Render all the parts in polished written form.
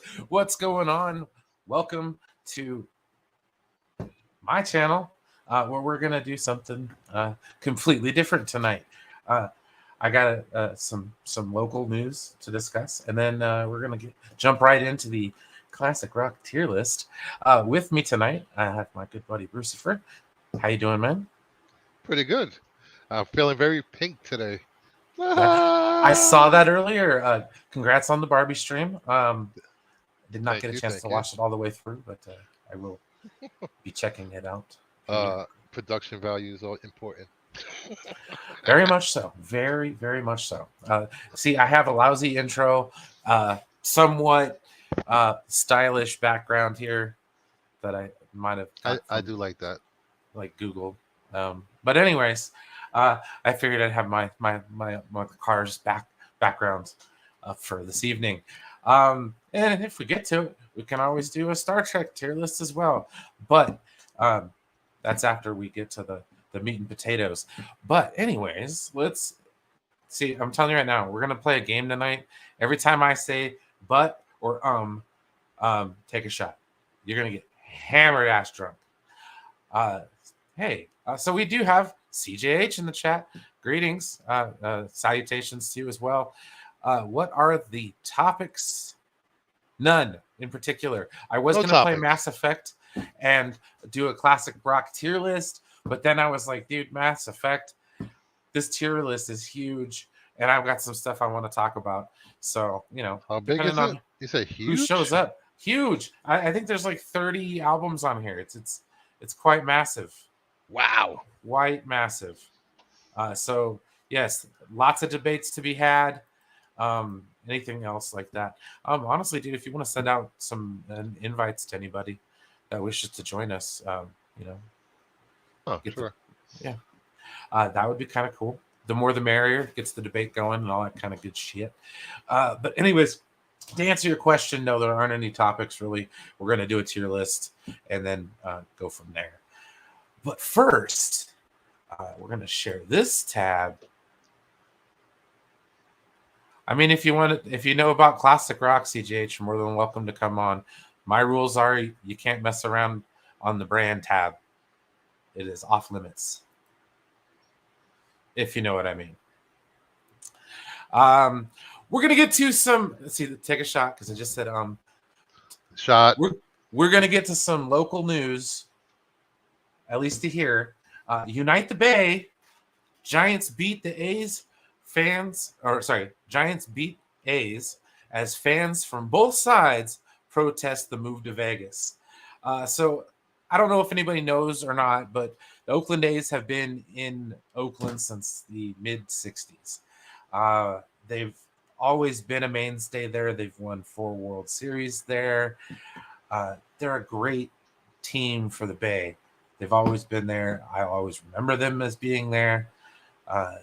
Hey, what's going on? Welcome to my channel, where we're gonna do something completely different tonight. Uh, I got some local news to discuss, and then we're gonna jump right into the classic rock tier list. With me tonight, I have my good buddy Brucifer. How you doing, man? Pretty good. I'm feeling very pink today. I saw Ah! that earlier. Congrats on the Barbie stream. Did not get Thank a you, chance to thank you. watch it all the way through, but I will be checking it out for you. Production values are important. Very much so. Very, very much so. See, I have a lousy intro, somewhat stylish background here that I might have I, got I from do like that. like Google. But anyways, I figured I'd have my car's background for this evening. And if we get to it, we can always do a Star Trek tier list as well. But um, that's after we get to the meat and potatoes. But anyways, let's see. I'm telling you right now, we're gonna play a game tonight. Every time I say but or take a shot. You're gonna get hammered ass drunk. Uh, hey, so we do have CJH in the chat. Greetings, salutations to you as well. What are the topics? None in particular. I was No going to play topics. Mass Effect and do a classic rock tier list, but then I was like, dude, Mass Effect, this tier list is huge, and I've got some stuff I want to talk about. So, How big depending is it? on You say who shows huge? up, huge. I think there's like 30 albums on here. It's quite massive, Wow. quite massive. So yes, lots of debates to be had. Anything else like that? Honestly, dude, if you want to send out some invites to anybody that wishes to join us, you know, Oh, get the sure. yeah, that would be kind of cool. The more the merrier, gets the debate going and all that kind of good shit. But anyways, to answer your question, no, there aren't any topics really. We're going to do a tier list and then go from there. But first, we're going to share this tab. I mean, if you want to, if you know about classic rock, CGH, you're more than welcome to come on. My rules are you can't mess around on the brand tab. It is off limits, if you know what I mean. Um, we're gonna get to some. Let's see, take a shot because I just said Shot. we're we're gonna get to some local news, at least to here. Unite the Bay. Giants beat the A's fans, or sorry, Giants beat A's as fans from both sides protest the move to Vegas. So I don't know if anybody knows or not, but the Oakland A's have been in Oakland since the mid 60s. They've always been a mainstay there. They've won 4 World Series there. They're a great team for the Bay. They've always been there. I always remember them as being there.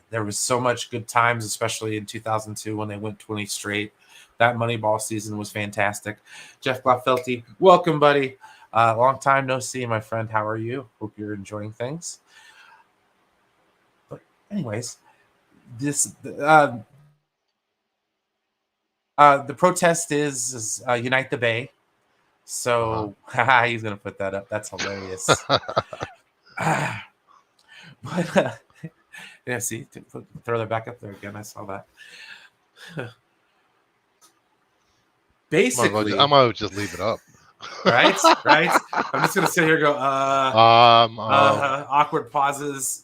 There was so much good times, especially in 2002 when they went 20 straight. That Moneyball season was fantastic. Jeff Glaffelty, welcome, buddy. Long time no see, my friend. How are you? Hope you're enjoying things. But anyways, this the protest is Unite the Bay. Uh-huh. So he's gonna put that up. That's hilarious. But yeah, see, throw that back up there again. I saw that. I Basically, might as well just leave it up. right, right. I'm just gonna sit here and go, um, um, awkward pauses.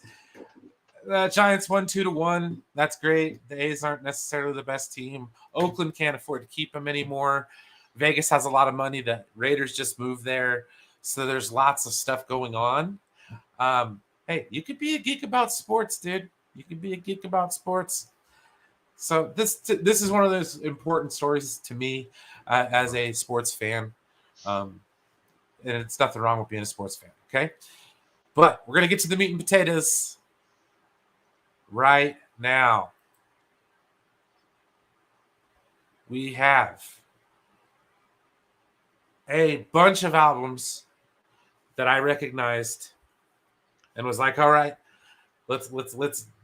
Giants won 2-1. That's great. The A's aren't necessarily the best team. Oakland can't afford to keep them anymore. Vegas has a lot of money. The Raiders just moved there, so there's lots of stuff going on. Hey, you could be a geek about sports, dude. You could be a geek about sports. So this is one of those important stories to me as a sports fan, um, and it's nothing wrong with being a sports fan. Okay, but we're gonna get to the meat and potatoes right now. We have a bunch of albums that I recognized and was like, all right, let's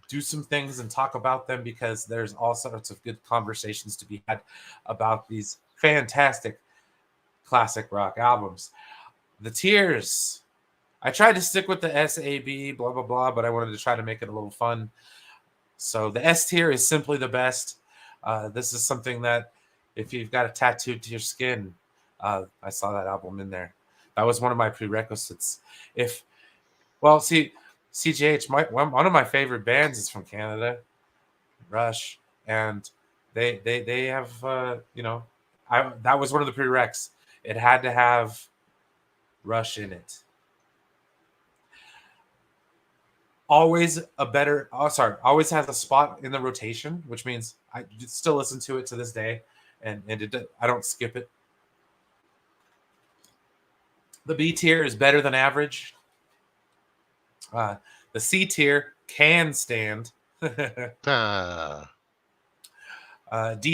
do some things and talk about them because there's all sorts of good conversations to be had about these fantastic classic rock albums. The tiers. I tried to stick with the SAB, blah, blah, blah, but I wanted to try to make it a little fun. So the S tier is simply the best. This is something that if you've got a tattoo to your skin, I saw that album in there. That was one of my prerequisites. CGH, one of my favorite bands is from Canada, Rush, and they have that was one of the prereqs. It had to have Rush in it. Always has a spot in the rotation, which means I still listen to it to this day, and I don't skip it. The B tier is better than average. The C tier can stand. D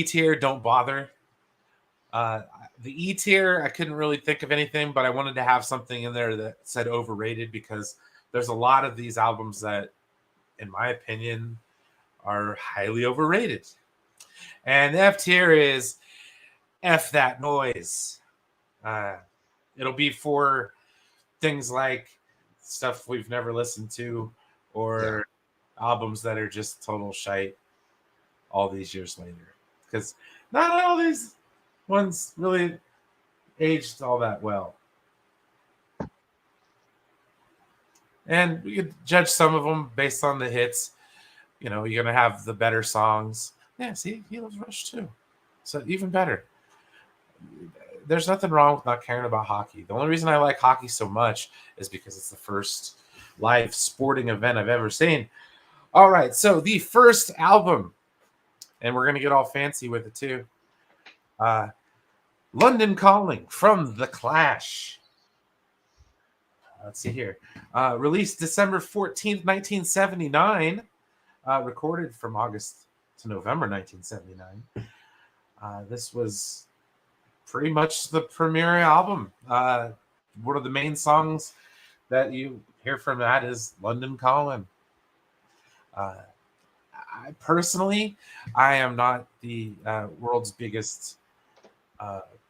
tier, don't bother. The E tier, I couldn't really think of anything, but I wanted to have something in there that said overrated because there's a lot of these albums that, in my opinion, are highly overrated. And F tier is F that noise. It'll be for things like stuff we've never listened to or albums that are just total shite all these years later. Because not all these ones really aged all that well. And we could judge some of them based on the hits. You know, you're going to have the better songs. Yeah, see, he loves Rush too. So even better. There's nothing wrong with not caring about hockey. The only reason I like hockey so much is because it's the first live sporting event I've ever seen. All right, so the first album, and we're going to get all fancy with it too. London Calling from The Clash. Let's see here. Released December 14th, 1979. Recorded from August to November 1979. This was pretty much the premiere album. One of the main songs that you hear from that is London Calling. I am not the world's biggest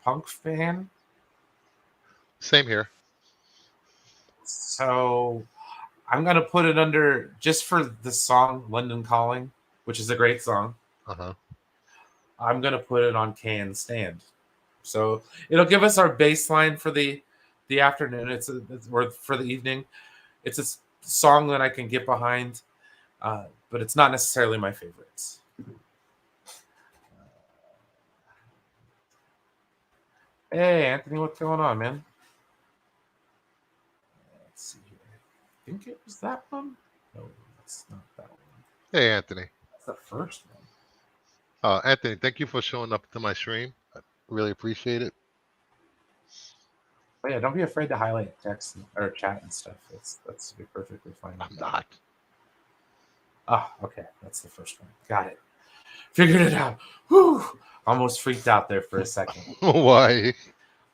punk fan. Same here. So I'm going to put it under, just for the song London Calling, which is a great song. I'm going to put it on Can Stand. So it'll give us our baseline for the afternoon. Or for the evening. It's a song that I can get behind, but it's not necessarily my favorites. Hey, Anthony, what's going on, man? Let's see here. I think it was that one. No, that's not that one. Hey, Anthony. That's the first one. Anthony, thank you for showing up to my stream. I really appreciate it. But yeah, don't be afraid to highlight text or chat and stuff. That's perfectly fine. I'm not. Okay. That's the first one. Got it. Figured it out. Whew. Almost freaked out there for a second. Why?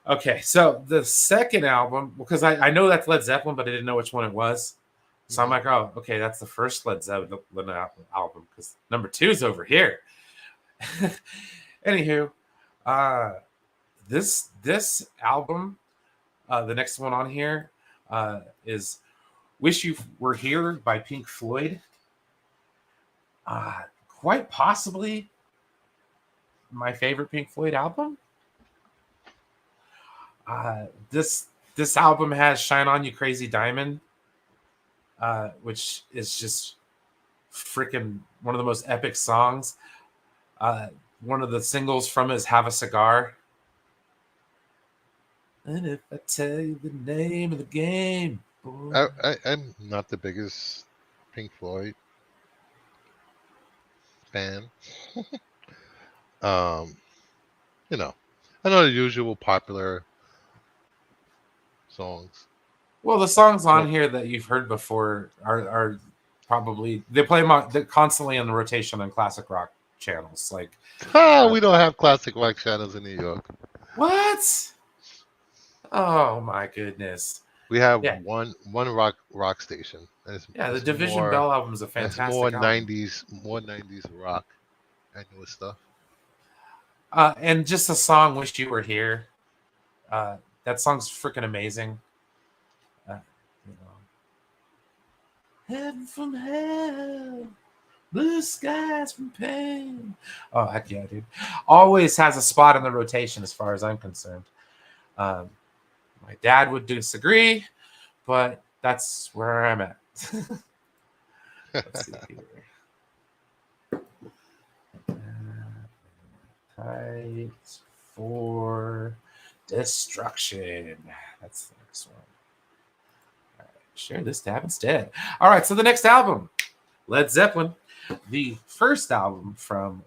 Okay, so the second album, because I know that's Led Zeppelin, but I didn't know which one it was. So I'm like, oh, okay, that's the first Led Zeppelin album, because number 2 is over here. Anywho, this album, the next one on here, is "Wish You Were Here" by Pink Floyd. Quite possibly my favorite Pink Floyd album. This album has "Shine On You Crazy Diamond," which is just freaking one of the most epic songs. One of the singles from it is "Have a Cigar." And if I tell you the name of the game, boy. I'm not the biggest Pink Floyd fan. You know, I know the usual popular songs. Well, the songs on here that you've heard before are probably, they play them they're constantly on the rotation on classic rock channels. Like, we don't have classic rock channels in New York. What? Oh my goodness! We have one rock station. The Division Bell album is a fantastic. It's more album. 90s rock and new stuff. And just the song "Wish You Were Here." That song's freaking amazing. You know, heaven from hell, blue skies from pain. Oh heck yeah, dude! Always has a spot in the rotation as far as I'm concerned. Um, my dad would disagree, but that's where I'm at. Let's see here. Appetite for Destruction. That's the next one. All right, share this tab instead. All right, so the next album, Led Zeppelin, the first album from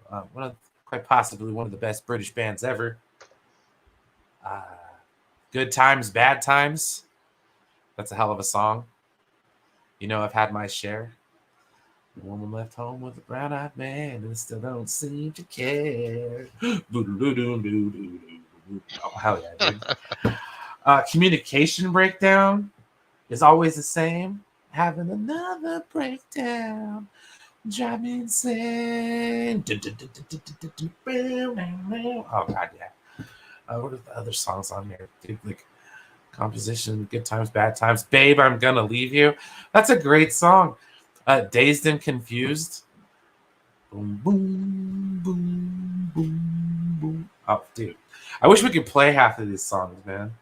quite possibly one of the best British bands ever. Good Times, Bad Times. That's a hell of a song. You know, I've had my share. The woman left home with a brown-eyed man and still don't seem to care. Oh, hell yeah, dude. Communication breakdown is always the same. Having another breakdown. Drive me insane. Oh, God, yeah. What are the other songs on here? Dude, like Composition, Good Times, Bad Times. Babe, I'm Gonna Leave You. That's a great song. Dazed and Confused. Boom, boom, boom, boom, boom. Oh, dude. I wish we could play half of these songs, man.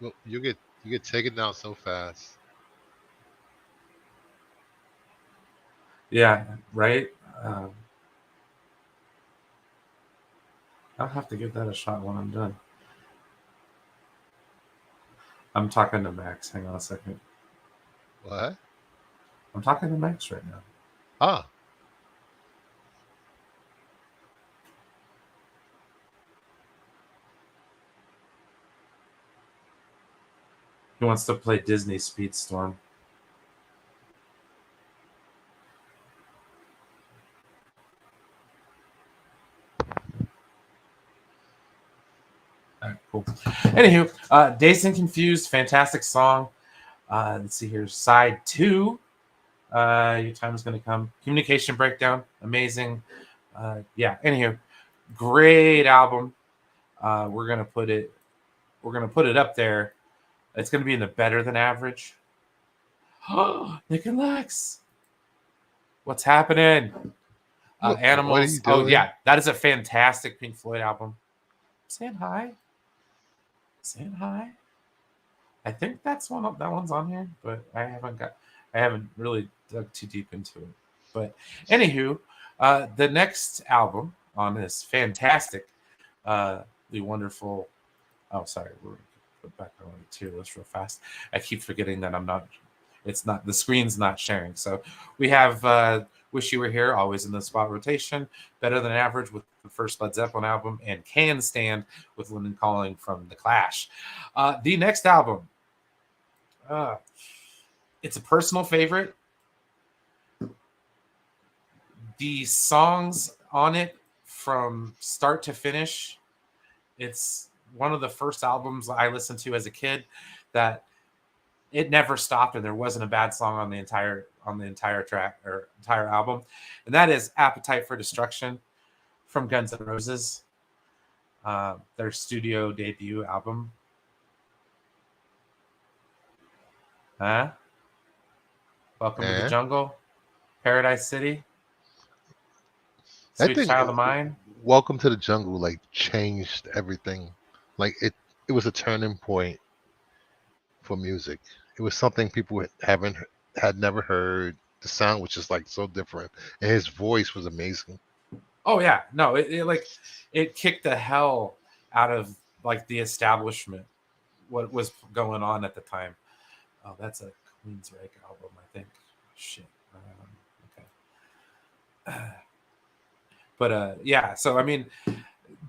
Well, you get taken down so fast. Yeah, right? I'll have to give that a shot when I'm done. I'm talking to Max. Hang on a second. What? I'm talking to Max right now. Ah. He wants to play Disney Speedstorm. All right, cool. Anywho, Dazed and Confused, fantastic song. Let's see here. Side 2. Your time is going to come. Communication Breakdown, amazing. Yeah. Anywho, great album. We're gonna put it up there. It's gonna be in the better than average. Nick and Lex, what's happening? Animals. What are you Oh doing? yeah, that is a fantastic Pink Floyd album. Saying hi. Saying hi. I think that one's on here, but I haven't really dug too deep into it. But anywho, the next album on this fantastic, the wonderful. Oh, sorry, we're put back on the tier list real fast. I keep forgetting that I'm not. It's not the screen's not sharing. So we have "Wish You Were Here," always in the spot rotation, "Better Than Average" with the first Led Zeppelin album, and "Can Stand" with London Calling from The Clash. The next album. It's a personal favorite. The songs on it from start to finish, it's one of the first albums I listened to as a kid that it never stopped and there wasn't a bad song on the entire track or entire album. And that is Appetite for Destruction from Guns N' Roses, their studio debut album. Welcome to the Jungle, Paradise City, Sweet Child of Mine. Welcome to the Jungle like changed everything. Like it was a turning point for music. It was something people had never heard. The sound was just like so different, and his voice was amazing. Oh yeah, no, it kicked the hell out of like the establishment, what was going on at the time. Oh, that's a Queensryche album, I think. Shit. Okay. But yeah, so I mean,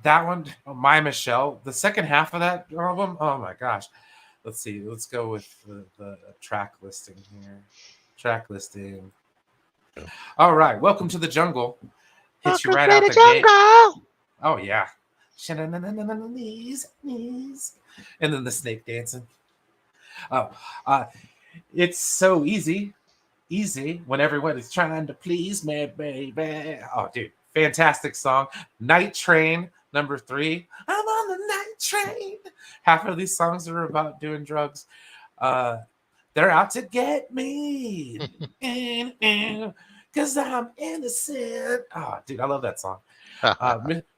that one, My Michelle, the second half of that album, oh my gosh. Let's see. Let's go with the track listing here. Track listing. All right. Welcome to the Jungle. Hits you right out the gate. Oh yeah. Knees. And then the snake dancing. Oh, it's so easy when everyone is trying to please me, baby. Oh, dude, fantastic song. Night Train, number 3. I'm night train. Half of these songs are about doing drugs. They're out to get me. Because I'm innocent. Oh, dude, I love that song.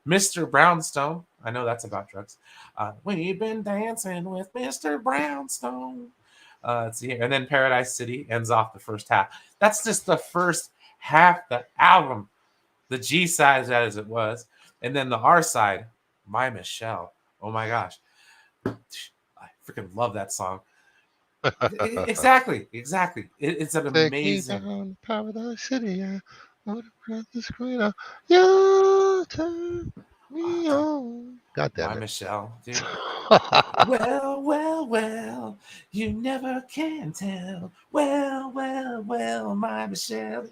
Mr. Brownstone. I know that's about drugs. We've been dancing with Mr. Brownstone. Let's see here. And then Paradise City ends off the first half. That's just the first half the album. The G side as it was. And then the R side, My Michelle. Oh my gosh. I freaking love that song. Exactly. It's an amazing. Take me down to Paradise City. I want to press the screen on. You turn me on. God damn My it. Michelle, dude. Well, you never can tell. Well, my Michelle.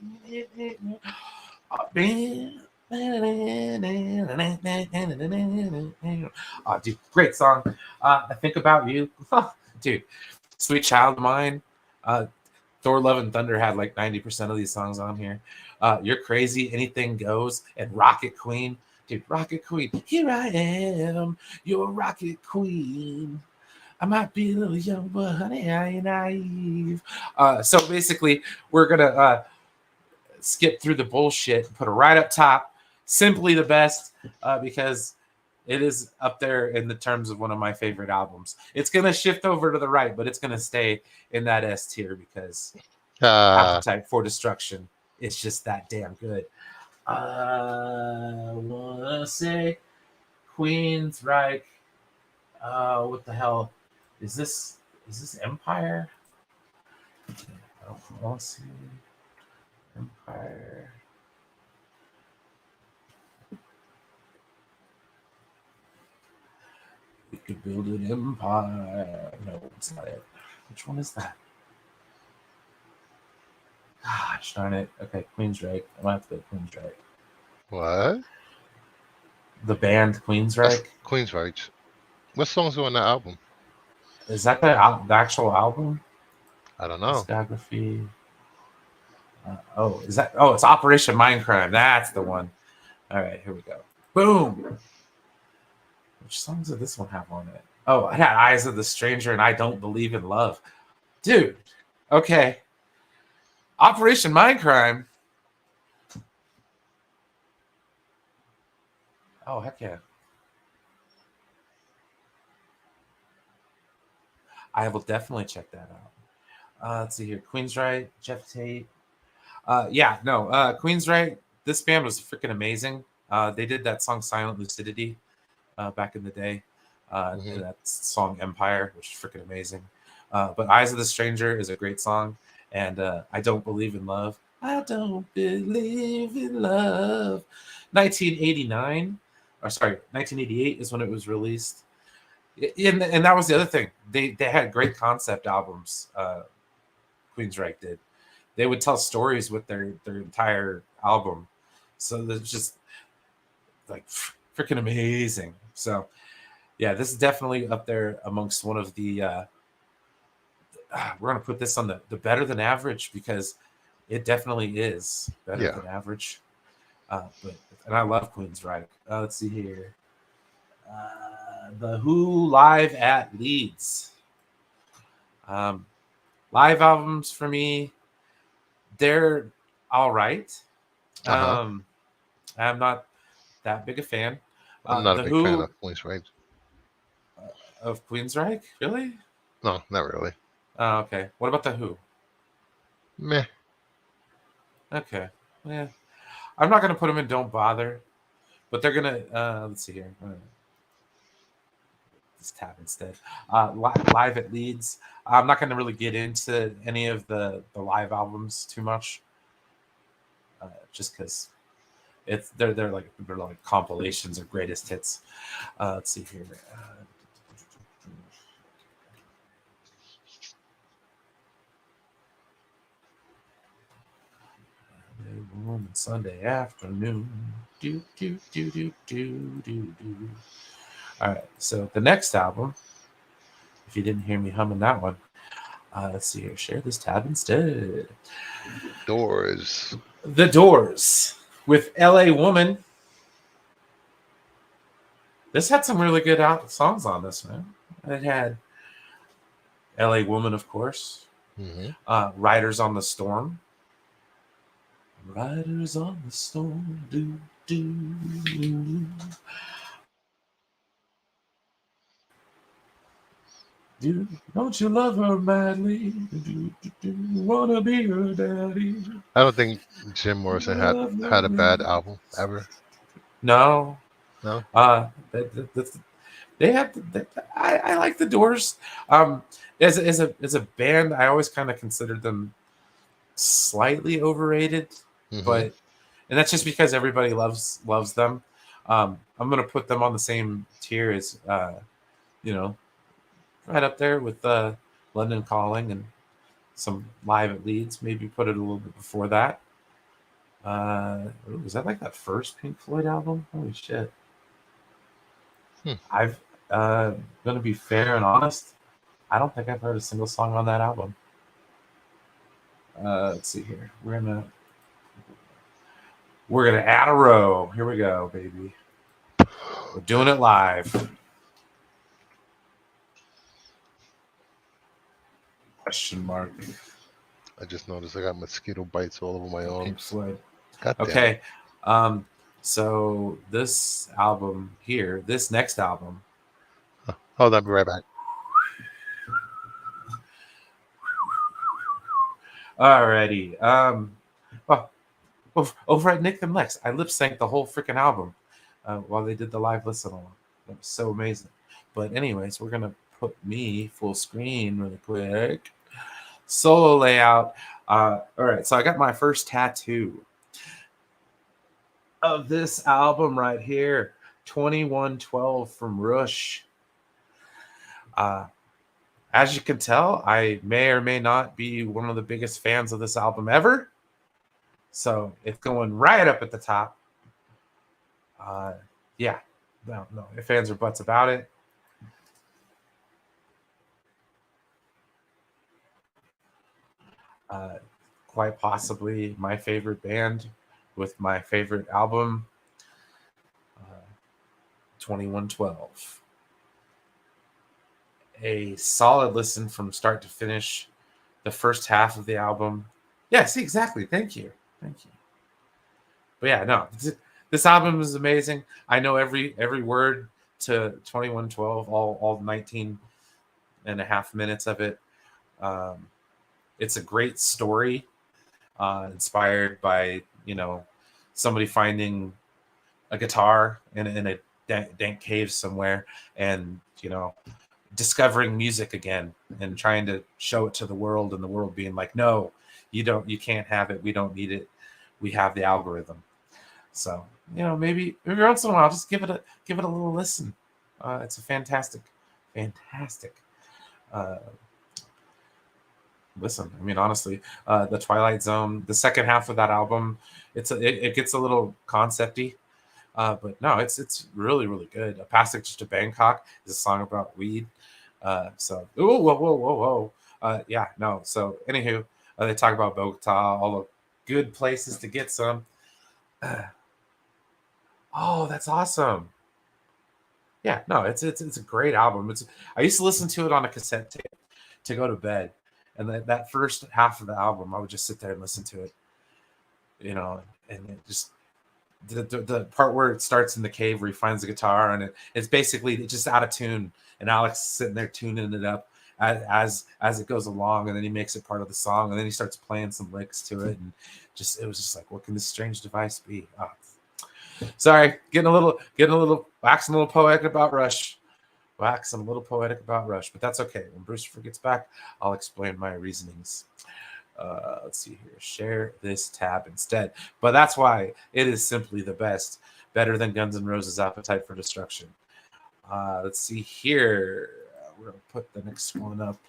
Oh, dude, great song. I Think About You. Dude, Sweet Child of Mine. Thor Love and Thunder had like 90% of these songs on here. You're Crazy, Anything Goes, and Rocket Queen. Dude, Rocket Queen. Here I am, your Rocket Queen. I might be a little young, but honey, I ain't naive. So basically, we're going to skip through the bullshit and put it right up top. Simply the best, because it is up there in the terms of one of my favorite albums. It's going to shift over to the right, but it's going to stay in that S tier because Appetite for Destruction is just that damn good. I want to say Queensryche. What the hell? Is this Empire? I want to see Empire. We could build an empire. No, it's not it. Which one is that? Gosh darn it. Okay, Queensryche. I might have to go Queensryche. What? The band Queensryche? Queensryche. What songs are on that album? Is that the actual album? I don't know. Discography. It's Operation Mindcrime. That's the one. All right, here we go. Boom. Which songs did this one have on it? Oh, I had Eyes of the Stranger and I Don't Believe in Love. Dude, okay. Operation Mindcrime. Oh, heck yeah. I will definitely check that out. Let's see here. Queensryche, Jeff Tate. Queensryche, this band was freaking amazing. They did that song Silent Lucidity back in the day. That song Empire, which is freaking amazing. But Eyes of the Stranger is a great song. And I Don't Believe in Love. I don't believe in love. 1988 is when it was released. And that was the other thing. They had great concept albums. Queensryche did. They would tell stories with their entire album. So it's just like freaking amazing. So yeah, this is definitely up there amongst one of the we're going to put this on the better than average because it definitely is better than average. And I love Queensryche. Let's see here. The Who live at Leeds. Live albums for me, they're all right. I'm not that big a fan. I'm not a big fan of Queensryche. Of Queensryche? Really? No, not really. Oh, okay. What about The Who? Meh. Okay. Yeah. I'm not going to put them in Don't Bother, but they're going to, let's see here. This tab instead. Live at Leeds. I'm not going to really get into any of the live albums too much, just because they're like compilations of greatest hits. Let's see here. Sunday afternoon. Do. All right, so the next album, if you didn't hear me humming that one, let's see here. Share this tab instead. Doors. The Doors with L.A. Woman. This had some really good songs on this, man. It had L.A. Woman, of course. Riders on the Storm. Riders on the Storm. Do, do, do. Don't you love her madly? Do, wanna be her daddy? I don't think Jim Morrison had a bad album ever. No. No. They have. I like the Doors. As a band, I always kind of considered them slightly overrated, but and that's just because everybody loves them. I'm gonna put them on the same tier as right up there with London Calling and some Live at Leeds. Maybe put it a little bit before that. Was that like that first Pink Floyd album? Holy shit! I've gonna be fair and honest. I don't think I've heard a single song on that album. Let's see here. We're gonna add a row. Here we go, baby. We're doing it live. Question mark. I just noticed I got mosquito bites all over my arms. Pink Floyd. Okay. So this album here, this next album. Hold on, I'll be right back. Alrighty. Over at Nick and Lex, I lip synced the whole freaking album while they did the live listen along. That was so amazing. But anyways, we're gonna put me full screen really quick. Solo layout. All right, so I got my first tattoo of this album right here, 2112 from Rush. As you can tell, I may or may not be one of the biggest fans of this album ever. So it's going right up at the top. Yeah, no ifs, ands, or buts about it. Quite possibly my favorite band with my favorite album, 2112. A solid listen from start to finish. The first half of the album. Yeah, see, exactly. Thank you. But yeah, no, this album is amazing. I know every word to 2112, all 19 and a half minutes of it. It's a great story, inspired by somebody finding a guitar in a dank cave somewhere, and discovering music again and trying to show it to the world, and the world being like, no, you can't have it. We don't need it. We have the algorithm. So maybe every once in a while, just give it a little listen. It's a fantastic listen. I mean, honestly, the Twilight Zone, the second half of that album, it gets a little concepty, but no, it's really, really good. A Passage to Bangkok is a song about weed. So whoa. Yeah, no. So anywho, they talk about Bogota, all the good places to get some. Oh, that's awesome. Yeah, no, it's a great album. I used to listen to it on a cassette tape to go to bed. And that first half of the album, I would just sit there and listen to it, and it just the part where it starts in the cave where he finds the guitar, and it's basically just out of tune, and Alex is sitting there tuning it up as it goes along, and then he makes it part of the song, and then he starts playing some licks to it, and it was just like, what can this strange device be? Oh, sorry, getting a little waxing a little poetic about Rush. Wax. I'm a little poetic about Rush, but that's okay. When Bruce gets back, I'll explain my reasonings. Let's see here. Share this tab instead. But that's why it is simply the best. Better than Guns N' Roses' Appetite for Destruction. Let's see here. We're going to put the next one up.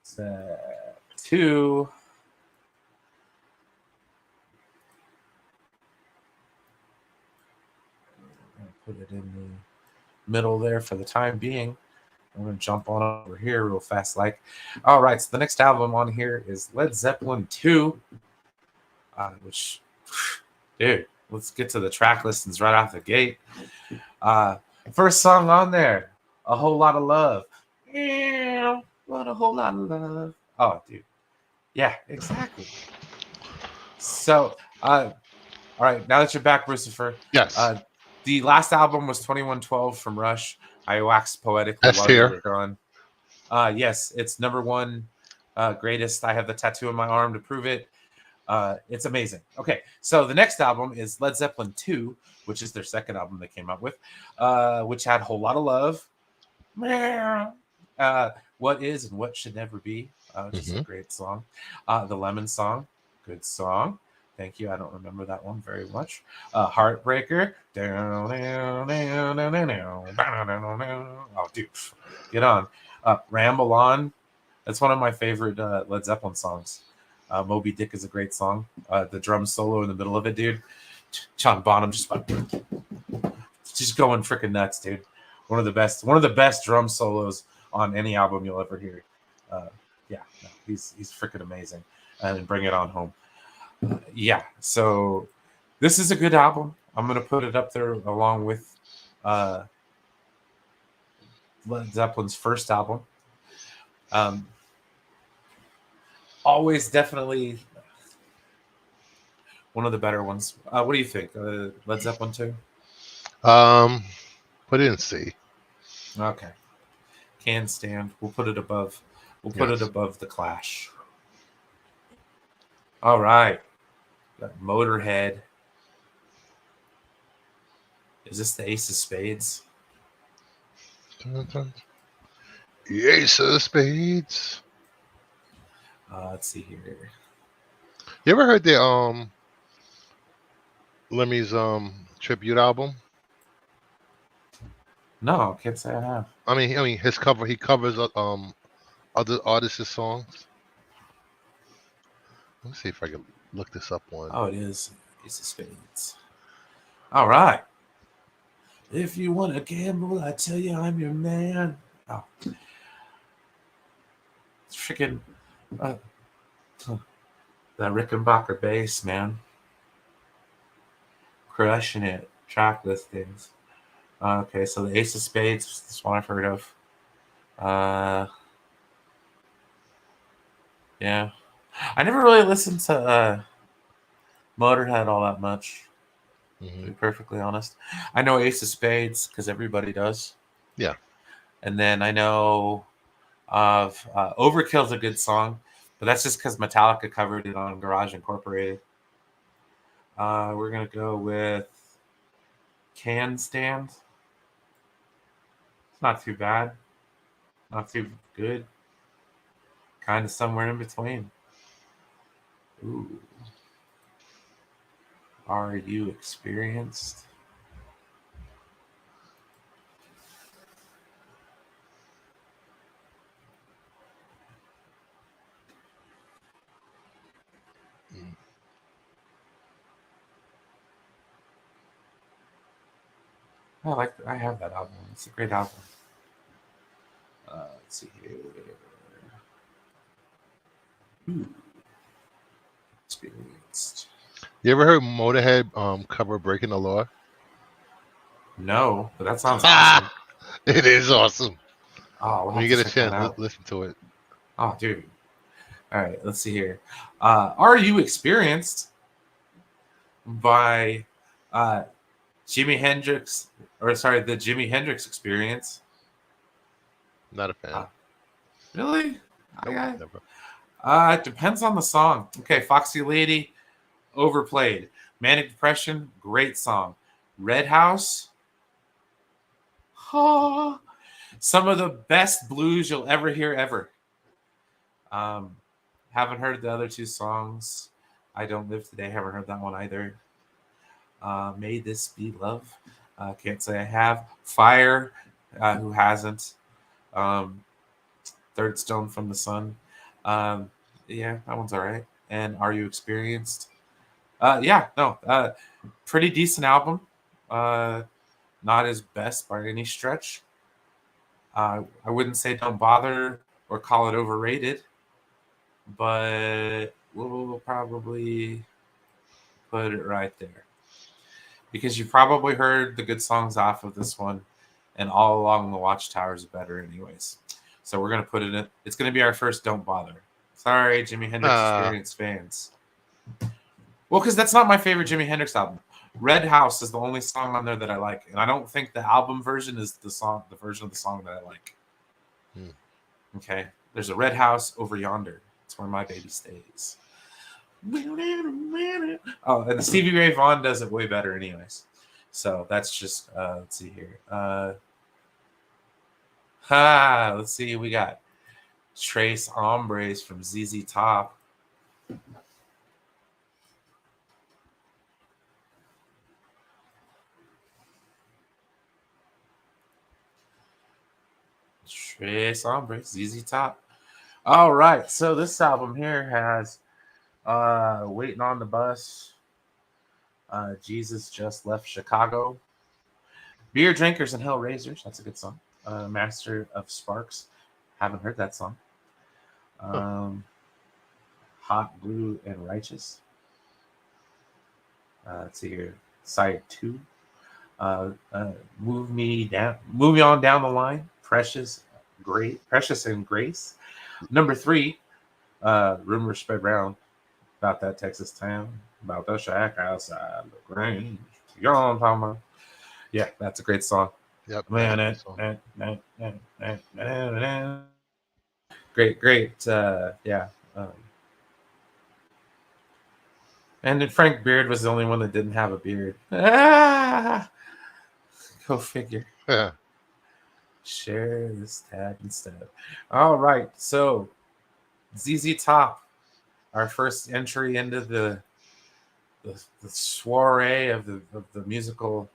It's 2. Put it in the middle there for the time being. I'm going to jump on over here real fast. All right, so the next album on here is Led Zeppelin 2, which, dude, let's get to the track listings right off the gate. First song on there, A Whole Lot of Love. Yeah, what a whole lot of love. Oh, dude. Yeah, exactly. So, all right, now that you're back, Lucifer, Yes. the last album was 2112 from Rush. I waxed poetically S while you tier. were gone. Yes, it's number one greatest. I have the tattoo on my arm to prove it. It's amazing. Okay, so the next album is Led Zeppelin 2, which is their second album they came out with, which had a whole lot of love. What is and what should never be, which is a great song. The Lemon Song, good song. Thank you. I don't remember that one very much. Heartbreaker. Oh, dude, get on. Ramble On. That's one of my favorite Led Zeppelin songs. Moby Dick is a great song. The drum solo in the middle of it, dude. John Bonham just going freaking nuts, dude. One of the best drum solos on any album you'll ever hear. He's freaking amazing. And Bring It On Home. So this is a good album. I'm gonna put it up there along with Led Zeppelin's first album. Always definitely one of the better ones. What do you think? Led Zeppelin 2? Put it in C. Okay. Can stand. We'll put it above. We'll put it above the Clash. All right. Got Motorhead. Is this the Ace of Spades? The Ace of Spades. Let's see here. You ever heard the Lemmy's tribute album? No, can't say I have. I mean his cover. He covers other artists' songs. Let me see if I can look this up one. Oh, it is Ace of Spades. All right. If you want to gamble, I tell you I'm your man. Oh. It's freaking that Rickenbacker bass, man. Crushing it. Track listings. Okay, so the Ace of Spades, this one I've heard of. Yeah. I never really listened to Motorhead all that much, to be perfectly honest. I know Ace of Spades because everybody does. Yeah. And then I know of Overkill's a good song, but that's just because Metallica covered it on Garage Incorporated. We're going to go with Can Stand. It's not too bad. Not too good. Kind of somewhere in between. Ooh. Are you experienced? I have that album. It's a great album. Let's see here. Experienced. You ever heard Motorhead cover Breaking the Law? No, but that sounds awesome. It is awesome. Oh, when you get a chance, listen to it. Oh, dude. All right, let's see here. Are You Experienced by Jimi Hendrix, the Jimi Hendrix Experience. Not a fan. Really? Nope, never. It depends on the song. Okay, Foxy Lady, overplayed. Manic Depression, great song. Red House, some of the best blues you'll ever hear ever. Haven't heard the other two songs. I Don't Live Today, haven't heard that one either. May This Be Love, can't say I have. Fire, who hasn't? Third Stone from the Sun. Yeah, that one's all right. And Are You Experienced? Pretty decent album. Not his best by any stretch. I wouldn't say don't bother or call it overrated, but we'll probably put it right there. because you probably heard the good songs off of this one, and All Along the Watchtower is better, anyways. So we're gonna put it in. It's gonna be our first "Don't Bother." Sorry, Jimi Hendrix Experience fans. Well, because that's not my favorite Jimi Hendrix album. Red House is the only song on there that I like, and I don't think the album version is the version of the song that I like. Okay, there's a Red House over yonder. It's where my baby stays. Oh, and Stevie Ray Vaughan does it way better, anyways. So that's just let's see here. Let's see. We got Trace Hombres from ZZ Top. Trace Hombres, ZZ Top. All right, so this album here has Waiting on the Bus, Jesus Just Left Chicago, Beer Drinkers and Hellraisers. That's a good song. Master of Sparks. Haven't heard that song. Hot Blue and Righteous. Let's see here. Side 2. Move Me On Down the Line. Precious and Grace. Number 3. Rumors spread round about that Texas town, about the shack outside the Grange. You know what I'm talking about? Yeah, that's a great song. Yep. Man, great. Yeah. And then Frank Beard was the only one that didn't have a beard. Go figure. Yeah. Share this tab instead. All right. So ZZ Top, our first entry into the soiree of the musical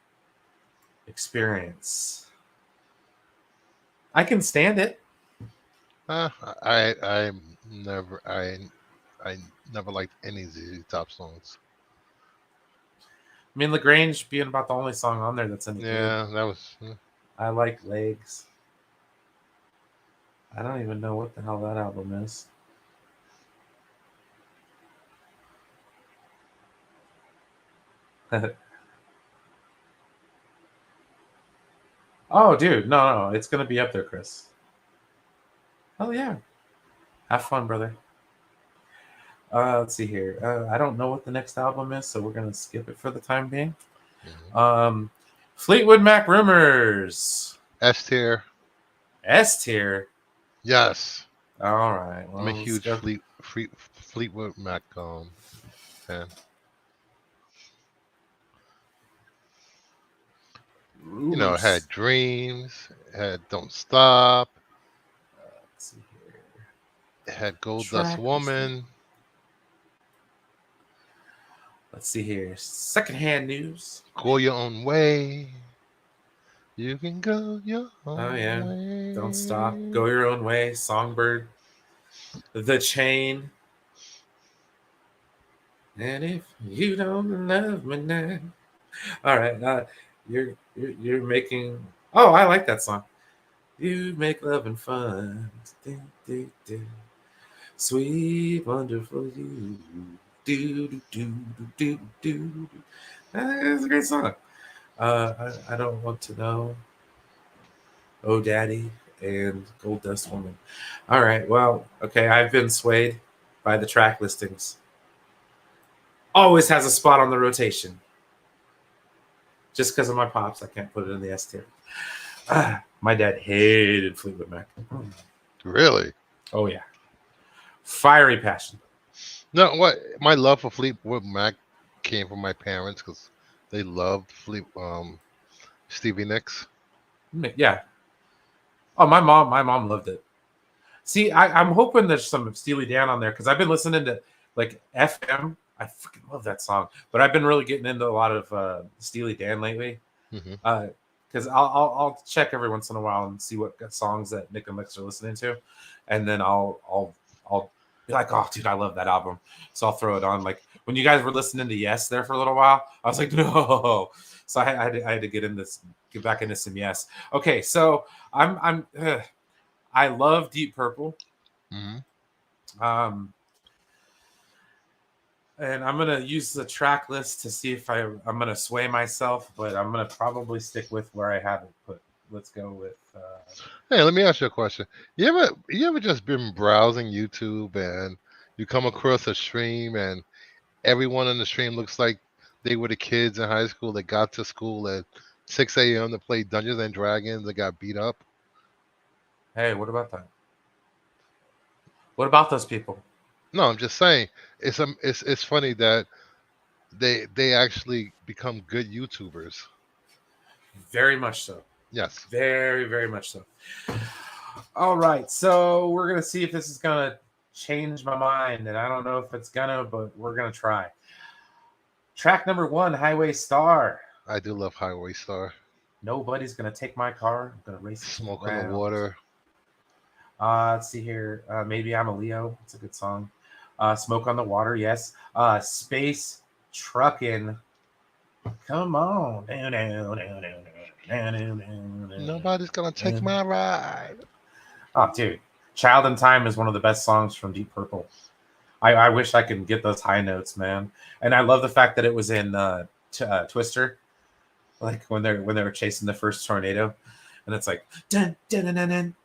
experience. I can stand it. I never liked any ZZ Top songs. I mean, Lagrange being about the only song on there that's any Yeah, good. that was. I like Legs. I don't even know what the hell that album is. Oh, dude, no, it's gonna be up there, Chris. Oh yeah, have fun, brother. Let's see here. I don't know what the next album is, so we're gonna skip it for the time being. Fleetwood Mac Rumors. S tier. S tier. Yes. All right. Well, I'm a huge Fleetwood Mac fan. You know, it had Dreams, it had Don't Stop, let's see here. It had Gold Dust Woman. Let's see here. Secondhand news. Go Your Own Way. You can go your own way. Don't Stop. Go Your Own Way. Songbird. The Chain. And if you don't love me now. All right. You're making. Oh, I like that song. You make loving fun. Sweet, wonderful you. That's a great song. I don't want to know. Oh, Daddy and Gold Dust Woman. All right. Well, okay. I've been swayed by the track listings. Always has a spot on the rotation. Just because of my pops, I can't put it in the S tier. My dad hated Fleetwood Mac. Really? Oh yeah. Fiery passion. No, what my love for Fleetwood Mac came from my parents because they loved Stevie Nicks. Yeah. Oh, my mom loved it. See, I'm hoping there's some Steely Dan on there because I've been listening to like FM. I freaking love that song, but I've been really getting into a lot of Steely Dan lately. Because I'll check every once in a while and see what songs that Nick and Lex are listening to, and then I'll be like, oh, dude, I love that album, so I'll throw it on. Like when you guys were listening to Yes there for a little while, I was like, no. So I had to get back into some Yes. Okay, so I love Deep Purple. And I'm gonna use the track list to see if I'm gonna sway myself, but I'm gonna probably stick with where I have it put. Let's go with Hey, let me ask you a question. You ever just been browsing YouTube and you come across a stream and everyone on the stream looks like they were the kids in high school that got to school at 6 a.m. to play Dungeons and Dragons that got beat up? hey, what about that? What about those people? No, I'm just saying it's funny that they actually become good YouTubers. Very much so. Yes. Very, very much so. All right, so we're gonna see if this is gonna change my mind, and I don't know if it's gonna, but we're gonna try. Track number 1, Highway Star. I do love Highway Star. Nobody's gonna take my car. I'm gonna race it to the Smoke on the ground. Water. Let's see here. Maybe I'm a Leo. It's a good song. Smoke on the Water, yes. Space Truckin'. Come on. Nobody's gonna take my ride. Oh, dude. Child in Time is one of the best songs from Deep Purple. I wish I could get those high notes, man. And I love the fact that it was in Twister, like when they were chasing the first tornado, and it's like, and then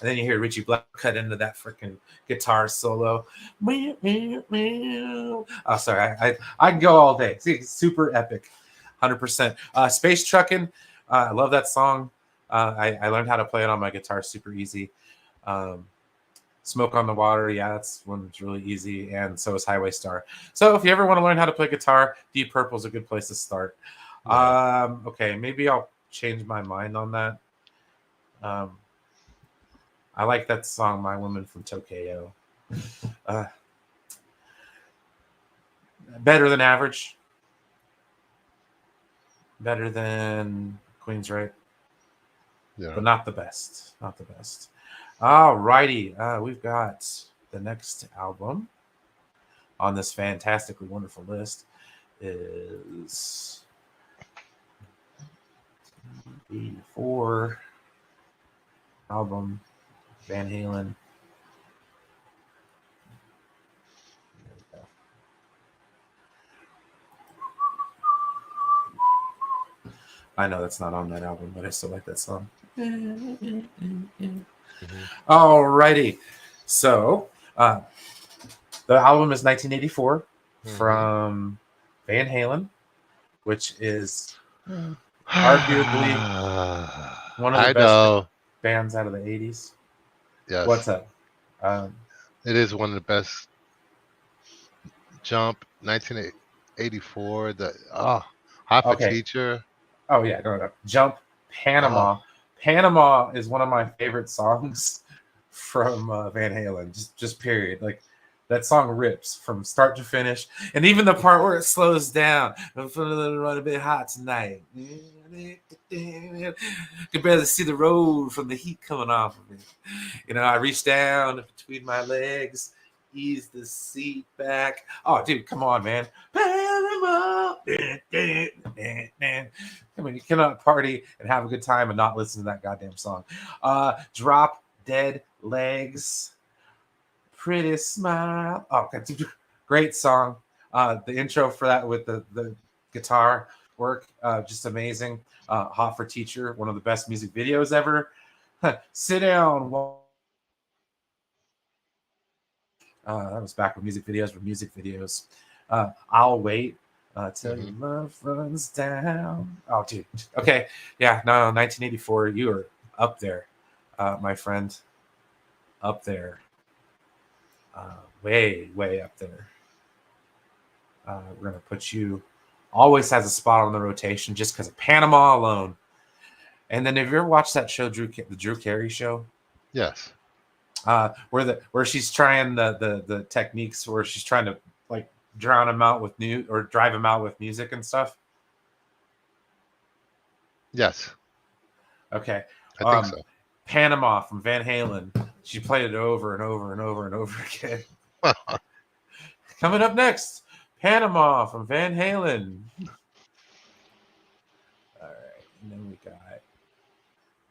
you hear Richie Black cut into that freaking guitar solo. Oh, sorry, I can go all day. See, super epic, 100%. Space Truckin', I love that song. I learned how to play it on my guitar super easy. Smoke on the Water, yeah, that's one that's really easy, and so is Highway Star. So if you ever want to learn how to play guitar, Deep Purple is a good place to start. Yeah. Okay, maybe I'll change my mind on that. I like that song, My Woman from Tokyo. Better than average. Better than Queen's Right. Yeah. But not the best. Not the best. All righty. We've got the next album on this fantastically wonderful list is 84 album Van Halen. I know that's not on that album, but I still like that song. All righty. So the album is 1984 from Van Halen, which is arguably one of the I best know. bands out of the 80s. Yes. What's up? It is one of the best. Jump, 1984. Hot for Okay. Teacher. Oh yeah, no. Jump, Panama. Panama is one of my favorite songs from Van Halen. Just period. Like that song rips from start to finish, and even the part where it slows down. I'm feeling a little bit hot tonight. Could barely see the road from the heat coming off of it. You know, I reach down between my legs, ease the seat back. Oh, dude, come on, man. Panama. I mean, you cannot party and have a good time and not listen to that goddamn song. Drop Dead Legs. Pretty Smile. Oh, great song. The intro for that with the guitar work, just amazing. Hot for Teacher, one of the best music videos ever. Sit down. That was back when music videos were music videos. I'll Wait till your love runs down. Oh, dude. Okay. Yeah, no, 1984. You are up there, my friend. Up there. Way, way up there. We're going to put you, always has a spot on the rotation just because of Panama alone. And then have you ever watched that show, the Drew Carey show? Yes. Where she's trying the techniques where she's trying to like drown him out with drive him out with music and stuff. Yes. Okay. I think so. Panama from Van Halen. She played it over and over and over and over again. Coming up next, Panama from Van Halen. All right. And then we got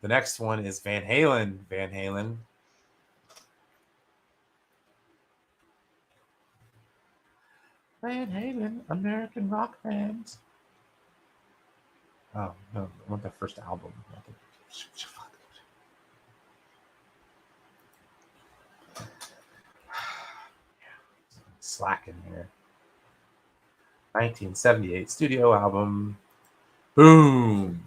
the next one is Van Halen. Van Halen. Van Halen, American rock band. Oh no, I want the first album. Slacking here. 1978 studio album. Boom.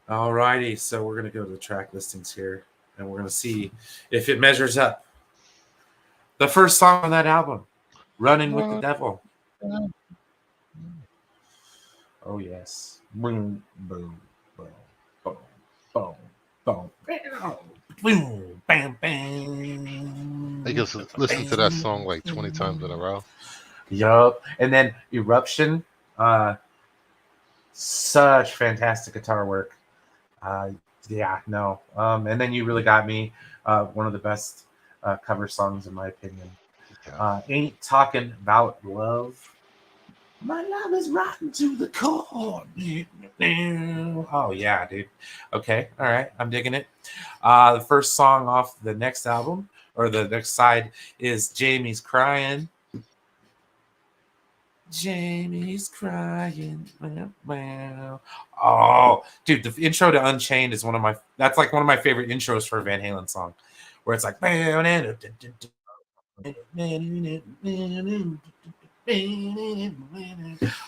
Alrighty, so we're gonna go to the track listings here, and we're gonna see if it measures up. The first song on that album, "Running with the Devil." Oh yes. Boom, boom, boom, boom, boom, boom, boom, bam, bam. I just listened to that song like 20 times in a row. Yup. And then Eruption, such fantastic guitar work. Uh, yeah, no. And then You Really Got Me, one of the best cover songs in my opinion. Yeah. Ain't Talking About Love. My love is rotten to the core. Oh yeah, dude. Okay, all right, I'm digging it. The first song off the next album or the next side is Jamie's Crying. Jamie's crying. Oh, dude, the intro to Unchained is that's like one of my favorite intros for a Van Halen song, where it's like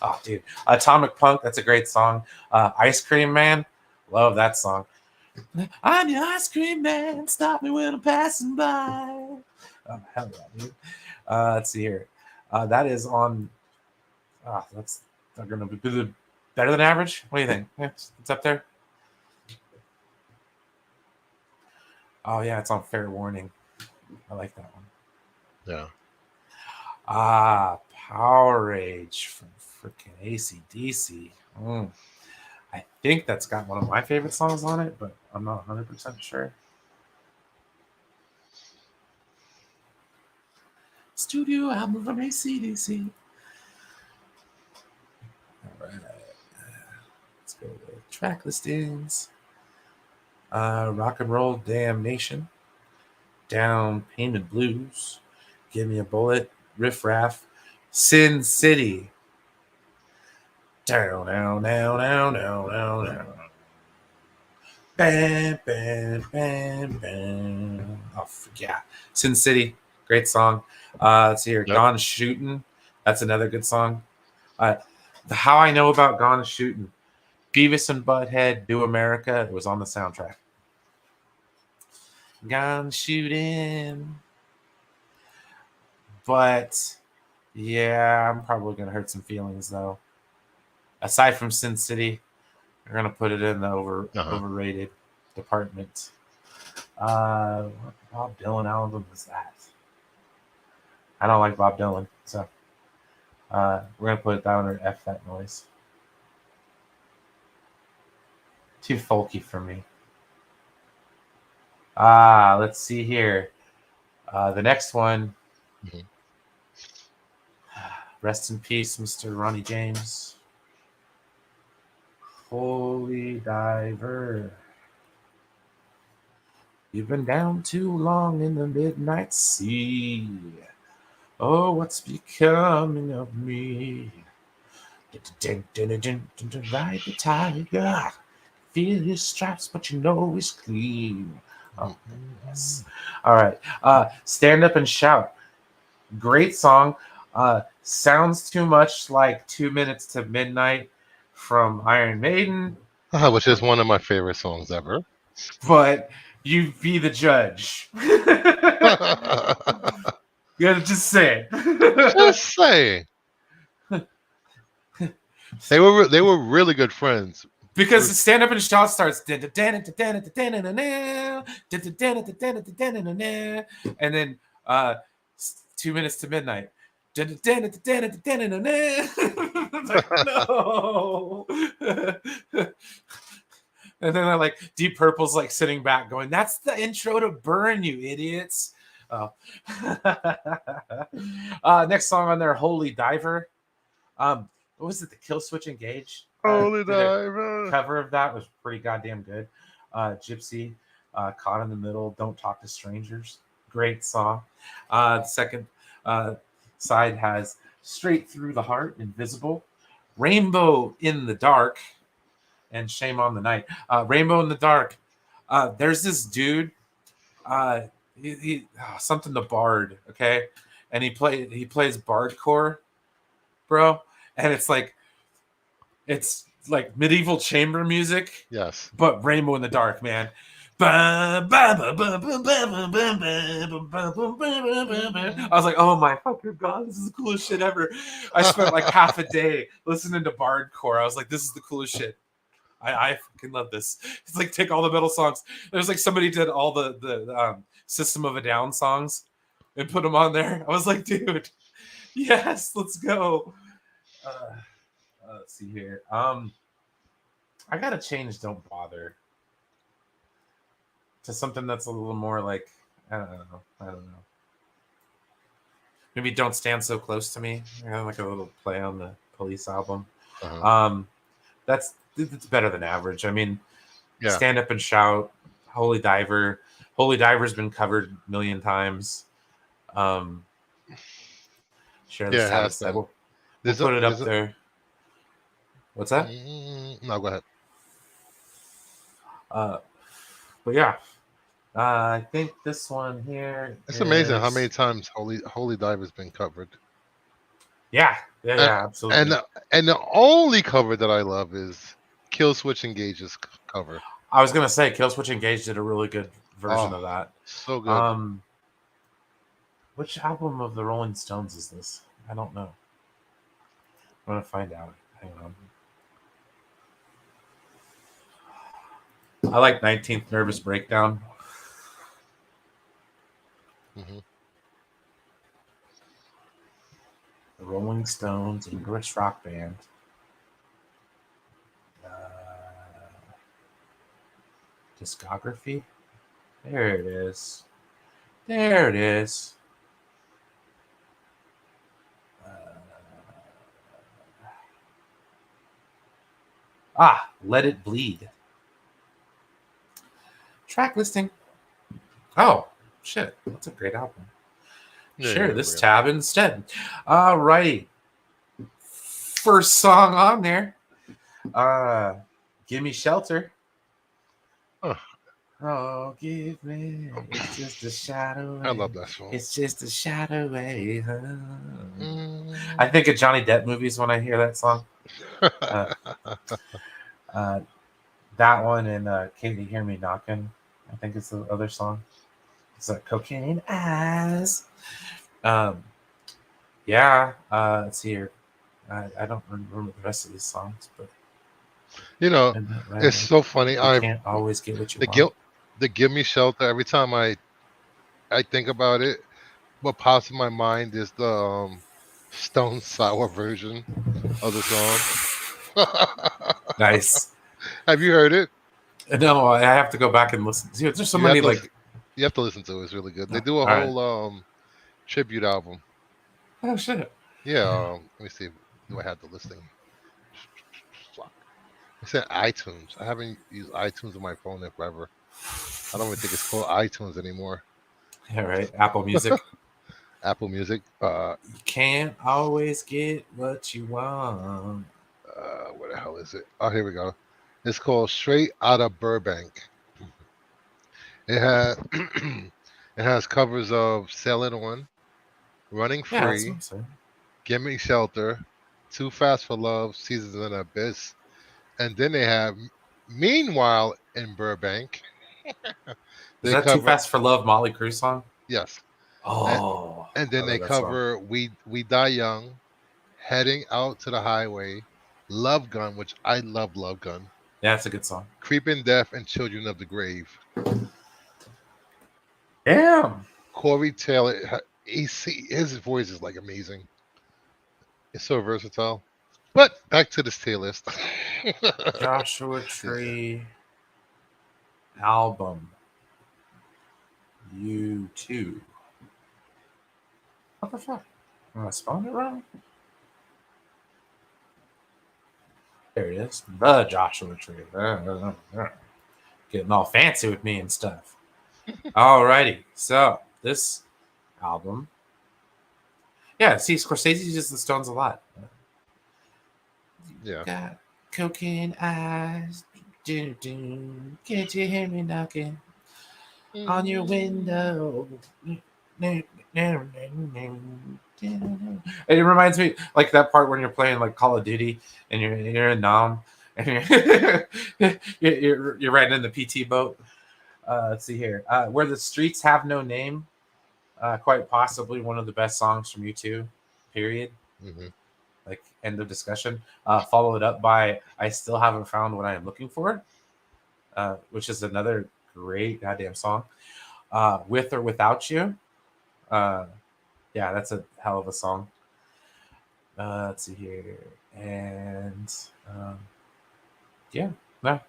oh, dude. Atomic Punk, that's a great song. Ice Cream Man, love that song. I'm your ice cream man, stop me when I'm passing by. Oh, hell yeah, dude. Let's see here. That is on. That's going to be better than average. What do you think? Yeah, it's up there. Oh, yeah, it's on Fair Warning. I like that one. Yeah. Power Rage from freaking AC/DC. I think that's got one of my favorite songs on it, but I'm not 100% sure. Studio album from AC/DC. All right. Let's go to track listings. Rock and Roll Damnation. Down Payment Blues. Give Me a Bullet. Riff Raff. Sin City. Down, down, down, down, down, down, down. Bam, bam, bam, bam. Oh, yeah. Sin City. Great song. Let's see here. Yep. Gone Shooting. That's another good song. How I Know About Gone Shooting. Beavis and Butthead Do America. It was on the soundtrack. Gone Shooting. But yeah, I'm probably gonna hurt some feelings though. Aside from Sin City, we're gonna put it in the overrated department. What Bob Dylan album was that? I don't like Bob Dylan, so we're gonna put it down under F that noise. Too folky for me. Let's see here. The next one. Mhm. Rest in peace, Mr. Ronnie James. Holy Diver. You've been down too long in the midnight sea. Oh, what's becoming of me? Ride the tiger. Feel his stripes, but you know he's clean. Oh, yes. All right. Stand Up and Shout. Great song. Sounds too much like 2 Minutes to Midnight from Iron Maiden. Which is one of my favorite songs ever. But you be the judge. You gotta just say it. Just saying. They were really good friends. Because Stand Up and Shout starts and then 2 Minutes to Midnight. Like, no. And then I like Deep Purple's like sitting back going, that's the intro to Burn, you idiots. Oh. Next song on there, Holy Diver. What was it? The Kill Switch Engage? Holy Diver. Cover of that was pretty goddamn good. Gypsy, Caught in the Middle, Don't Talk to Strangers. Great song. Second, side has Straight Through the Heart, Invisible, Rainbow in the Dark, and Shame on the Night. Rainbow in the Dark. There's this dude. Something the Bard. Okay, and he plays bardcore, bro, and it's like medieval chamber music, Yes. but Rainbow in the Dark, man. I was like, oh my fucking god, this is the coolest shit ever. I spent like half a day listening to bardcore. I was like, this is the coolest shit. I fucking love this. It's like take all the metal songs. There's like somebody did all the System of a Down songs and put them on there. I was like, dude, yes, let's go. Let's see here. I gotta change "Don't Bother" to something that's a little more like I don't know. Maybe "Don't Stand So Close to Me." I got like a little play on the Police album. Uh-huh. It's better than average. I mean, Yeah. Stand Up and Shout, Holy Diver. Holy Diver's been covered a million times. Share the Yeah, it status. has been. We'll There's put a- it up there's a- there. What's that? No, go ahead. But yeah, I think this one here. It's amazing how is- many times Holy Diver's been covered. Yeah, absolutely. And the only cover that I love is Killswitch Engage's cover. I was gonna say Killswitch Engage did a really good version of that. So good. Which album of the Rolling Stones is this? I don't know. I'm gonna find out. Hang on. I like 19th Nervous Breakdown. Mhm. The Rolling Stones, English rock band. Discography. There it is. There it is. Let It Bleed. Track listing. Oh, shit. That's a great album. Yeah, Share yeah, this yeah. tab instead. All righty. First song on there. Give Me Shelter. Huh. Oh, give me. It's just a shadow. I love that song. It's just a shadow away. Huh? Mm. I think of Johnny Depp movies when I hear that song. That one and Can You Hear Me Knocking? I think it's the other song. It's like Cocaine Eyes. Let's see here. I don't remember the rest of these songs, but It's so funny. you I can't always get what you want. the Give Me Shelter. Every time I think about it, what pops in my mind is the Stone Sour version of the song. Nice. Have you heard it? No, I have to go back and listen. See, there's so many like. You have to listen to it. It's really good. They do a All right. whole tribute album. Oh shit. Yeah. Let me see. Do I have the listing? Fuck. I said iTunes. I haven't used iTunes on my phone in forever. I don't even think it's called iTunes anymore. All right. Apple Music. Apple Music. You can't always get what you want. Where the hell is it? Oh, here we go. It's called Straight Outta Burbank. It has it has covers of Sailing On, Running Yeah, that's Free, what I'm saying. Give Me Shelter, Too Fast for Love, Seasons in the Abyss, and then they have Meanwhile in Burbank. Is They that Too Fast for Love, Motley Crue song? Yes. Oh. And then I they love that song. cover We Die Young, Heading Out to the Highway, Love Gun, which I love Love Gun, Yeah, it's a good song. Creeping Death, and Children of the Grave. Damn. Corey Taylor, his voice is like amazing. It's so versatile. But back to this tier list. Joshua Tree album. U2. What the fuck? Am I spelling it wrong? There it is. The Joshua Tree. Getting all fancy with me and stuff. Alrighty. So, this album Yeah, see, Scorsese uses the Stones a lot. Yeah. Got cocaine eyes. Can't you hear me knocking on your window? It reminds me like that part when you're playing like Call of Duty and you're in Nam and you're riding in the PT boat. Let's see here. Where the Streets Have No Name. Quite possibly one of the best songs from U2. Period. Mm-hmm. Like end of discussion. Followed up by I Still Haven't Found What I Am Looking For, which is another great goddamn song. With or Without You. Uh, yeah, that's a hell of a song. Let's see here. And yeah, no,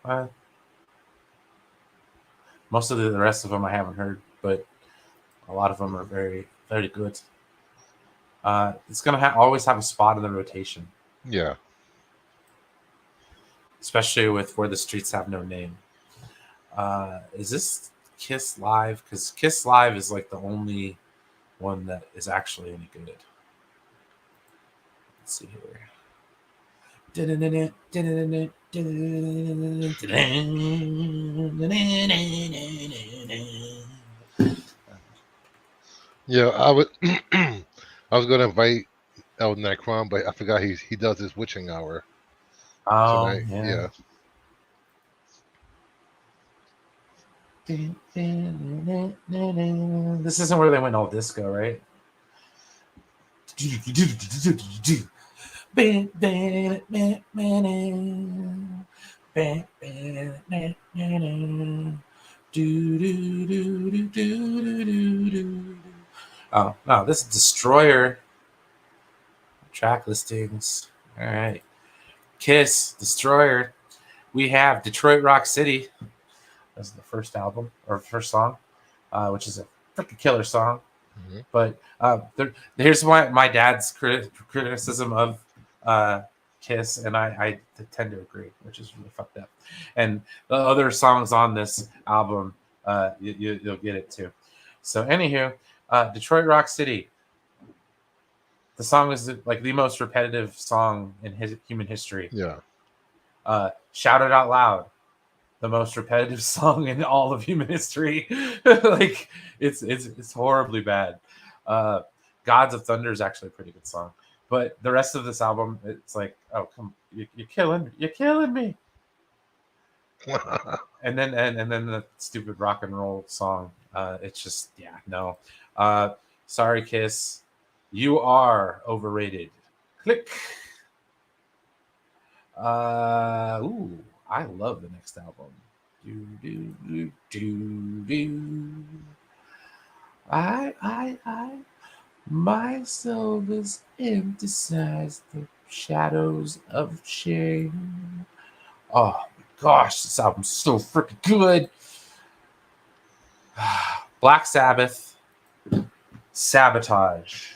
most of the rest of them I haven't heard, but a lot of them are very, very good. It's going to always have a spot in the rotation, Yeah. especially with Where the Streets Have No Name. Is this Kiss Live? Because Kiss Live is like the only one that is actually any good. Let's see here. Yeah, I would. I was gonna invite El Necron, but I forgot he does his witching hour Oh, tonight. yeah. Yeah. This isn't where they went all disco, right? Oh, no, this is Destroyer track listings. All right. Kiss, Destroyer. We have Detroit Rock City. That's the first album or first song, which is a freaking killer song. Mm-hmm. But here's my dad's criticism of Kiss, and I tend to agree, which is really fucked up. And the other songs on this album, you'll get it too. So, anywho, Detroit Rock City. The song is like the most repetitive song in human history. Yeah. Shout It Out Loud, the most repetitive song in all of human history. Like it's horribly bad. Gods of Thunder is actually a pretty good song, but the rest of this album, it's like, oh come, you're killing me. And then the stupid rock and roll song. It's just no. Sorry, Kiss, you are overrated. Click. Ooh, I love the next album. Do do do do do. I my soul is emphasized the shadows of shame. Oh my gosh, this album's so freaking good. Black Sabbath, Sabotage.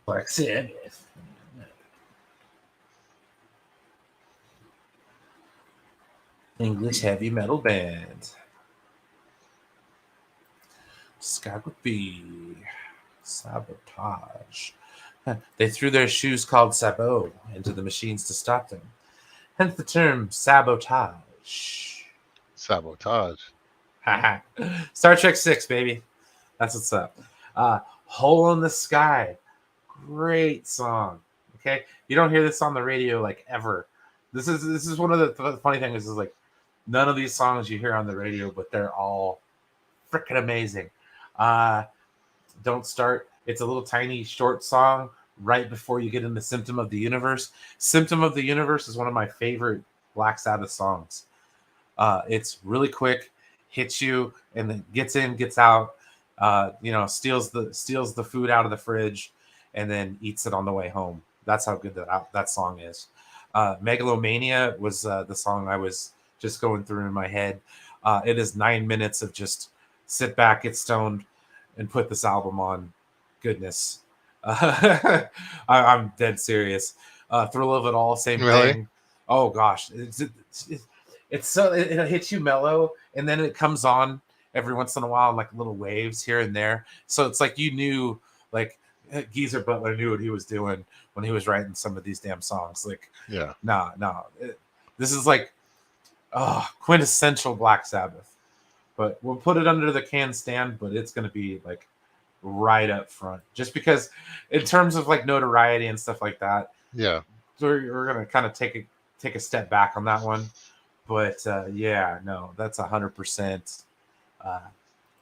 Black Sabbath. English heavy metal band. Discography. Sabotage. They threw their shoes called sabot into the machines to stop them. Hence the term sabotage. Sabotage. Star Trek 6, baby. That's what's up. Hole in the Sky. Great song. Okay. You don't hear this on the radio like ever. This is one of the funny things is like none of these songs you hear on the radio, but they're all freaking amazing. Don't Start. It's a little tiny short song right before you get into Symptom of the Universe. Symptom of the Universe is one of my favorite Black Sabbath songs. It's really quick, hits you, and then gets in, gets out. Steals the food out of the fridge, and then eats it on the way home. That's how good that song is. Megalomania was the song I was just going through in my head. It is 9 minutes of just sit back, get stoned, and put this album on. Goodness. I'm dead serious. Thrill of It All, same Really? thing. Oh gosh, It's so it hits you mellow, and then it comes on every once in a while, like little waves here and there. So it's like you knew, like Geezer Butler knew what he was doing when he was writing some of these damn songs. Like, Yeah. nah. This is like quintessential Black Sabbath. But we'll put it under the can stand, but it's gonna be like right up front, just because in terms of like notoriety and stuff like that, Yeah. we're gonna kind of take a step back on that one. But yeah, no, that's 100%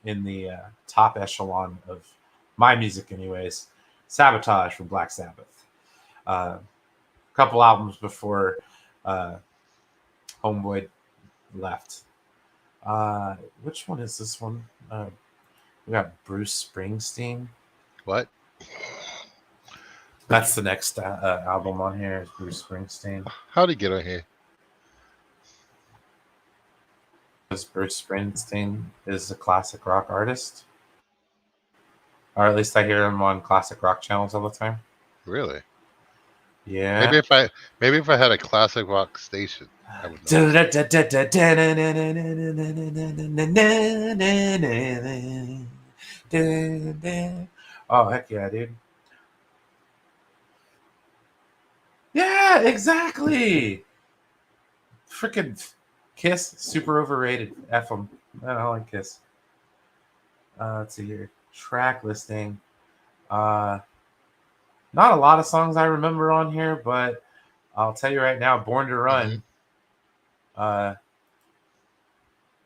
in the top echelon of my music, anyways. Sabotage from Black Sabbath. A couple albums before Homeboy left. Which one is this one? We got Bruce Springsteen. What? That's the next album on here. Is Bruce Springsteen. How'd he get on here? Because Bruce Springsteen is a classic rock artist, or at least I hear him on classic rock channels all the time. Really? Yeah. Maybe if I had a classic rock station, I would know. Oh heck yeah, dude. Yeah, exactly. Freaking Kiss, super overrated. F them. I don't like Kiss. Let's see here. Track listing. Not a lot of songs I remember on here, but I'll tell you right now, Born to Run.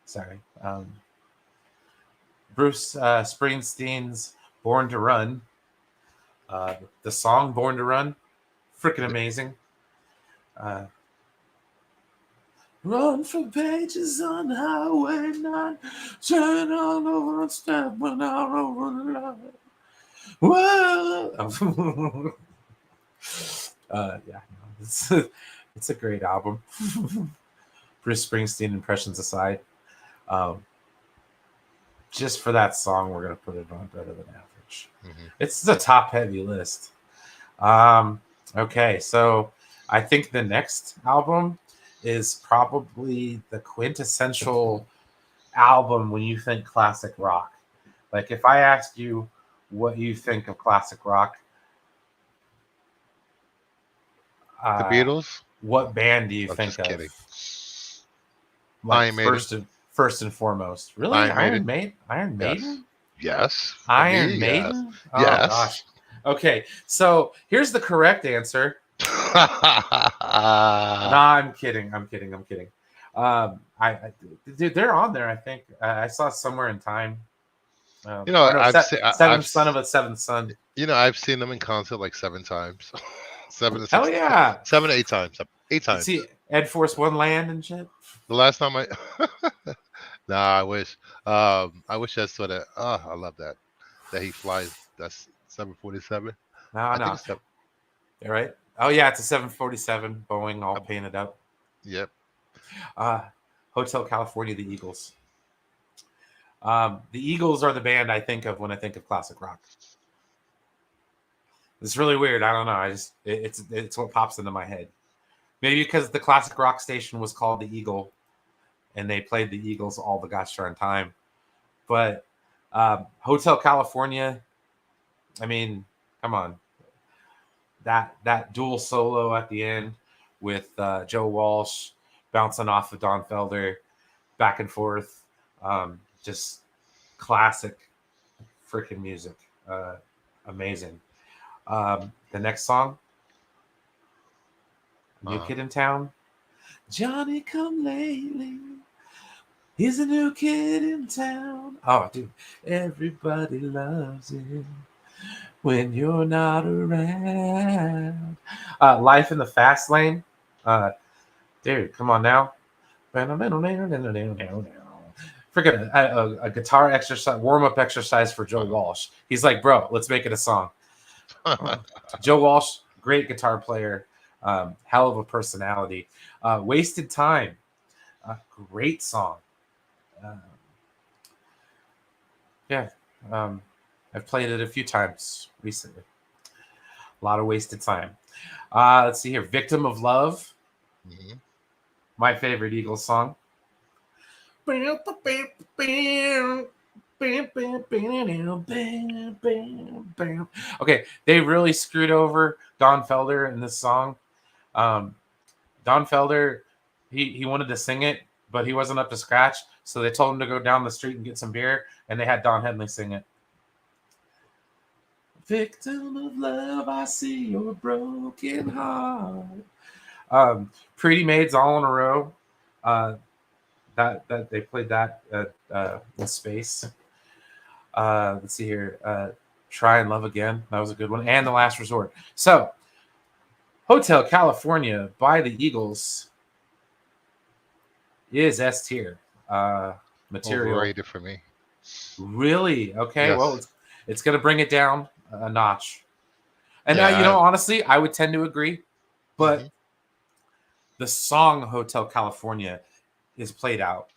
Sorry. Bruce Springsteen's Born to Run. The song Born to Run. Freaking amazing. Run for pages on Highway 9. Turn on over and step when I over the line. Whoa. Yeah, it's a great album. Bruce Springsteen impressions aside, just for that song, we're gonna put it on Better Than Average. Mm-hmm. It's the top heavy list. Okay, so I think the next album is probably the quintessential album when you think classic rock. Like if I ask you what you think of classic rock, The Beatles? What band do you I'm think just of? kidding. Like Iron Maiden. first and foremost. Really? Iron Maiden? Iron Maiden? Yes. Iron Maiden? Yes. Oh Yes. gosh. Okay, so here's the correct answer. Nah, I'm kidding. Dude, they're on there. I think I saw somewhere in time. Seventh son of a seventh son. I've seen them in concert like 7 times. 7 to 6. Hell yeah. 7 to 8 times. 8 times. See Ed Force One land and shit. The last time I Nah, I wish. I wish I saw that. Oh, I love that. That he flies. That's 747. No. All right. Oh yeah, it's a 747 Boeing, all painted up. Yep. Hotel California, the Eagles. The Eagles are the band I think of when I think of classic rock. It's really weird. I don't know. It's what pops into my head. Maybe because the classic rock station was called the Eagle, and they played the Eagles all the gosh darn time. But Hotel California, I mean, come on. That dual solo at the end with Joe Walsh bouncing off of Don Felder, back and forth, just classic freaking music, amazing. The next song, New Kid in Town, Johnny come lately. He's a new kid in town. Oh, dude, everybody loves him when you're not around. Life in the Fast Lane. Dude, come on now. Freaking a guitar exercise, warm-up exercise for Joe Walsh. He's like, bro, let's make it a song. Joe Walsh, great guitar player, hell of a personality. Wasted Time, great song. I've played it a few times recently. A lot of Wasted Time. Let's see here. Victim of Love. Mm-hmm. My favorite Eagles song. Okay, they really screwed over Don Felder in this song. Um, Don Felder, he wanted to sing it, but he wasn't up to scratch. So they told him to go down the street and get some beer, and they had Don Henley sing it. Victim of love, I see your broken heart. Pretty Maids all in a row. That they played that in space. Let's see here. Try and Love Again. That was a good one. And The Last Resort. So, Hotel California by the Eagles is S tier material. Overrated for me. Really? Okay. Yes. Well, it's going to bring it down a notch. And Yeah, honestly, I would tend to agree. But Mhm. the song Hotel California is played out.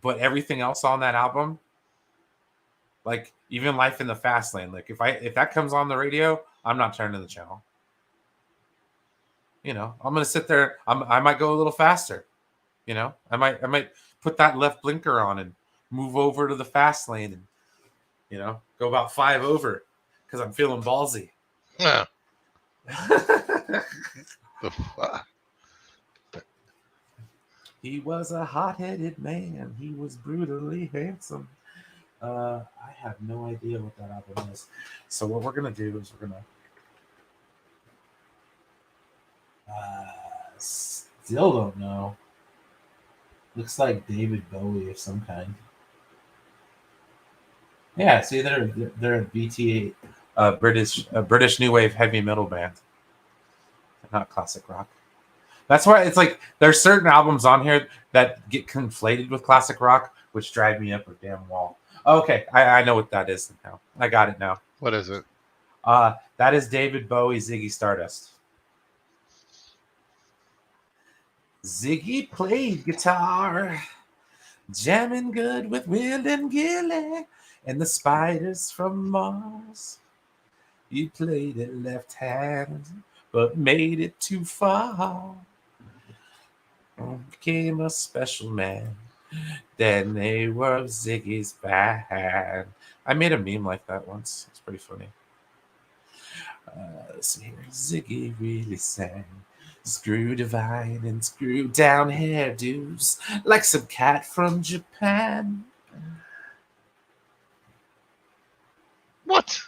But everything else on that album, like even Life in the Fast Lane, like if that comes on the radio, I'm not turning the channel. I'm gonna sit there. I might go a little faster. I might put that left blinker on and move over to the fast lane and go about 5 over because I'm feeling ballsy. Yeah. The fuck? He was a hot-headed man. He was brutally handsome. I have no idea what that album is. So what we're gonna do is we're gonna still don't know. Looks like David Bowie of some kind. Yeah, see, they're a BT, British new wave heavy metal band, not classic rock. That's why it's like there's certain albums on here that get conflated with classic rock, which drive me up a damn wall. Okay, I know what that is now. I got it now. What is it? That is David Bowie, Ziggy Stardust. Ziggy played guitar, jamming good with Will and Gilly and the Spiders from Mars. He played it left hand, but made it too far. Became a special man. Then they were Ziggy's band. I made a meme like that once. It's pretty funny. Let's see here. Ziggy really sang. Screw divine and screw down hairdos like some cat from Japan. What?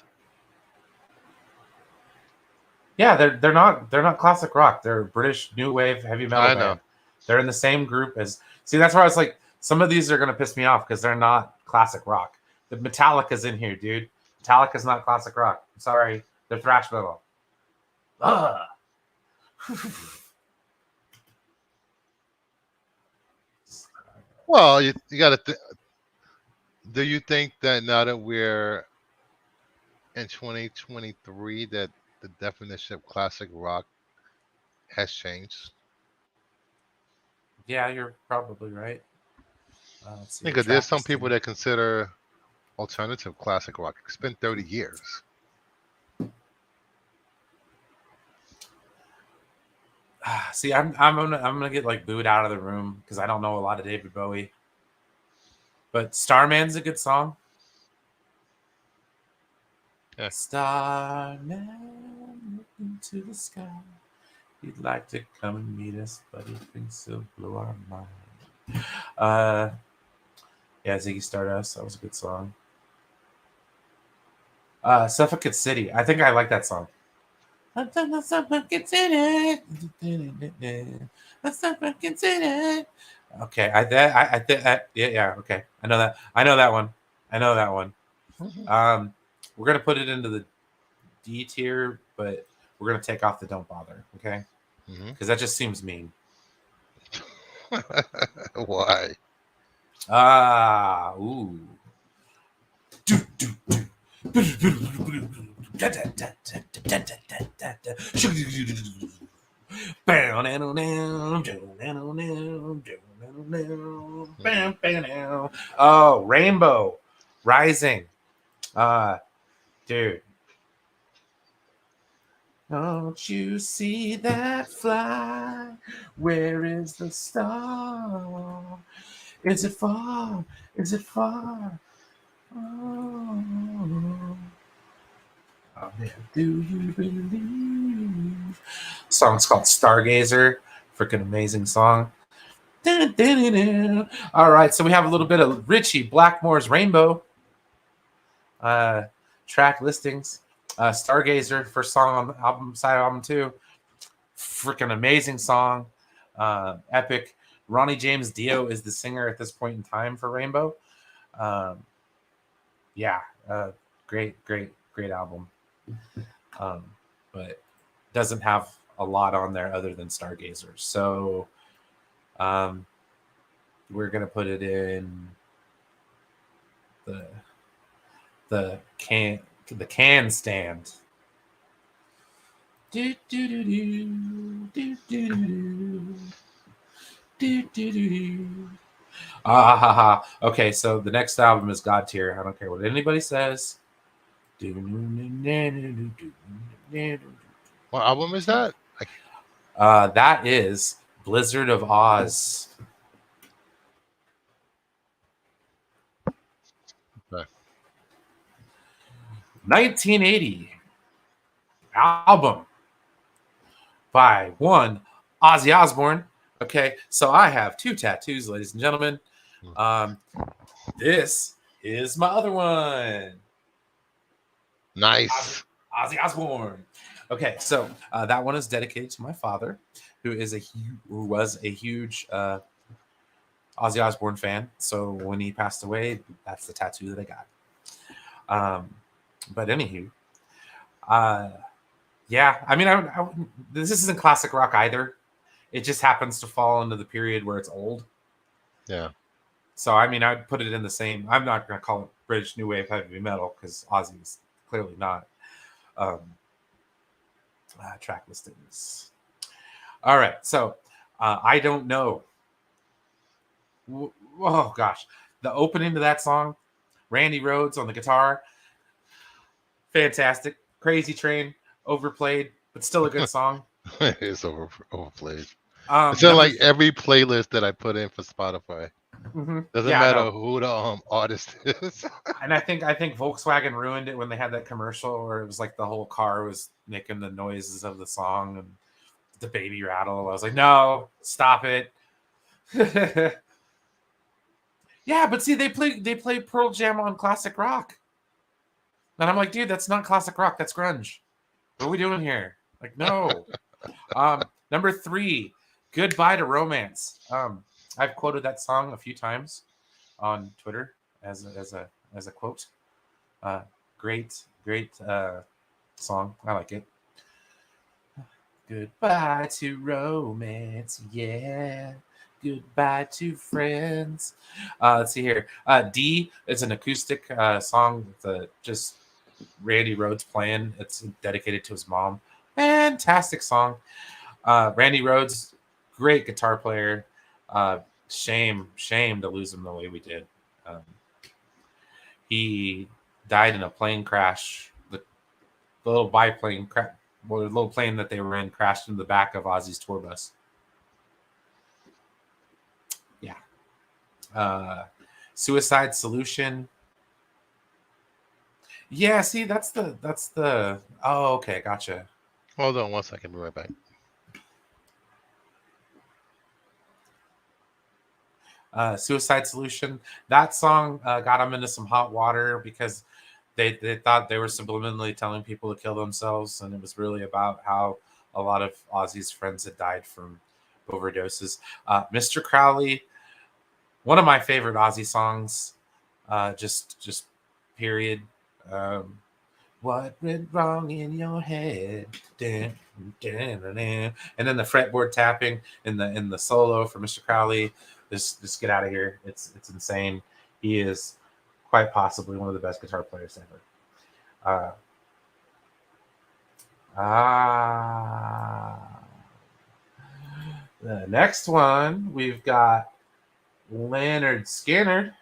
Yeah, they're not classic rock. They're British new wave heavy metal I band. know. They're in the same group as. See, that's why I was like, some of these are gonna piss me off because they're not classic rock. The Metallica's in here, dude. Metallica's not classic rock. I'm sorry, they're thrash metal. Ugh. Well, you got to. Do you think that now that we're in 2023, that the definition of classic rock has changed? Yeah, you're probably right. Let's see. Because there's some Trappist people that consider alternative classic rock. It's been 30 years. See, I'm gonna get like booed out of the room because I don't know a lot of David Bowie. But Starman's a good song. Yeah. Starman into the sky. He'd like to come and meet us, but he thinks he'll blow our mind. Yeah, Ziggy Stardust. That was a good song. Suffocate City. I think I like that song. Suffocate City. Suffocate City. Okay, yeah. Okay, I know that. I know that one. We're gonna put it into the D tier, but we're gonna take off the Don't Bother. Okay, because that just seems mean. Why? Ooh. Oh, Rainbow Rising. Dude. Don't you see that fly? Where is the star? Is it far? Is it far? Oh, do you believe? Song's called Stargazer. Freaking amazing song. All right, so we have a little bit of Richie Blackmore's Rainbow track listings. Stargazer, first song on the album, side album too. Freaking amazing song, epic. Ronnie James Dio is the singer at this point in time for Rainbow. Yeah, great album. But doesn't have a lot on there other than Stargazer. So we're gonna put it in the can stand. Do do do do do do do do do. Ah ha ha. Okay, so the next album is God Tier. I don't care what anybody says. What album is that? That is Blizzard of Oz. Okay. 1980 album by one Ozzy Osbourne. Okay, so I have 2 tattoos, ladies and gentlemen. This is my other one. Nice. Ozzy Osbourne. Okay, so that one is dedicated to my father, who was a huge Ozzy Osbourne fan. So when he passed away, that's the tattoo that I got. But anywho, yeah, I mean, this isn't classic rock either. It just happens to fall into the period where it's old. Yeah. So I mean, I'd put it in the same. I'm not going to call it British new wave heavy metal because Ozzy's clearly not. Track listings. All right, so I don't know. Oh gosh, the opening to that song, Randy Rhoads on the guitar, fantastic. Crazy Train, overplayed, but still a good song. It's overplayed. It's in like every playlist that I put in for Spotify. Mm-hmm. Doesn't matter who the artist is. And I think Volkswagen ruined it when they had that commercial where it was like the whole car was making the noises of the song and the baby rattle. I was like, no, stop it. Yeah, but see, they play Pearl Jam on classic rock. And I'm like, dude, that's not classic rock, that's grunge. What are we doing here? Like, no. Number 3, Goodbye to Romance. I've quoted that song a few times on Twitter as a quote. Great song. I like it. Goodbye to romance, yeah. Goodbye to friends. Let's see here. D is an acoustic song with just Randy Rhoads playing. It's dedicated to his mom. Fantastic song. Randy Rhoads, great guitar player. Shame to lose him the way we did. He died in a plane crash. The little biplane the little plane that they were in crashed into the back of Ozzy's tour bus. Yeah. Suicide Solution. Yeah, see, that's the. Oh, okay, gotcha. Hold on 1 second, be right back. Suicide Solution. That song got them into some hot water because they thought they were subliminally telling people to kill themselves, and it was really about how a lot of Ozzy's friends had died from overdoses. Mr. Crowley, one of my favorite Ozzy songs. Just period. What went wrong in your head? And then the fretboard tapping in the solo for Mr. Crowley. Just get out of here. It's insane. He is quite possibly one of the best guitar players ever. The next one we've got Leonard Skinner.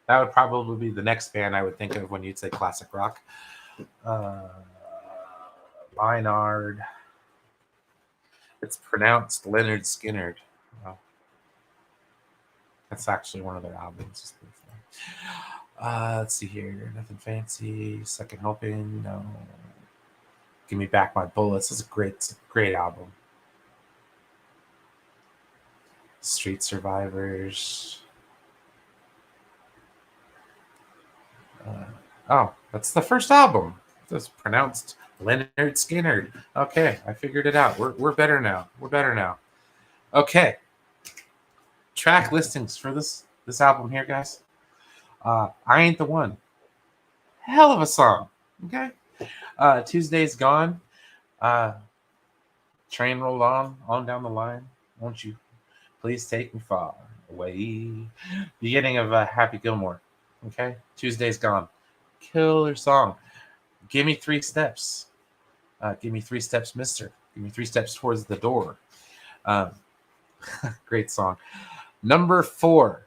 That would probably be the next band I would think of when you'd say classic rock. Maynard. It's pronounced Leonard Skinner. Oh, that's actually one of their albums. Let's see here. Nothing fancy. Second helping. No. Give me back my bullets. It's a great album. Street Survivors. Oh, that's the first album. It's pronounced Leonard Skinner. Okay, I figured it out. We're better now. We're better now. Okay. Track listings for this album here, guys. I Ain't the One. Hell of a song. Okay. Tuesday's Gone. Train rolled on down the line. Won't you please take me far away? Beginning of Happy Gilmore. Okay. Tuesday's Gone. Killer song. Give me 3 steps. Give me 3 steps, mister. Give me 3 steps towards the door. Great song. Number 4.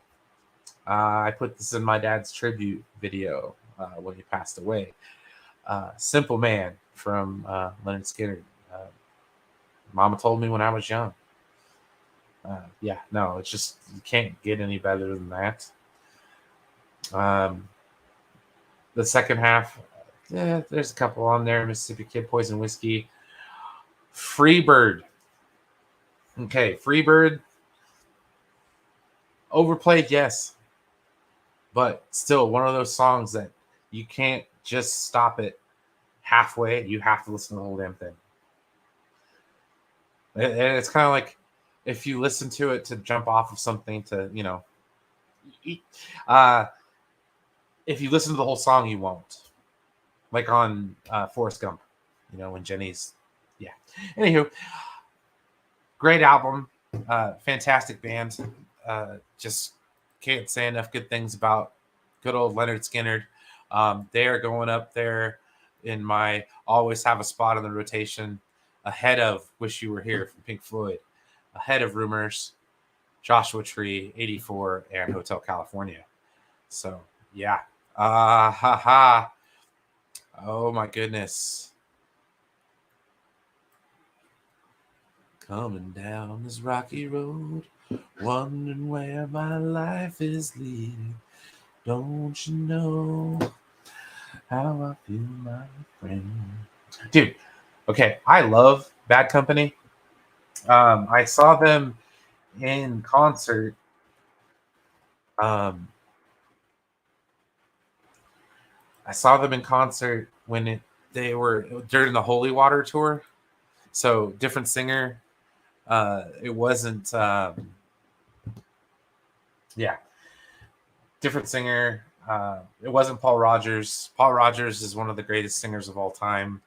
I put this in my dad's tribute video when he passed away. Simple Man from Leonard Skinner. Mama told me when I was young. Yeah, no, it's just, you can't get any better than that. The second half, there's a couple on there. Mississippi Kid, Poison Whiskey. Freebird. Okay, Freebird. Overplayed, yes. But still, one of those songs that you can't just stop it halfway. You have to listen to the whole damn thing. And it's kind of like if you listen to it to jump off of something to, if you listen to the whole song, you won't. Like on Forrest Gump, when Jenny's, yeah. Anywho, great album, fantastic band. Just can't say enough good things about good old Leonard Skinner. They are going up there in my always have a spot on the rotation, ahead of Wish You Were Here from Pink Floyd, ahead of Rumors, Joshua Tree, 84, and Hotel California. So, yeah. Oh, my goodness. Coming down this rocky road, wondering where my life is leading. Don't you know how I feel, my friend? Dude, okay, I love Bad Company. I saw them in concert. I saw them in concert when they were during the Holy Water tour. So different singer. It wasn't. Different singer. It wasn't Paul Rodgers. Paul Rodgers is one of the greatest singers of all time.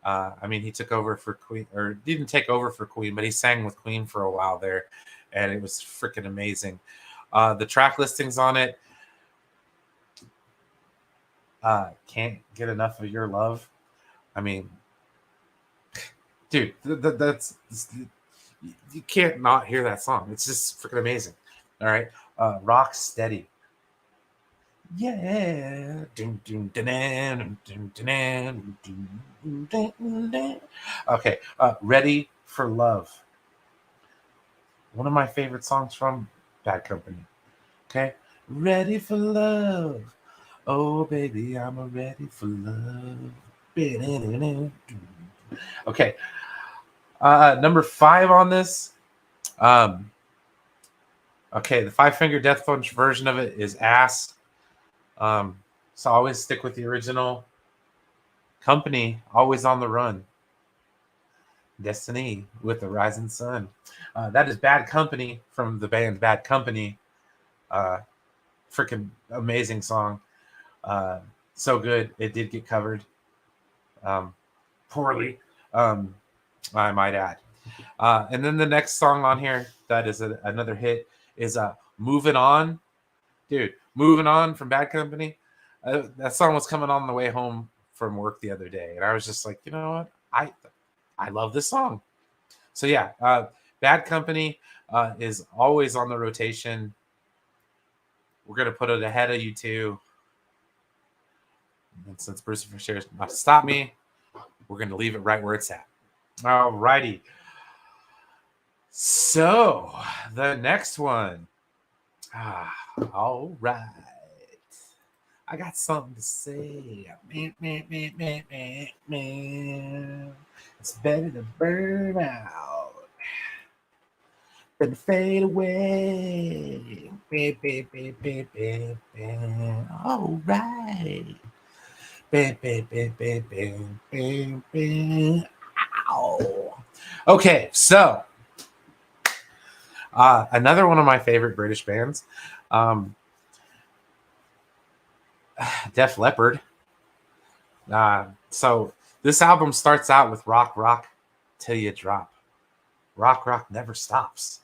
I mean, he took over for Queen, or didn't take over for Queen, but he sang with Queen for a while there, and it was freaking amazing. The track listings on it, Can't Get Enough of Your Love. I mean, dude, that's you can't not hear that song. It's just freaking amazing. All right, Rock Steady. Yeah. Okay. Ready for Love. One of my favorite songs from Bad Company. Okay. Ready for Love. Oh, baby, I'm ready for love. Okay. Number 5 on this. Okay, the Five Finger Death Punch version of it is ass. So always stick with the original. Company, Always on the Run. Destiny with the Rising Sun. That is Bad Company from the band Bad Company. Freaking amazing song. So good. It did get covered. Poorly, I might add. And then the next song on here that is another hit is Moving On. Dude, Moving On from Bad Company. That song was coming on the way home from work the other day, and I was just like, you know what? I love this song. So yeah, Bad Company is always on the rotation. We're gonna put it ahead of U2. And since Bruce shares not to stop me, we're going to leave it right where it's at. All righty. So the next one. All right. I got something to say. It's better to burn out than to fade away. All right. Ow. Okay, so another one of my favorite British bands, Def Leppard. So this album starts out with Rock Rock Till You Drop. Rock Rock never stops.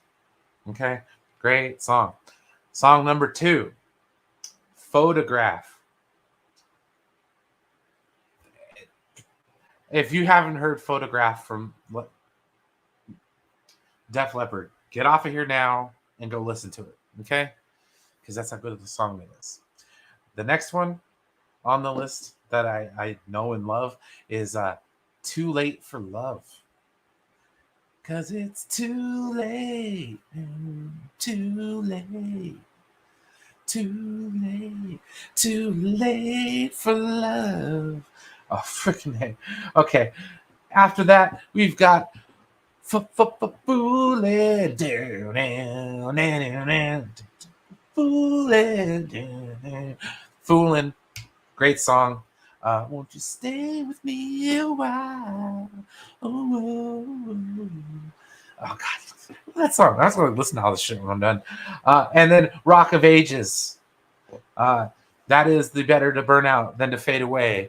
Okay, great song. Song number 2, Photograph. If you haven't heard Photograph from Def Leppard, get off of here now and go listen to it, okay? Because that's how good of a song it is. The next one on the list that I know and love is Too Late for Love. Because it's too late, too late, too late, too late for love. Oh, freaking hey. Okay. After that, we've got Fooling Down. Fooling. Great song. Won't you stay with me a while? Oh, God. That song. That's going to listen to all this shit when I'm done. And then Rock of Ages. That is the better to burn out than to fade away.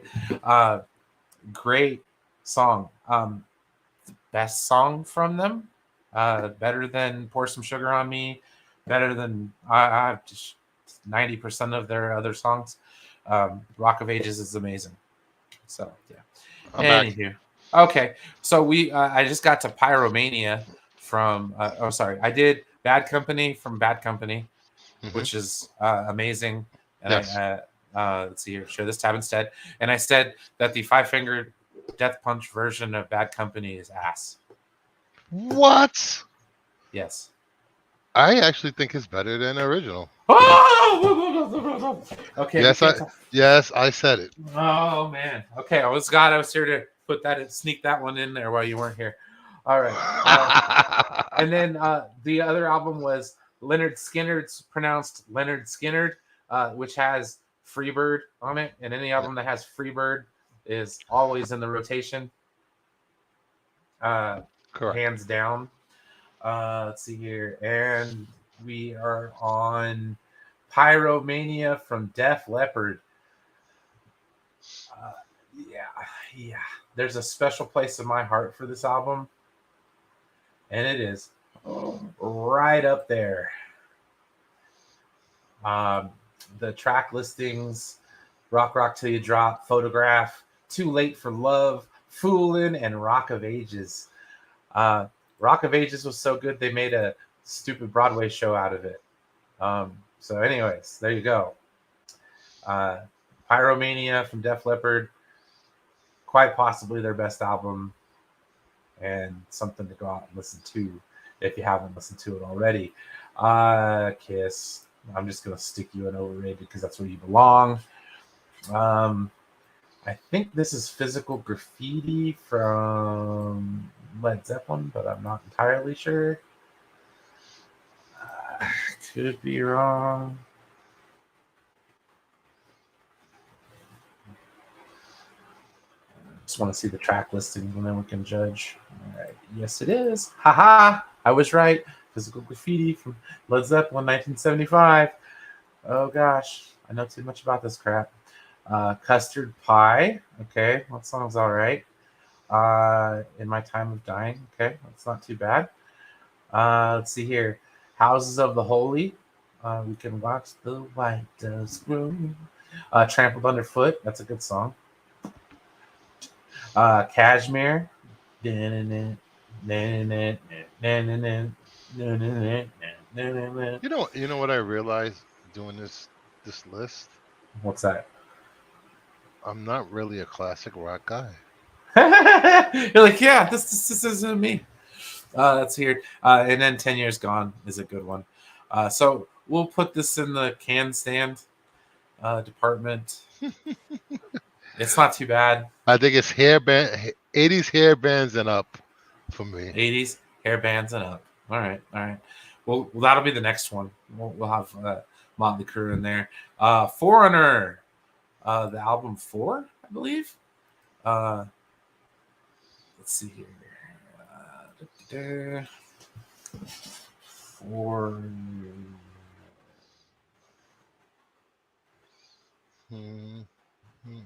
Great song. Best song from them. Better than Pour Some Sugar on Me. Better than 90% of their other songs. Rock of Ages is amazing. So yeah. Anywho. Okay. So I just got to Pyromania from I did Bad Company from Bad Company, which is amazing. And Yes. let's see here, share this tab instead. And I said that the 5-finger Death Punch version of Bad Company is ass. What? Yes. I actually think it's better than the original. Oh! Okay. Yes, I said it. Oh man. Okay, I was here to sneak that one in there while you weren't here. All right. And then the other album was Leonard Skinner's, pronounced Leonard Skinner, which has Freebird on it, and any album that has Freebird is always in the rotation. Correct. Hands down. Let's see here. And we are on Pyromania from Def Leppard. Yeah. There's a special place in my heart for this album. And it is right up there. The track listings: Rock Rock Till You Drop, Photograph, Too Late for Love, Foolin', and Rock of Ages. Rock of Ages was so good they made a stupid Broadway show out of it. So anyways, there you go. Pyromania from Def Leppard, quite possibly their best album, and something to go out and listen to if you haven't listened to it already. Kiss. I'm just going to stick you in overrated because that's where you belong. I think this is Physical Graffiti from Led Zeppelin, but I'm not entirely sure. Could be wrong. Just want to see the track listings and then we can judge. All right. Yes, it is. Haha. I was right. Physical Graffiti from Led Zeppelin, 1975. Oh gosh, I know too much about this crap. Custard Pie. Okay, that song's all right. In My Time of Dying. Okay, that's not too bad. Let's see here. Houses of the Holy. We Can Watch the White Doves Grow. Trampled Underfoot. That's a good song. Cashmere. You know what I realized doing this list? What's that? I'm not really a classic rock guy. You're like, yeah, this isn't me. That's weird. And then 10 Years Gone is a good one. So we'll put this in the can stand department. It's not too bad. I think it's hairband, 80s hair bands and up for me. 80s hair bands and up. All right, all right. Well, that'll be the next one. We'll have Motley Crue in there. Foreigner, the album Four, I believe. Let's see here. Four. Mm, mm,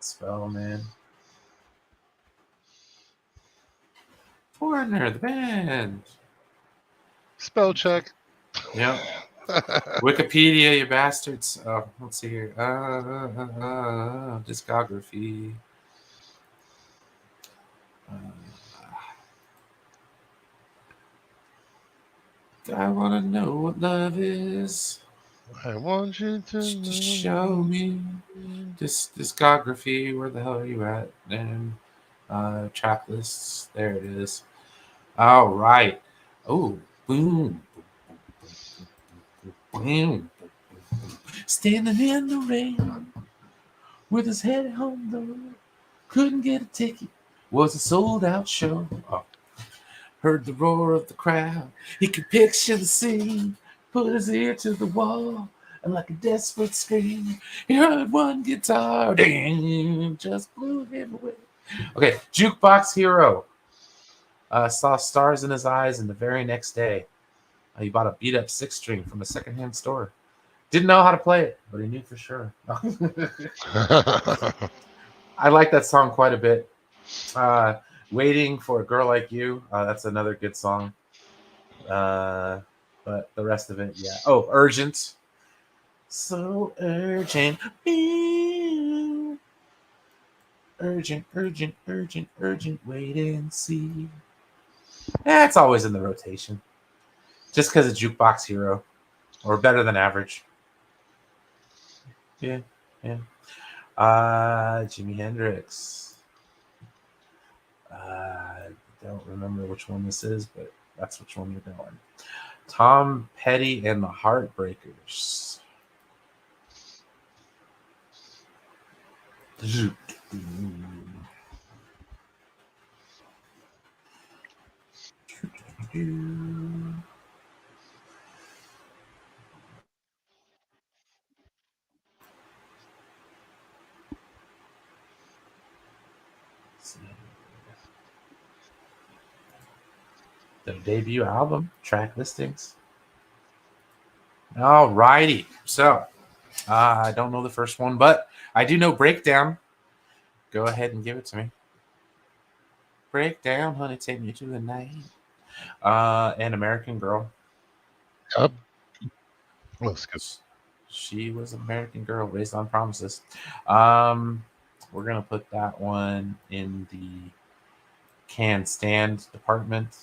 Spell, man. Foreigner, the band. Spell check. Yep. Wikipedia, you bastards. Let's see here. Discography. I want to know what love is. I want you to Just show me this discography. Where the hell are you at? And track lists. There it is. All right. Oh, boom. Boom. Standing in the rain with his head home though. Couldn't get a ticket. Was a sold out show. Oh. Heard the roar of the crowd. He could picture the scene. Put his ear to the wall. And like a desperate scream, he heard one guitar. Ding, just blew him away. Okay, Jukebox Hero. Saw stars in his eyes, and the very next day, he bought a beat up 6-string from a secondhand store. Didn't know how to play it, but he knew for sure. I like that song quite a bit. Waiting for a Girl Like You. That's another good song. But the rest of it, yeah. Oh, Urgent. So urgent. Urgent, urgent, urgent, urgent. Wait and see. It's always in the rotation. Just because of Jukebox Hero. Or Better Than Average. Yeah, yeah. Jimi Hendrix. Don't remember which one this is, but that's which one you're going. Tom Petty and the Heartbreakers. Their debut album, track listings. All righty. So, I don't know the first one, but I do know Breakdown. Go ahead and give it to me. Breakdown, honey, take me to the night. And American Girl. Yep. Oh, excuse. She was an American Girl, Raised on Promises. We're gonna put that one in the can stand department.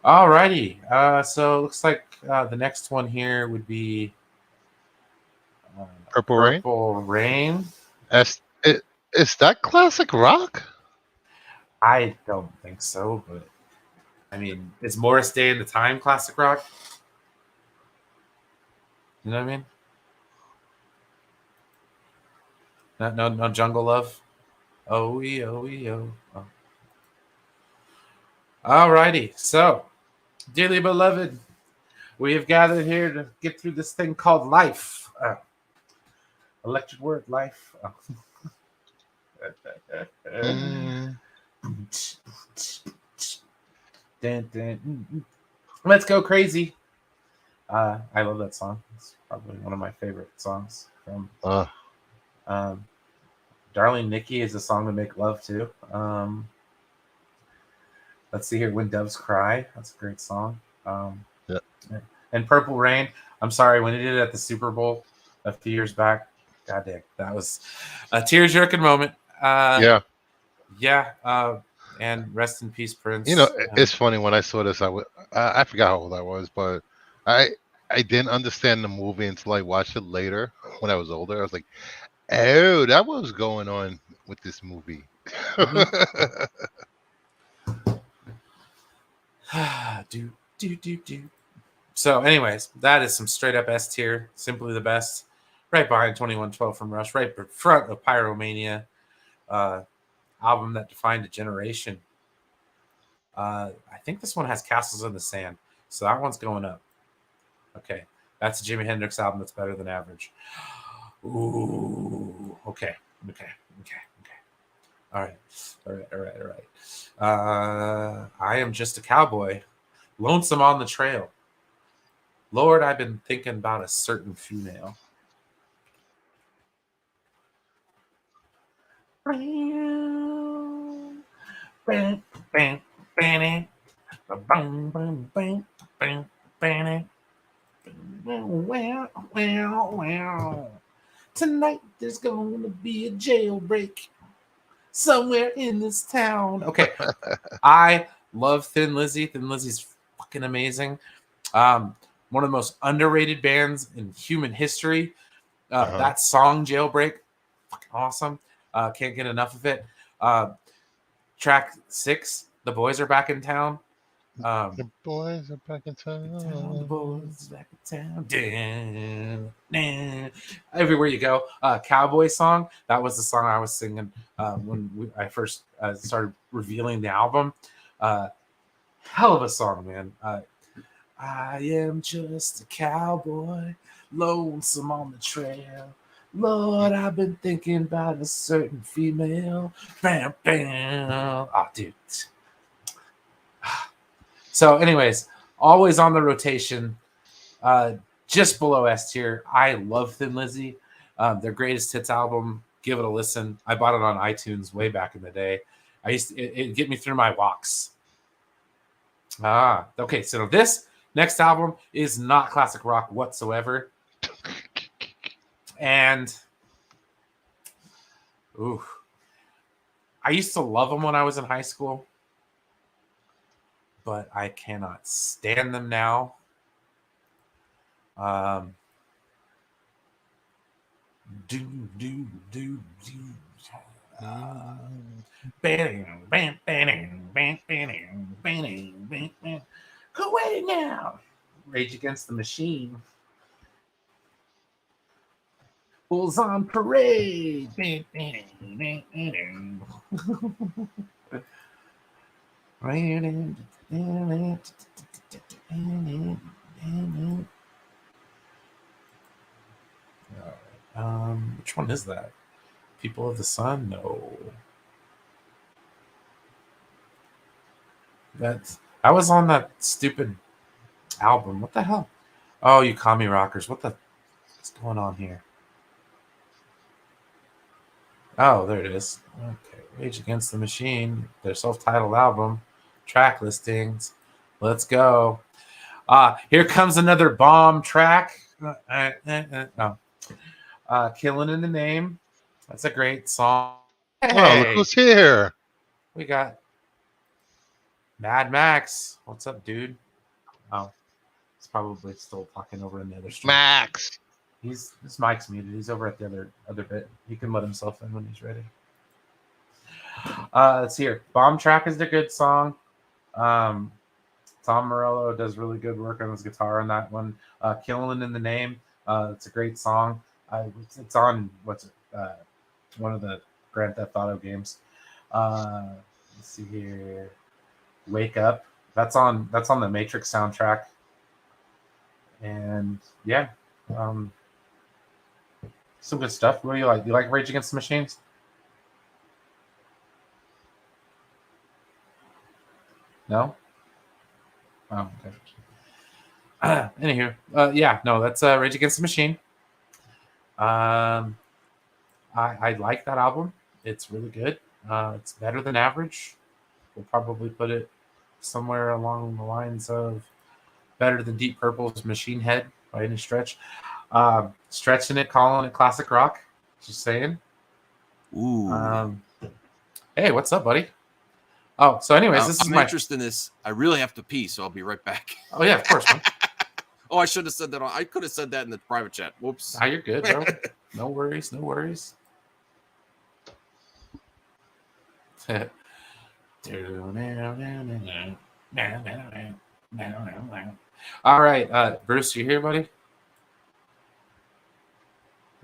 Alrighty. So it looks like the next one here would be Purple Rain. Purple Rain. Is that classic rock? I don't think so, but I mean, is Morris Day in the Time classic rock? You know what I mean? No Jungle Love. Oh, oh. Alrighty. So, dearly beloved, we have gathered here to get through this thing called life. Electric word, life. Let's go crazy. I love that song. It's probably one of my favorite songs from. Darling Nikki is a song to make love to. Let's see here. When Doves Cry. That's a great song. Yeah. And Purple Rain. I'm sorry, when he did it at the Super Bowl a few years back, God damn, that was a tear-jerking moment. Yeah. And rest in peace, Prince. You know, it's funny when I saw this. I forgot how old I was, but I didn't understand the movie until I watched it later when I was older. I was like, oh, that was going on with this movie. do. So, anyways, that is some straight up S tier. Simply the best. Right behind 2112 from Rush. Right in front of Pyromania. Album that defined a generation. I think this one has Castles in the Sand. So that one's going up. Okay. That's a Jimi Hendrix album that's better than average. Ooh. Okay. All right. I Am Just a Cowboy. Lonesome on the Trail. Lord, I've been thinking about a certain female. Tonight there's going to be a jailbreak somewhere in this town. Okay, I love Thin Lizzy. Thin Lizzy's fucking amazing. One of the most underrated bands in human history. That song, Jailbreak, fucking awesome. Can't get enough of it. Track 6, The Boys Are Back in Town. The boys are back in town. The boys back in town. Everywhere you go. Cowboy song. That was the song I was singing when I first started revealing the album. Hell of a song, man. I am just a cowboy, lonesome on the trail. Lord, I've been thinking about a certain female. Bam, bam. Oh, dude. So, anyways, always on the rotation, just below S tier. I love Thin Lizzy. Their greatest hits album. Give it a listen. I bought it on iTunes way back in the day. It get me through my walks. Okay. So this next album is not classic rock whatsoever, and I used to love them when I was in high school. But I cannot stand them now. Go away now. Rage Against the Machine. Bulls on Parade. Which one is that? People of the Sun? No. I was on that stupid album. What the hell? Oh, you Kami Rockers. What's going on here? Oh, there it is. Okay. Rage Against the Machine, their self-titled album, track listings. Let's go. Here comes another bomb track. Killing in the Name. That's a great song. Hey. Oh, look who's here. We got Mad Max. What's up, dude? Oh, he's probably still talking over in the other stream. Max. His mic's muted. He's over at the other bit. He can let himself in when he's ready. Let's hear. Bomb Track is a good song. Tom Morello does really good work on his guitar on that one. Killing in the Name. It's a great song. It's on one of the Grand Theft Auto games. Let's see here. Wake Up. That's on the Matrix soundtrack. And yeah. Some good stuff. What do you like? Do you like Rage Against the Machines? No? Oh, okay. Anywho, yeah, no, that's Rage Against the Machine. I like that album. It's really good. It's better than average. We'll probably put it somewhere along the lines of better than Deep Purple's Machine Head by any stretch. Stretching it, calling it classic rock. Just saying. Ooh. Hey, what's up, buddy? Oh, so anyways, this is my interest in this. I really have to pee, so I'll be right back. Oh yeah, of course, man. Oh, I should have said that. I could have said that in the private chat. Whoops. You're good, bro. No worries. All right, Bruce, you here, buddy?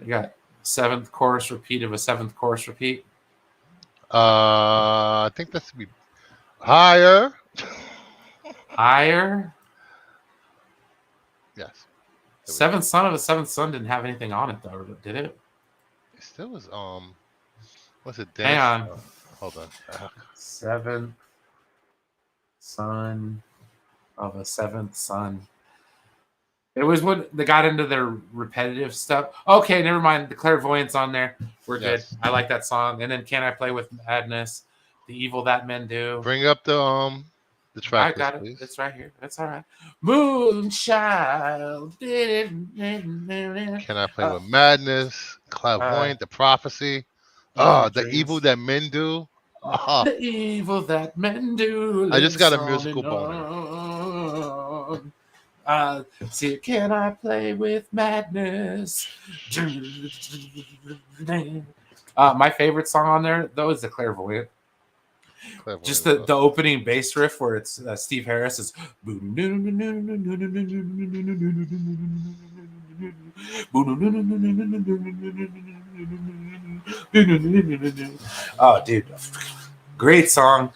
You got seventh chorus repeat of a seventh chorus repeat. I think that's to be higher. Higher. Yes. Seventh son of a seventh son didn't have anything on it though, did it? It still was what's it? Hang Dance? on. Hold on. Seventh son of a seventh son. It was when they got into their repetitive stuff. Okay, never mind. The clairvoyance on there. We're Yes. good. I like that song. And then Can I Play with Madness? The Evil That Men Do. Bring up the track I got list, it. please. It's right here. That's all right. Moonchild. Can I Play with Madness? Clairvoyant, The Prophecy. The Evil That Men Do. The evil that men do. I just got a lives musical on and on. See, can I play with madness? My favorite song on there, though, is the Clairvoyant. Clairvoyant Just as well. the opening bass riff where it's Steve Harris is. Oh, dude, great song.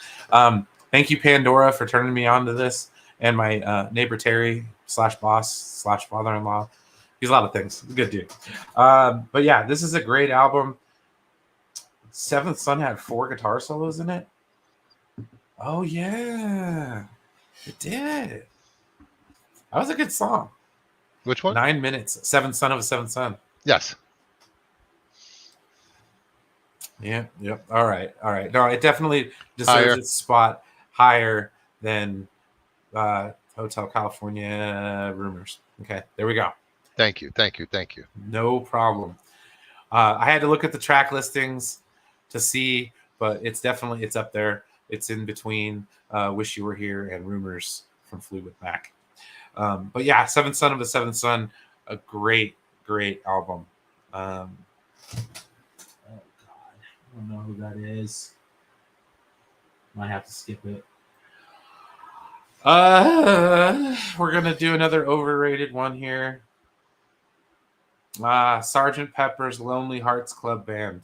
Thank you, Pandora, for turning me on to this, and my neighbor Terry / boss / father-in-law. He's a lot of things. Good dude. But yeah, this is a great album. Seventh Son had 4 guitar solos in it. Oh yeah, it did. That was a good song. Which one? 9 minutes. Seventh Son of a Seventh Son. Yes. Yeah. Yep. All right. No, it definitely deserves Higher. its spot higher than Hotel California Rumors. Okay, there we go. Thank you. No problem. I had to look at the track listings to see, but it's up there. It's in between Wish You Were Here and Rumors from Fleetwood Mac. But yeah, Seventh Son of a Seventh Son, a great album. Oh God, I don't know who that is. Might have to skip it. We're gonna do another overrated one here. Sgt. Pepper's Lonely Hearts Club Band.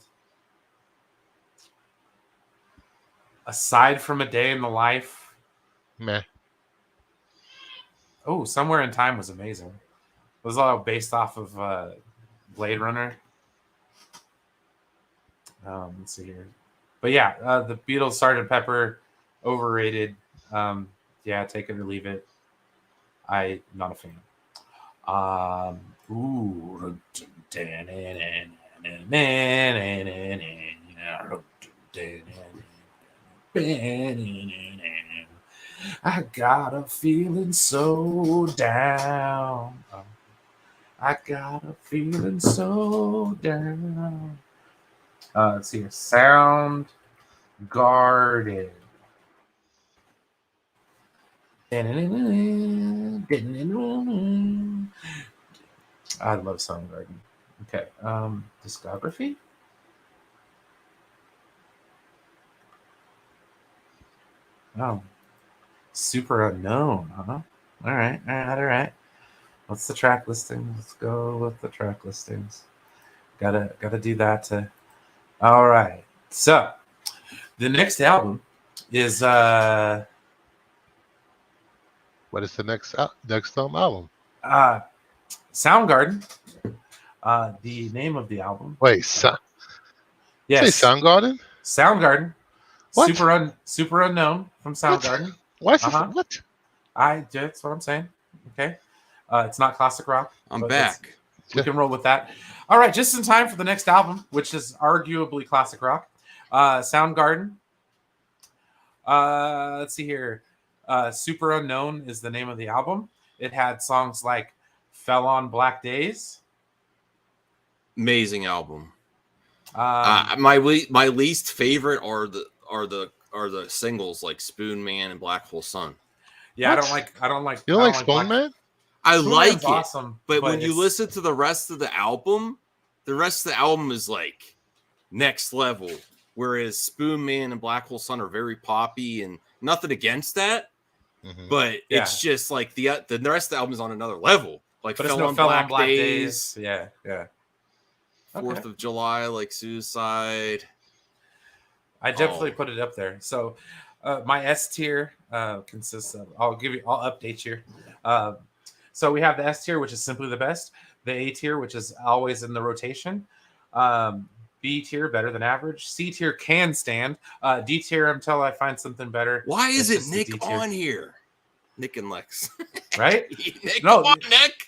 Aside from A Day in the Life. Meh. Oh, Somewhere in Time was amazing. It was all based off of Blade Runner. Let's see here. But yeah, the Beatles, Sgt. Pepper, overrated. Yeah, take it or leave it. I'm not a fan. I got a feeling so down. I got a feeling so down. Let's see here. Soundgarden. I love Soundgarden. Okay. Discography? Oh. Super Unknown, huh? All right. What's the track listing? Let's go with the track listings. Gotta do that to. All right. So the next album is What is the next album? Soundgarden. The name of the album. Wait, Yes. say Soundgarden? Soundgarden. What? Super Unknown from Soundgarden. Why is Uh-huh. what? That's what I'm saying. Okay. It's not classic rock. I'm but back. We can roll with that. All right, just in time for the next album, which is arguably classic rock. Soundgarden. Let's see here. Super Unknown is the name of the album. It had songs like Fell on Black Days. Amazing album. Um, My least favorite are the singles like Spoon Man and Black Hole Sun. yeah, What? I don't like. You don't like Spoon Black- Man? I Spoon like Man's it, awesome, but when you it's- listen to the rest of the album is like next level. whereas Spoon Man and Black Hole Sun are very poppy, and nothing against that, Mhm. but Yeah. it's just like the rest of the album is on another level. Like But it's Fell no on Fell Black on Black Days, Days. Yeah, yeah. 4th Okay. of July, like Suicide. I definitely Oh. put it up there. So my S tier consists of. I'll update you. So we have the S tier, which is simply the best. The A tier, which is always in the rotation. B tier, better than average. C tier can stand. D tier until I find something better. Why is It's it just the D Nick tier. on here? Nick and Lex. Right? Nick, No, come on, Nick.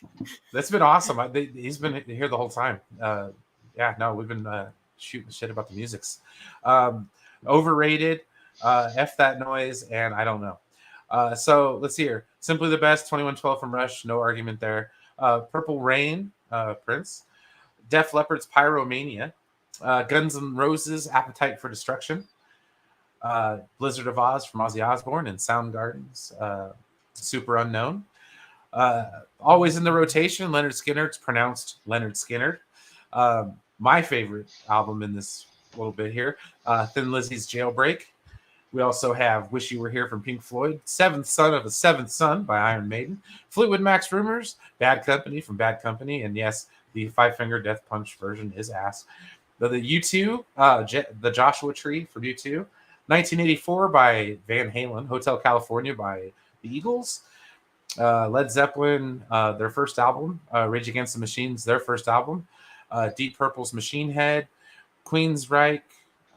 That's been awesome. He's been here the whole time. Yeah, no, we've been shooting shit about the musics. Overrated, F that noise, and I don't know. So let's see here. Simply the Best, 2112 from Rush, no argument there. Purple Rain, Prince. Def Leppard's Pyromania. Guns N' Roses, Appetite for Destruction. Blizzard of Oz from Ozzy Osbourne and Soundgarden's Super Unknown. Always in the rotation, Leonard Skinner. It's pronounced Leonard Skinner. My favorite album in this little bit here, Thin Lizzy's Jailbreak. We also have Wish You Were Here from Pink Floyd, Seventh Son of a Seventh Son by Iron Maiden, Fleetwood Mac's Rumors, Bad Company from Bad Company, and yes, the Five Finger Death Punch version is ass. The U2, the Joshua Tree from U2, 1984 by Van Halen, Hotel California by the Eagles, Led Zeppelin, their first album, Rage Against the Machines, their first album, Deep Purple's Machine Head, Queensryche,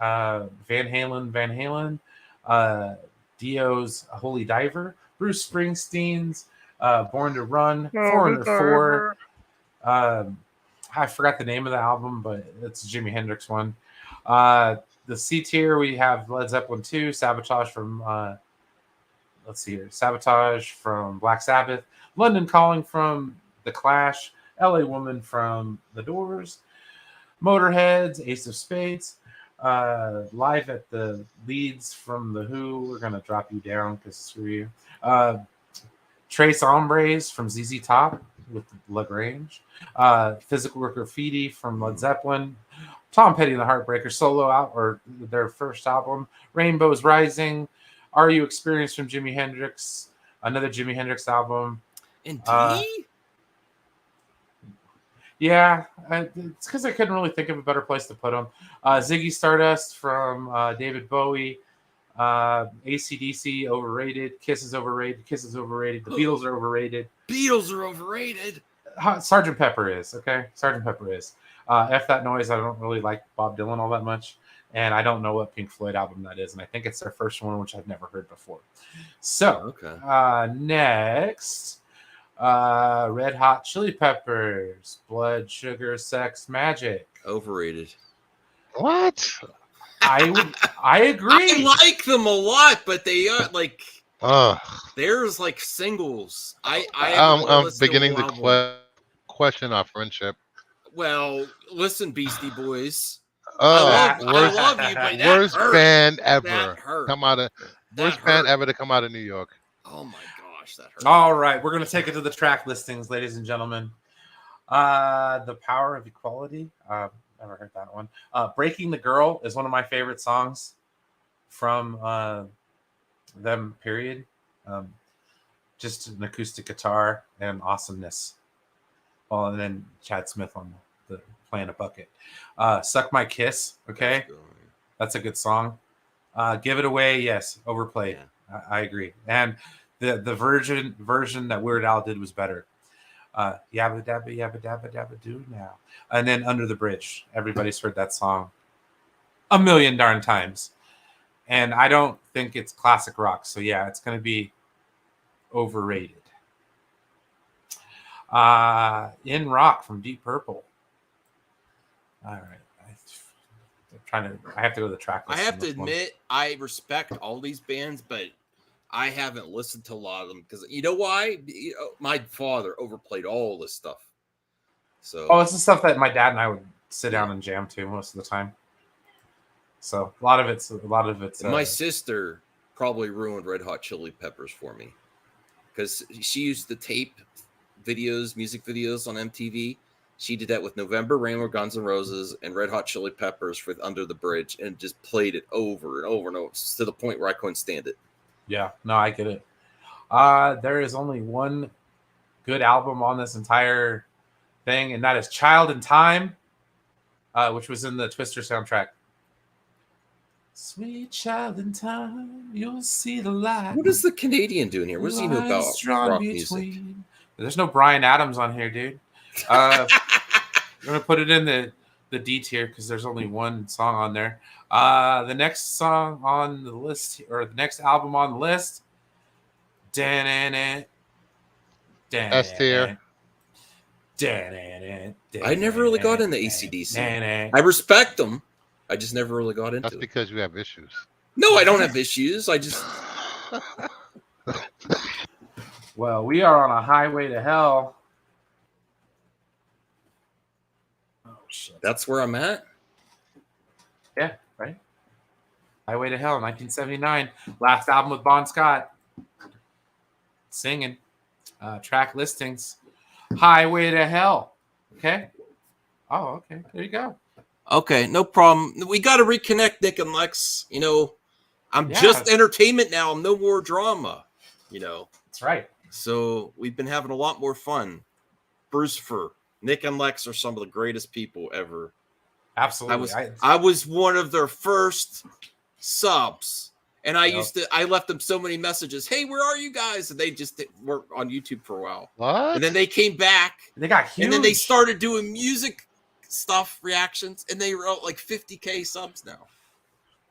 Van Halen, Dio's Holy Diver, Bruce Springsteen's Born to Run, Foreigner 4. I forgot the name of the album, but it's a Jimi Hendrix one. The C tier, we have Led Zeppelin 2, Sabotage from let's see here. Sabotage from Black Sabbath, London Calling from The Clash, LA Woman from The Doors, Motorhead's Ace of Spades, Live at the Leeds from The Who. We're going to drop you down because screw you. Trace Hombres from ZZ Top with LaGrange, Physical Graffiti from Led Zeppelin, Tom Petty and the Heartbreakers solo out or their first album, Rainbows Rising, Are You Experienced from Jimi Hendrix, another Jimi Hendrix album. And D? Yeah, it's because I couldn't really think of a better place to put them. Ziggy Stardust from David Bowie, AC/DC overrated, Kiss is overrated, the Beatles are overrated. Beatles are overrated. Sgt. Pepper is, okay? Sgt. Pepper is. F that noise, I don't really like Bob Dylan all that much. And I don't know what Pink Floyd album that is. And I think it's their first one, which I've never heard before. So, Okay. Next, Red Hot Chili Peppers, Blood, Sugar, Sex, Magic. Overrated. What? I agree. I like them a lot, but they are like Ugh. there's like singles. I'm listened to beginning a to album. question our friendship. Well, listen, Beastie Boys. I Worst, love you, but that worst hurt. band ever That hurt. come out of That worst hurt. band ever to come out of New York. Oh my gosh, that hurt. All right, we're going to take it to the track listings, ladies and gentlemen. The Power of Equality. Never heard that one. Breaking the Girl is one of my favorite songs from them, period. Just an acoustic guitar and awesomeness. Well, and then Chad Smith on the playing a bucket. Suck My Kiss, okay? That's a good song. Give It Away, yes, overplayed. Yeah. I agree. And the version that Weird Al did was better. Yabba dabba do now. And then Under the Bridge. Everybody's heard that song a million darn times. And I don't think it's classic rock. So yeah, it's going to be overrated. In Rock from Deep Purple. All right. I have to go to the track I list. have to admit, I respect all these bands, but I haven't listened to a lot of them because you know why? My father overplayed all this stuff. So it's the stuff that my dad and I would sit down and jam to most of the time. So a lot of it's my sister probably ruined Red Hot Chili Peppers for me because she used to tape videos, music videos on MTV, She did that with November Rain with Guns N' Roses and Red Hot Chili Peppers with Under the Bridge, and just played it over and over and over to the point where I couldn't stand it. Yeah, no, I get it. There is only one good album on this entire thing, and that is Child in Time, which was in the Twister soundtrack. Sweet child in time, you'll see the light. What is the Canadian doing here? What does he know about rock music? There's no Bryan Adams on here, dude. I'm gonna put it in the D tier because there's only one song on there. The next song on the list, or the next album on the list, S tier. I never really got into AC/DC. I respect them. I just never really got into That's it. because you have issues. No, I don't have issues. I just Well, we are on a highway to hell. Oh shit! that's where I'm at. Yeah, right. Highway to Hell, 1979, last album with Bon Scott. Singing, track listings, Highway to Hell. Okay. Oh, okay. There you go. Okay, no problem. We got to reconnect, Nick and Lex. You know, I'm just entertainment now. I'm no more drama. You know, That's right. so we've been having a lot more fun. Brucifer, Nick and Lex are some of the greatest people ever. Absolutely. I was one of their first subs, and I Yep. I left them so many messages. Hey, where are you guys? And they just were on YouTube for a while, What? and then they came back, They got huge. and then they started doing music stuff reactions, and they wrote like 50K subs now.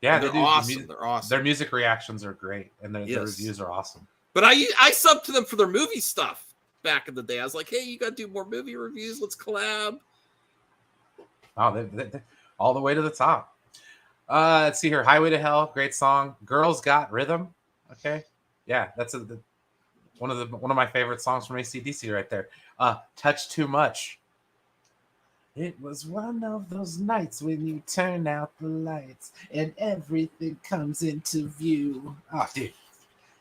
Yeah, And they they're do. awesome. They're awesome. Their music reactions are great, and their Yes. reviews are awesome. But I subbed to them for their movie stuff back in the day. I was like, hey, you got to do more movie reviews. Let's collab. Oh, they all the way to the top. Let's see here. Highway to Hell, great song. Girls Got Rhythm. Okay, yeah, that's one of my favorite songs from AC/DC right there. Touch Too Much. It was one of those nights when you turn out the lights and everything comes into view. Oh, dude.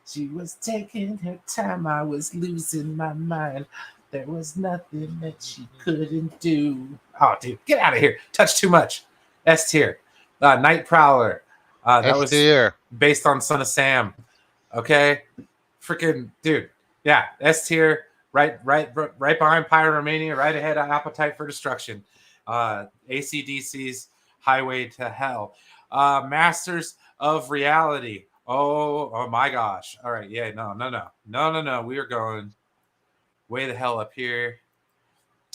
She was taking her time. I was losing my mind. There was nothing that she couldn't do. Oh, dude, get out of here. Touch Too Much. S tier. Night Prowler. That S was tier. based on Son of Sam. Okay? Freaking dude. Yeah, S tier. Right behind Pyromania, right ahead of Appetite for Destruction. AC/DC's Highway to Hell. Masters of Reality. Oh my gosh. All right. Yeah, no. We are going way the hell up here.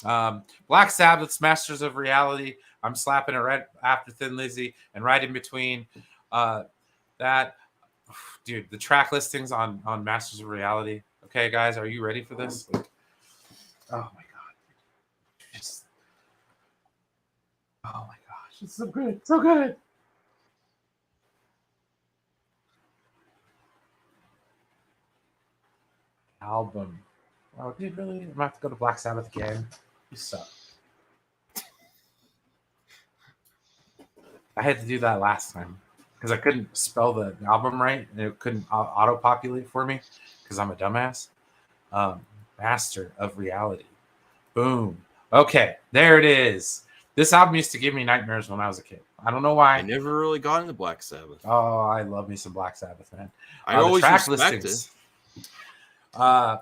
Black Sabbath's Masters of Reality. I'm slapping it right after Thin Lizzy, and right in between that. Dude, the track listings on Masters of Reality. Okay, guys, are you ready for this? Like, oh my god. Just, oh my gosh. It's so good. So good. Album. Oh, dude, really? I'm gonna have to go to Black Sabbath again. You suck. I had to do that last time because I couldn't spell the album right, and it couldn't auto-populate for me because I'm a dumbass. Master of Reality. Boom. Okay, there it is. This album used to give me nightmares when I was a kid. I don't know why. I never really got into Black Sabbath. Oh, I love me some Black Sabbath, man. I always track respected. listings. Yeah,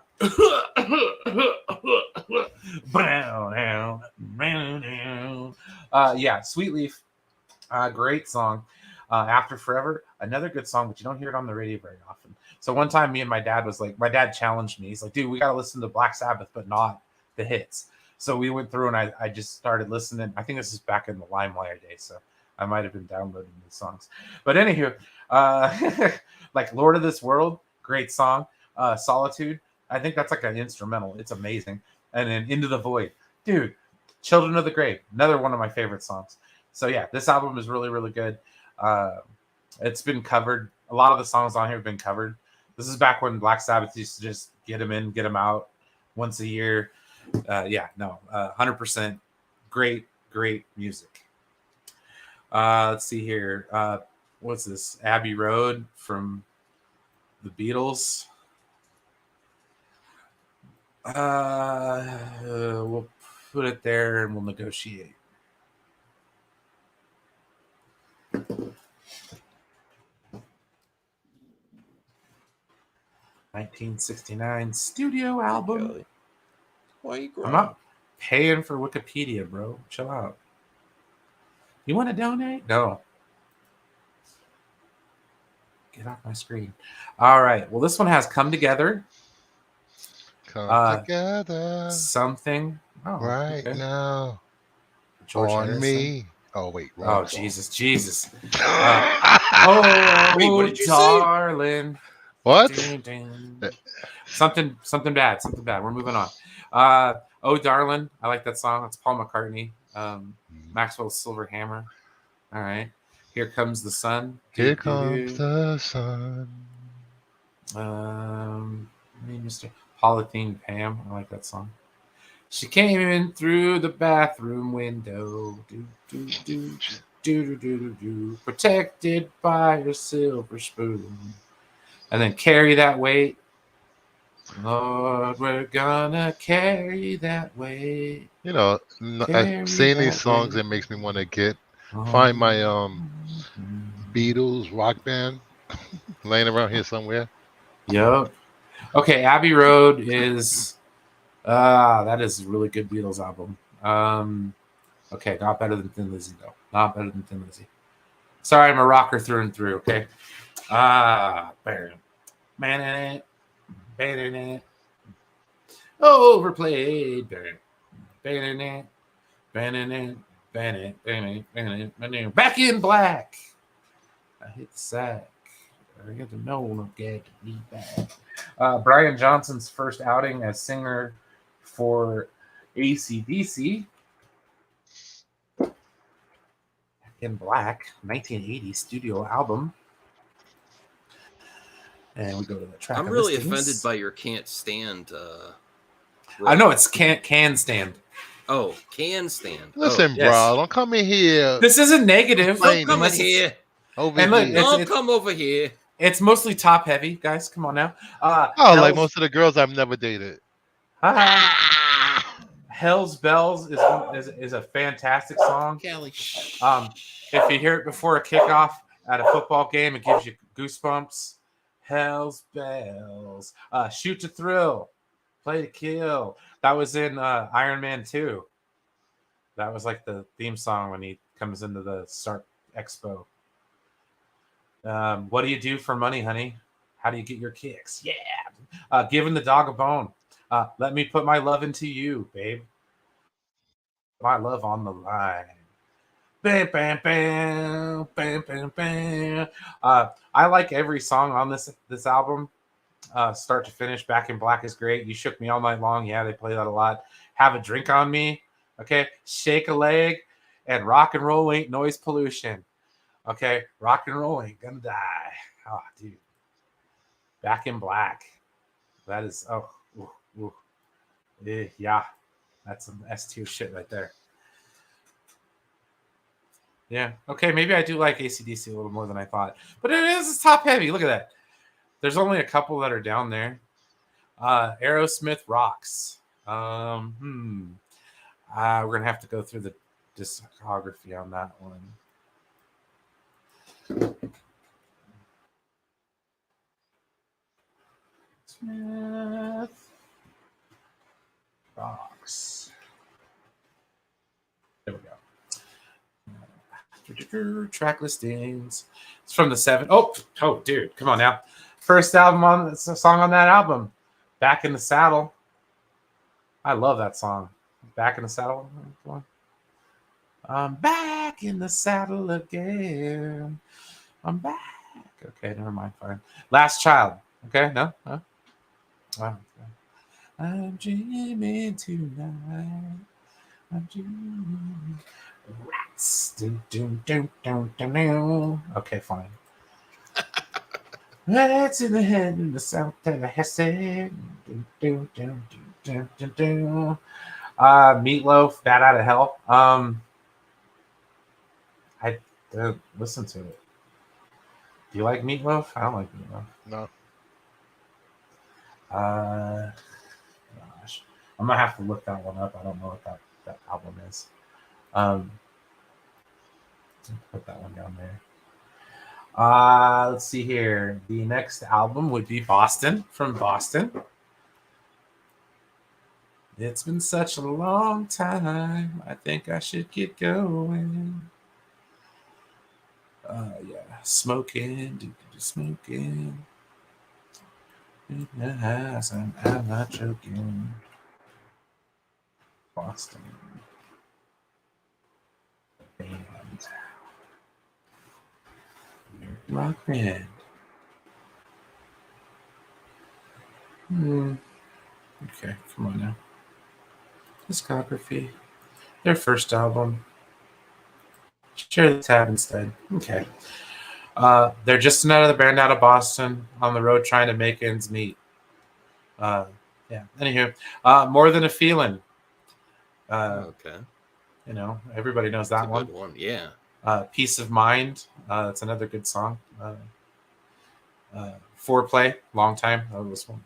Sweet Leaf, great song. After Forever, another good song, but you don't hear it on the radio very often. So one time, me and my dad my dad challenged me. He's like, "Dude, we got to listen to Black Sabbath, but not the hits." So we went through, and I just started listening. I think this is back in the LimeWire days, so I might have been downloading these songs. But anywho, like Lord of This World, great song. Solitude, I think that's like an instrumental. It's amazing. And then Into the Void, dude. Children of the Grave, another one of my favorite songs. So yeah, this album is really, really good. It's been covered. A lot of the songs on here have been covered. This is back when Black Sabbath used to just get them in, get them out once a year. 100% great music. Let's see here. What's this? Abbey Road from the Beatles. put it there and we'll negotiate. "1969 studio album." Kelly. Why are you I'm crying? not paying for Wikipedia, bro. Chill out. You want to donate? No. Get off my screen. All right. Well, this one has "Come Together." Come together Something. Oh, right okay. now George on Harrison. me. Oh wait, wrong Oh, song. Jesus. Oh, Wait, what did you say? Darling. what? Ding, ding. Something bad. We're moving on. "Oh, Darling." I like that song. It's Paul McCartney. Maxwell's Silver Hammer. All right. "Here Comes the Sun." Here comes the sun. Mr. Polythene Pam. I like that song. "She came in through the bathroom window. Do, do, do, do, do, do, do, protected by her silver spoon." And then "Carry That Weight." Lord, we're gonna carry that weight. You know, Carry seeing that these songs, weight. it makes me want to find my Beatles rock band laying around here somewhere. Yup. Okay, "Abbey Road" is that is a really good Beatles album. Okay, not better than Thin Lizzy though. Not better than Thin Lizzy. Sorry, I'm a rocker through and through. Okay. Man, it. Overplayed. Back in Black. I hit the sack. I get to know no get to be back. Brian Johnson's first outing as singer for AC/DC. Back in Black, 1980 studio album. And we go to the track. I'm really offended by your "can't stand." I know it's can stand. Oh, can stand. Listen, yes. bro, don't come in here. This isn't negative. Don't come in here. Over And look, here. Don't come over here. It's mostly top heavy, guys. Come on now. Like most of the girls I've never dated. "Hell's Bells" is a fantastic song. Kelly. If you hear it before a kickoff at a football game, it gives you goosebumps. "Hell's Bells." "Shoot to Thrill." "Play to Kill." That was in Iron Man 2. That was like the theme song when he comes into the Stark Expo. "What do you do for money, honey? How do you get your kicks?" Yeah. "Giving the Dog a Bone." "Let me put my love into you, babe. My love on the line." Bam, bam, bam, bam, bam, bam. I like every song on this album. Start to finish. "Back in Black" is great. "You Shook Me All Night Long." Yeah, they play that a lot. "Have a Drink on Me." Okay. "Shake a Leg," and "Rock and Roll Ain't Noise Pollution." Okay. "Rock and roll ain't gonna die." Oh, dude. "Back in Black." That is yeah. That's some S tier shit right there. Yeah. Okay. Maybe I do like AC/DC a little more than I thought, but it's top heavy. Look at that. There's only a couple that are down there. Aerosmith rocks. We're gonna have to go through the discography on that one. Smith rocks. There we go. Track listings. It's from the 7. Oh, dude, come on now. First song on that album, "Back in the Saddle." I love that song. "Back in the Saddle." Come on. "I'm back in the saddle again. I'm back." Okay, never mind. Fine. "Last Child." Okay, no. Wow. Okay. "I'm dreaming tonight. I'm dreaming." Rats. Okay, fine. "Rats in the head in the south of the Hesse." Meatloaf, "Bat Out of Hell." I don't listen to it. Do you like Meatloaf? I don't like Meatloaf. No. Gosh, I'm gonna have to look that one up. I don't know what that that album is. Um, put that one down there. Let's see here. The next album would be Boston from Boston. It's been such a long time. I think I should get going. Yeah, smoking, smoking. In the house, I'm not joking. Boston band, rock band. Okay, come on now. Discography. Their first album. Share the tab instead. Okay. They're just another band out of Boston on the road trying to make ends meet. Yeah. Anywho, More Than a Feeling. Okay. You know, everybody knows That's that a one. good one. Yeah. Peace of Mind. That's another good song. Foreplay. Long time. That was one.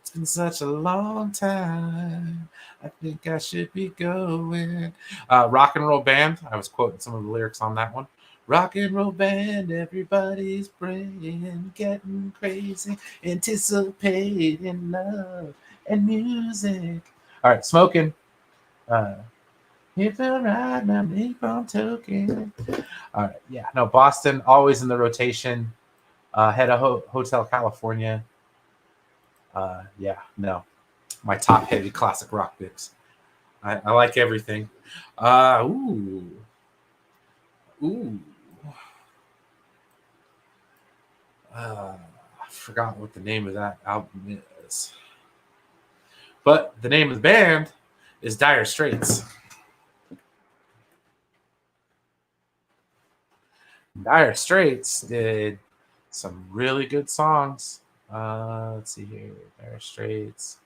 It's been such a long time. I think I should be going. Rock and Roll Band. I was quoting some of the lyrics on that one. Rock and roll band, everybody's praying, getting crazy, anticipating love and music. All right, Smoking. If I ride my napalm token. All right, yeah, no, Boston, always in the rotation. Head of Hotel California. Yeah, no, my top heavy classic rock mix. I like everything. Ooh. I forgot what the name of that album is. But the name of the band is Dire Straits. Dire Straits did some really good songs. Let's see here. Dire Straits,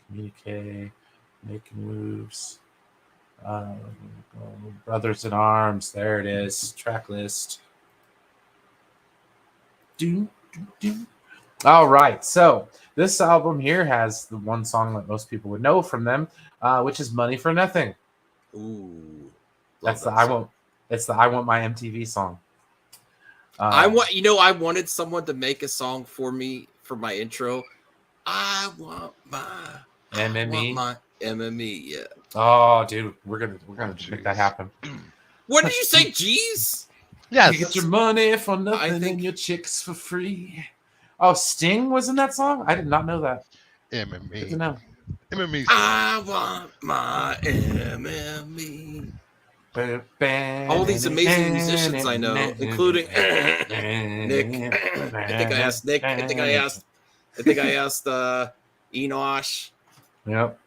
Communique, Making Moves, Brothers in Arms. There it is. Track list. All right. So this album here has the one song that most people would know from them, which is "Money for Nothing." Ooh. That's the I won't. It's the "I Want My MTV" song. I wanted someone to make a song for me for my intro. I want my MME. Yeah. Oh, dude, we're gonna make that Jeez. happen. What did you say? Jeez. Yes. You get your money for nothing and your chicks for free. Oh, Sting was in that song? I did not know that. Good to MME. know. MME. I want my MME. All these amazing musicians I know, including Nick. I think I asked Nick. I think I asked Enosh. Yep.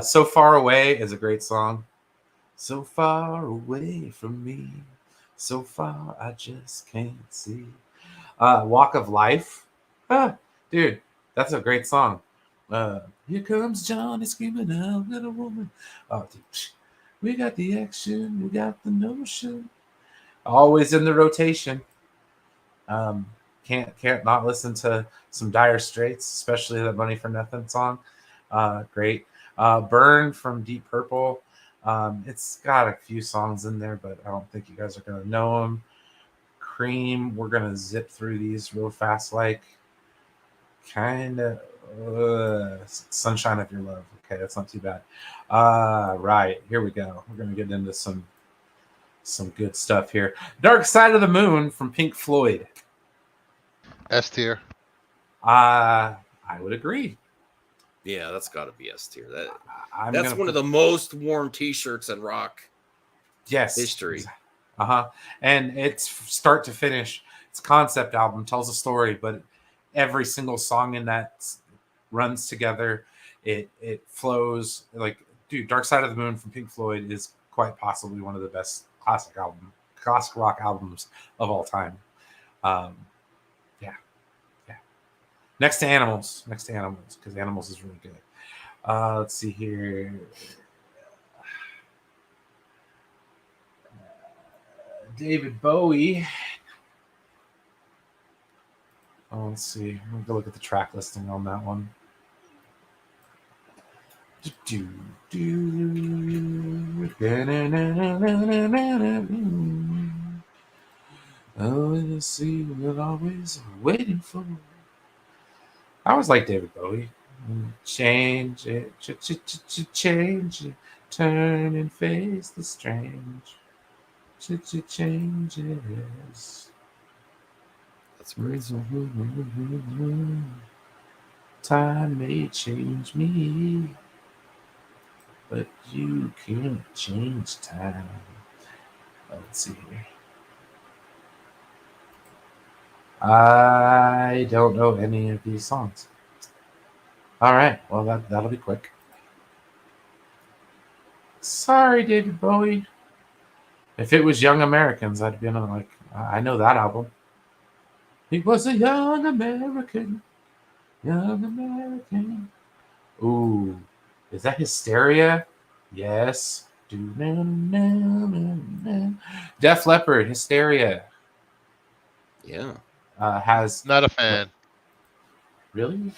So Far Away is a great song. So far away from me. So far I just can't see. Walk of Life. Dude, that's a great song. Here comes Johnny screaming out, little woman. Oh, dude. We got the action, we got the notion. Always in the rotation. Can't not listen to some Dire Straits, especially that "Money for Nothing" song. Great. Burn from Deep Purple. It's got a few songs in there, but I don't think you guys are gonna know them. Cream. We're gonna zip through these real fast, like kind of. Sunshine of Your Love. Okay, that's not too bad. Right, here we go. We're gonna get into some good stuff here. Dark Side of the Moon from Pink Floyd. S tier. I would agree. Yeah, that's got to be S tier. That's one of the most worn T-shirts in rock history. And it's start to finish. It's a concept album, tells a story, but every single song in that runs together. It flows like, dude. Dark Side of the Moon from Pink Floyd is quite possibly one of the best classic rock albums of all time. Yeah. Next to Animals, because Animals is really good. Let's see here. David Bowie. Let's see. I'm gonna go look at the track listing on that one. Do, do. Oh, let's see what always waiting for. I always like David Bowie. Change it, change it, turn and face the strange. Changes. That's a great song. Time may change me, but you can't change time. Let's see here. I don't know any of these songs. All right, well that'll be quick. Sorry, David Bowie. If it was Young Americans, I'd be like, I know that album. He was a young American. Young American. Ooh, is that Hysteria? Yes. Def Leppard, Hysteria. Yeah. Has Not a fan. really?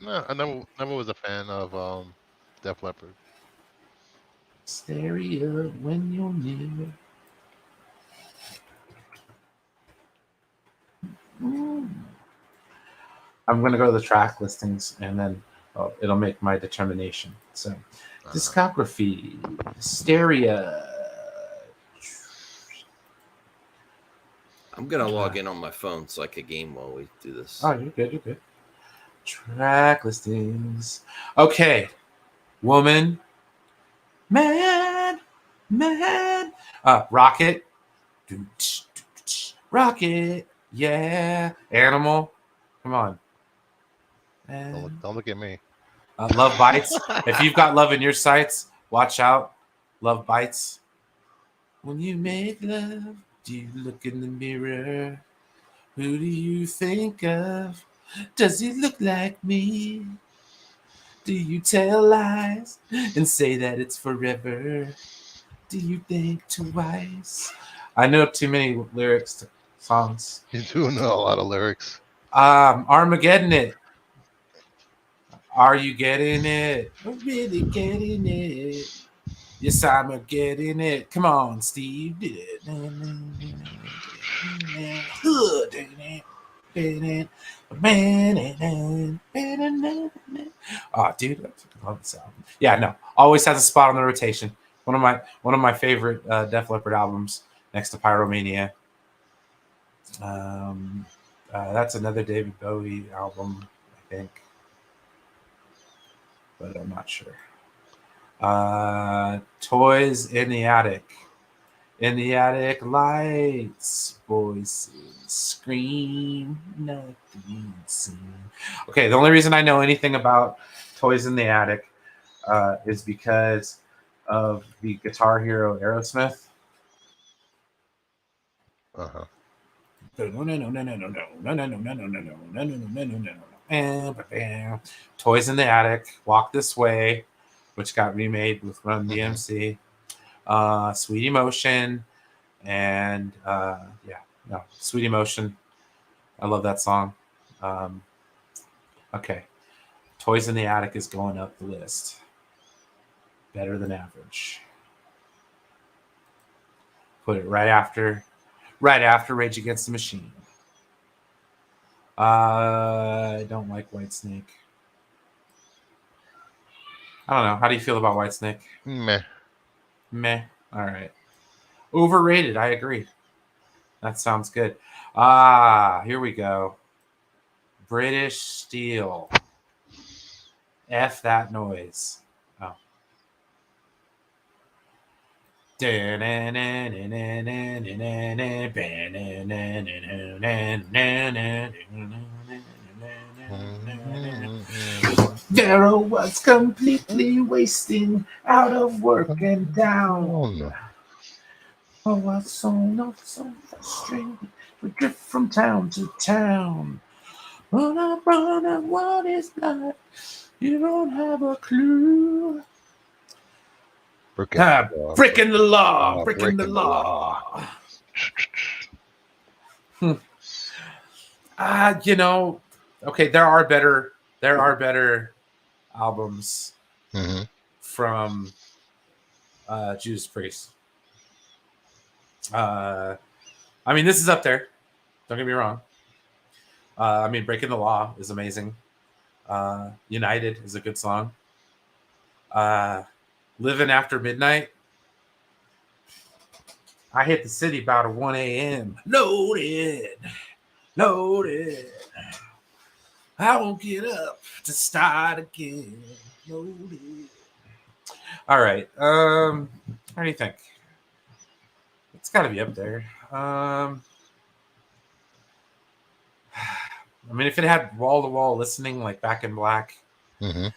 No, I never was a fan of Def Leppard. Hysteria when you're near. I'm gonna go to the track listings and then it'll make my determination. So, discography, Hysteria. I'm gonna log in on my phone so I can game while we do this. Oh, you're good. You're good. Track listings. Okay, woman, man. Rocket. Rocket. Yeah. Animal. Come on. Don't look at me. Love Bites. If you've got love in your sights, watch out. Love Bites. When you make love, do you look in the mirror? Who do you think of? Does he look like me? Do you tell lies and say that it's forever? Do you think twice? I know too many lyrics to songs. You do know a lot of lyrics. Armageddon it. Are you getting it? I'm really getting it. Yes, I'm getting it. Come on, Steve. Oh, dude, I love this album. Yeah, no, always has a spot on the rotation. One of my favorite Def Leppard albums, next to Pyromania. That's another David Bowie album, I think, but I'm not sure. Toys in the Attic. In the attic, lights, voices, scream, nothing seen. Okay, the only reason I know anything about Toys in the Attic is because of the Guitar Hero Aerosmith. Toys in the Attic, Walk This Way, which got remade with Run DMC. Sweet Emotion, and Sweet Emotion. I love that song. Okay, Toys in the Attic is going up the list. Better than average. Put it right after Rage Against the Machine. I don't like Whitesnake. I don't know. How do you feel about Whitesnake? Meh. All right. Overrated. I agree. That sounds good. Here we go. British Steel. F that noise. Oh. Vera was completely wasting, out of work and down. Oh, I so frustrated. We drift from town to town. Run, what is that? You don't have a clue. Breaking the law. Breaking the law. Okay, there are better albums Mm-hmm. from Judas Priest. I mean, this is up there. Don't get me wrong. I mean, Breaking the Law is amazing. United is a good song. Living After Midnight. I hit the city about 1 a.m. Loaded. Loaded. I won't get up to start again. Loaded. All right. What do you think? It's got to be up there. I mean, if it had wall-to-wall listening like Back in Black. Mm-hmm.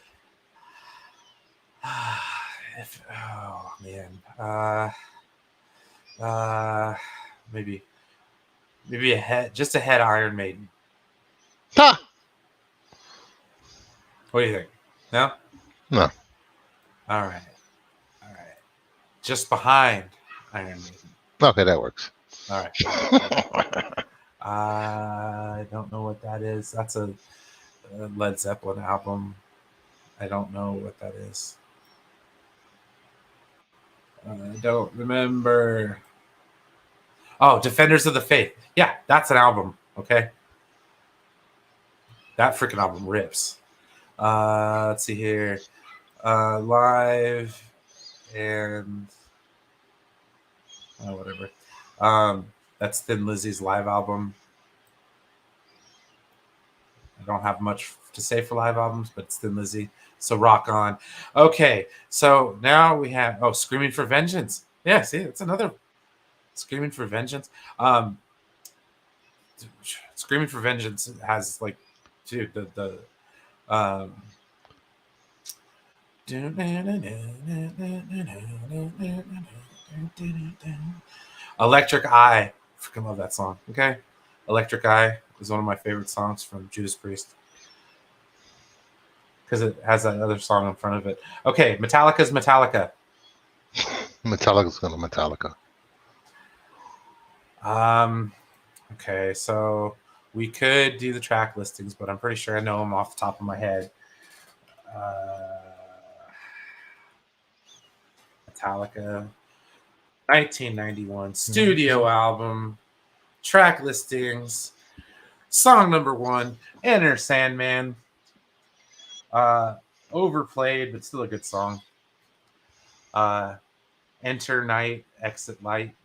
Oh man. Maybe a head, just a head Iron Maiden. Ha! What do you think? No? No. All right. Just behind Iron Maiden. Okay, that works. All right. I don't know what that is. That's a Led Zeppelin album. I don't know what that is. I don't remember. Oh, Defenders of the Faith. Yeah, that's an album. Okay. That freaking album rips. Let's see here. Live and whatever. That's Thin Lizzy's live album. I don't have much to say for live albums, but it's Thin Lizzy. So rock on. Okay, so now we have Screaming for Vengeance. Yeah, see, it's another Screaming for Vengeance. Screaming for Vengeance has like, dude, the Electric Eye. Freaking love that song. Okay, Electric Eye is one of my favorite songs from Judas Priest because it has that other song in front of it. Okay, Metallica's Metallica. Metallica's gonna Metallica. Okay, so we could do the track listings, but I'm pretty sure I know them off the top of my head. Metallica, 1991 studio album, track listings, song number 1, Enter Sandman. Overplayed, but still a good song. Enter Night, Exit Light,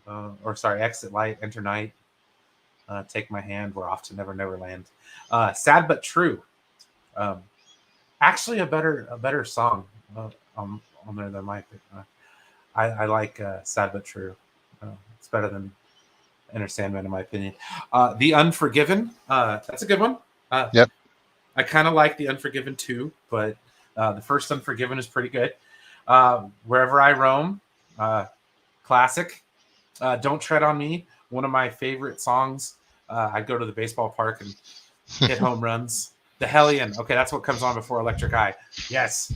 Exit Light, Enter Night. Take My Hand, We're Off to Never Never Land. Sad But True. Actually, a better song on there than my pick. I like Sad But True. It's better than Enter Sandman, in my opinion. The Unforgiven. That's a good one. Yep. I kind of like The Unforgiven too, but the first Unforgiven is pretty good. Wherever I Roam. Classic. Don't Tread on Me. One of my favorite songs. I'd go to the baseball park and hit home runs. The Hellion. Okay, that's what comes on before Electric Eye. Yes.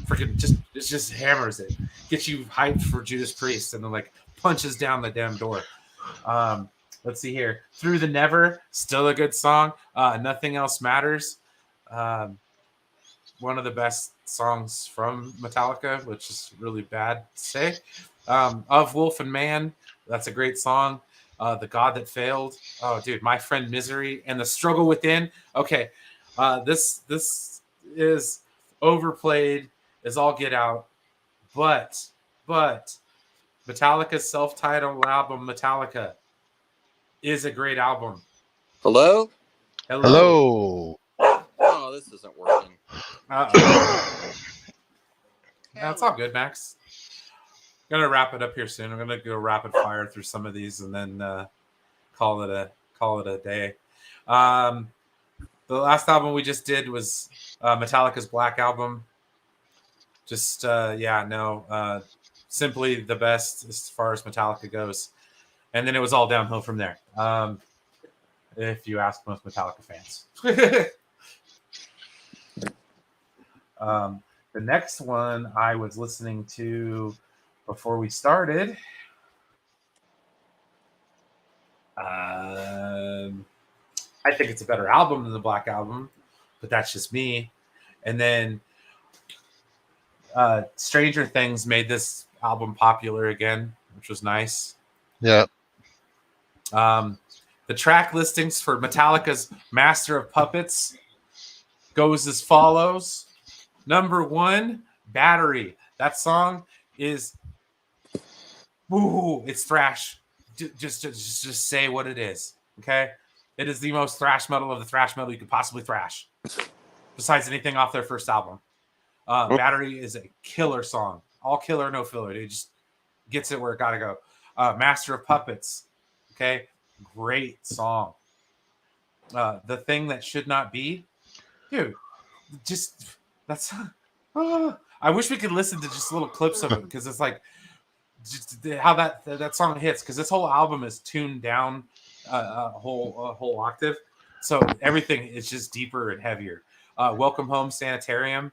Freaking just hammers it. Gets you hyped for Judas Priest and then like punches down the damn door. Let's see here. Through the Never. Still a good song. Nothing Else Matters. One of the best songs from Metallica, which is really bad to say. Of Wolf and Man. That's a great song. The God That Failed. Oh, dude, My Friend Misery and The Struggle Within. Okay, this is overplayed as all get out, but Metallica's self-titled album, Metallica, is a great album. Hello? Hello. Oh, this isn't working. No, it's all good, Max. Gonna wrap it up here soon. I'm gonna go rapid fire through some of these and then call it a day. The last album we just did was Metallica's Black Album. Just simply the best as far as Metallica goes, and then it was all downhill from there. If you ask most Metallica fans. The next one I was listening to before we started. I think it's a better album than the Black Album, but that's just me. And then Stranger Things made this album popular again, which was nice. Yeah. The track listings for Metallica's Master of Puppets goes as follows. Number 1, Battery. That song is, ooh, it's thrash. Just say what it is, okay? It is the most thrash metal of the thrash metal you could possibly thrash, besides anything off their first album. Battery is a killer song. All killer, no filler. It just gets it where it gotta go. Master of Puppets, okay? Great song. The Thing That Should Not Be, dude, just that's I wish we could listen to just little clips of it, because it's like just how that song hits, because this whole album is tuned down a whole octave, so everything is just deeper and heavier. Welcome Home Sanitarium,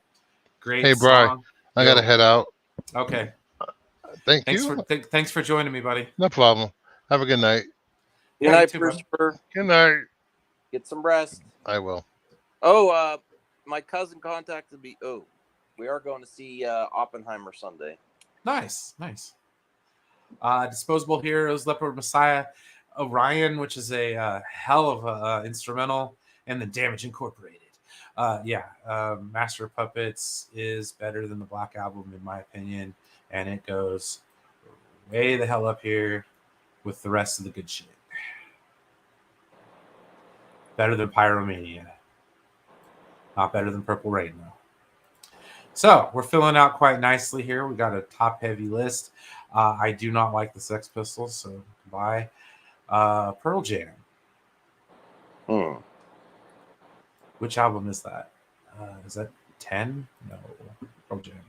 great Hey, Brian, song. I gotta head out. Okay, Thanks you. Thanks for joining me, buddy. No problem. Have a good night. Good night, Christopher. Good night. Get some rest. I will. Oh, my cousin contacted me. Oh, we are going to see Oppenheimer Sunday. Nice. Disposable Heroes, Leopard Messiah, Orion, which is a hell of a instrumental, and then Damage Incorporated. Master of Puppets is better than the Black Album, in my opinion, and it goes way the hell up here with the rest of the good shit. Better than Pyromania. Not better than Purple Rain, though. So, we're filling out quite nicely here. We got a top-heavy list. I do not like the Sex Pistols, so goodbye. Pearl Jam. Which album is that? Is that 10? No. Pearl Jam.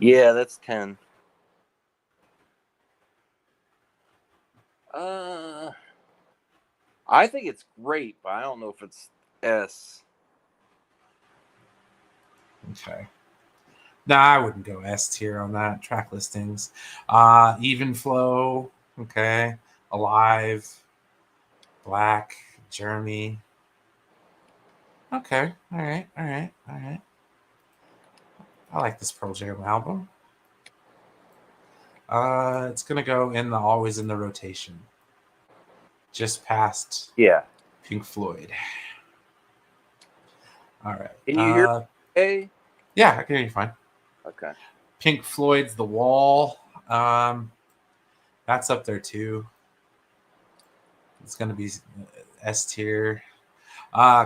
Yeah, that's 10. I think it's great, but I don't know if it's S. Okay. Nah, I wouldn't go S tier on that. Track listings. Even Flow. Okay. Alive. Black. Jeremy. Okay. All right. I like this Pearl Jam album. It's going to go in the always in the rotation. Just past Pink Floyd. All right. Can you hear me? Yeah, I can hear you fine. Okay. Pink Floyd's The Wall. That's up there too. It's going to be S tier.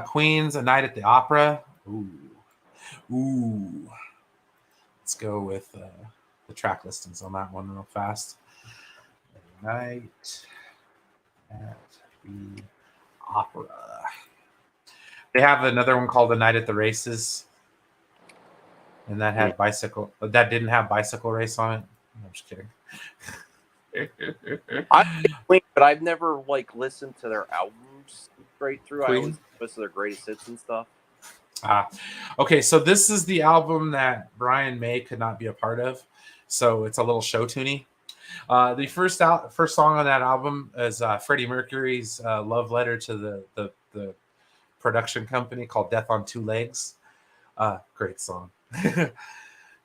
Queen's A Night at the Opera. Ooh. Let's go with the track listings on that one real fast. Night at the Opera. They have another one called The Night at the Races, and that had bicycle. That didn't have Bicycle Race on it. I'm just kidding. But I've never listened to their albums straight through. Queen? I always listen to their greatest hits and stuff. Okay, so this is the album that Brian May could not be a part of, so it's a little show tuney. The first song on that album is Freddie Mercury's love letter to the production company called Death on Two Legs. Great song.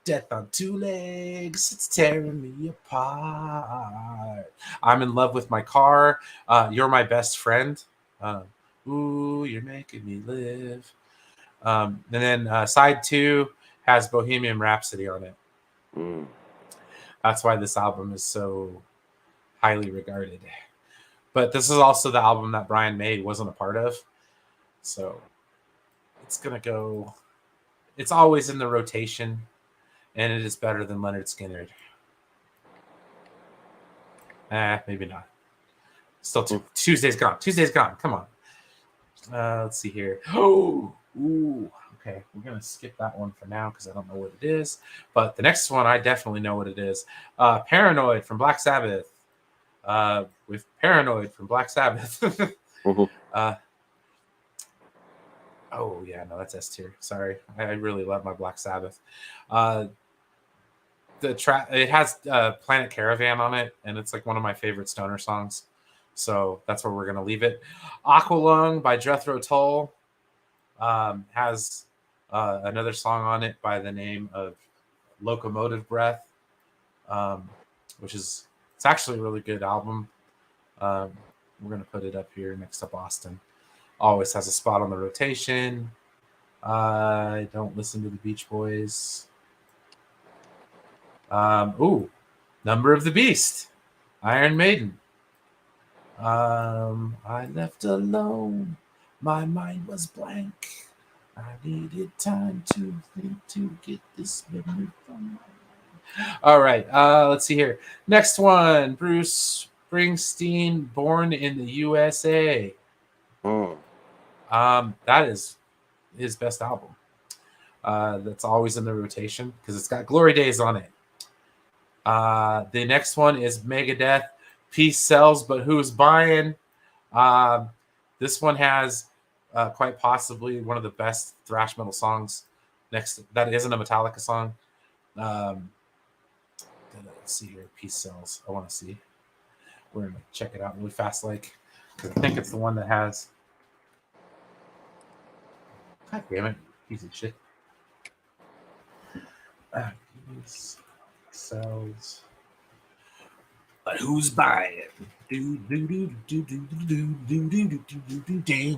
Death on two legs, it's tearing me apart. I'm in love with my car. You're my best friend. Ooh, you're making me live. And then side 2 has Bohemian Rhapsody on it. That's why this album is so highly regarded. But this is also the album that Brian May wasn't a part of. So it's going to go... It's always in the rotation, and it is better than Leonard Skinner. Maybe not. Still Tuesday's gone. Come on. Let's see here. Ooh. Okay, we're going to skip that one for now because I don't know what it is. But the next one, I definitely know what it is. Paranoid from Black Sabbath. With Paranoid from Black Sabbath. Oh, yeah, no, that's S tier. Sorry. I really love my Black Sabbath. It has Planet Caravan on it, and it's one of my favorite stoner songs. So that's where we're going to leave it. Aqualung by Jethro Tull has Another song on it by the name of Locomotive Breath, which is it's actually a really good album. We're gonna put it up here next to Boston. Always has a spot on the rotation. I don't listen to the Beach Boys. Number of the Beast, Iron Maiden. I left alone. My mind was blank. I needed time to think to get this memory from my mind. All right, let's see here. Next one, Bruce Springsteen, Born in the USA. That is his best album. That's always in the rotation because it's got Glory Days on it. The next one is Megadeth, Peace Sells, but Who's Buying? This one has quite possibly one of the best thrash metal songs. Next, that isn't a Metallica song. Let's see here, Peace Sells. I want to see. We're gonna check it out really fast, like I think it's the one that has. God damn it, piece of shit. Peace Sells. But who's buying? Do do do do do do do do do do do do.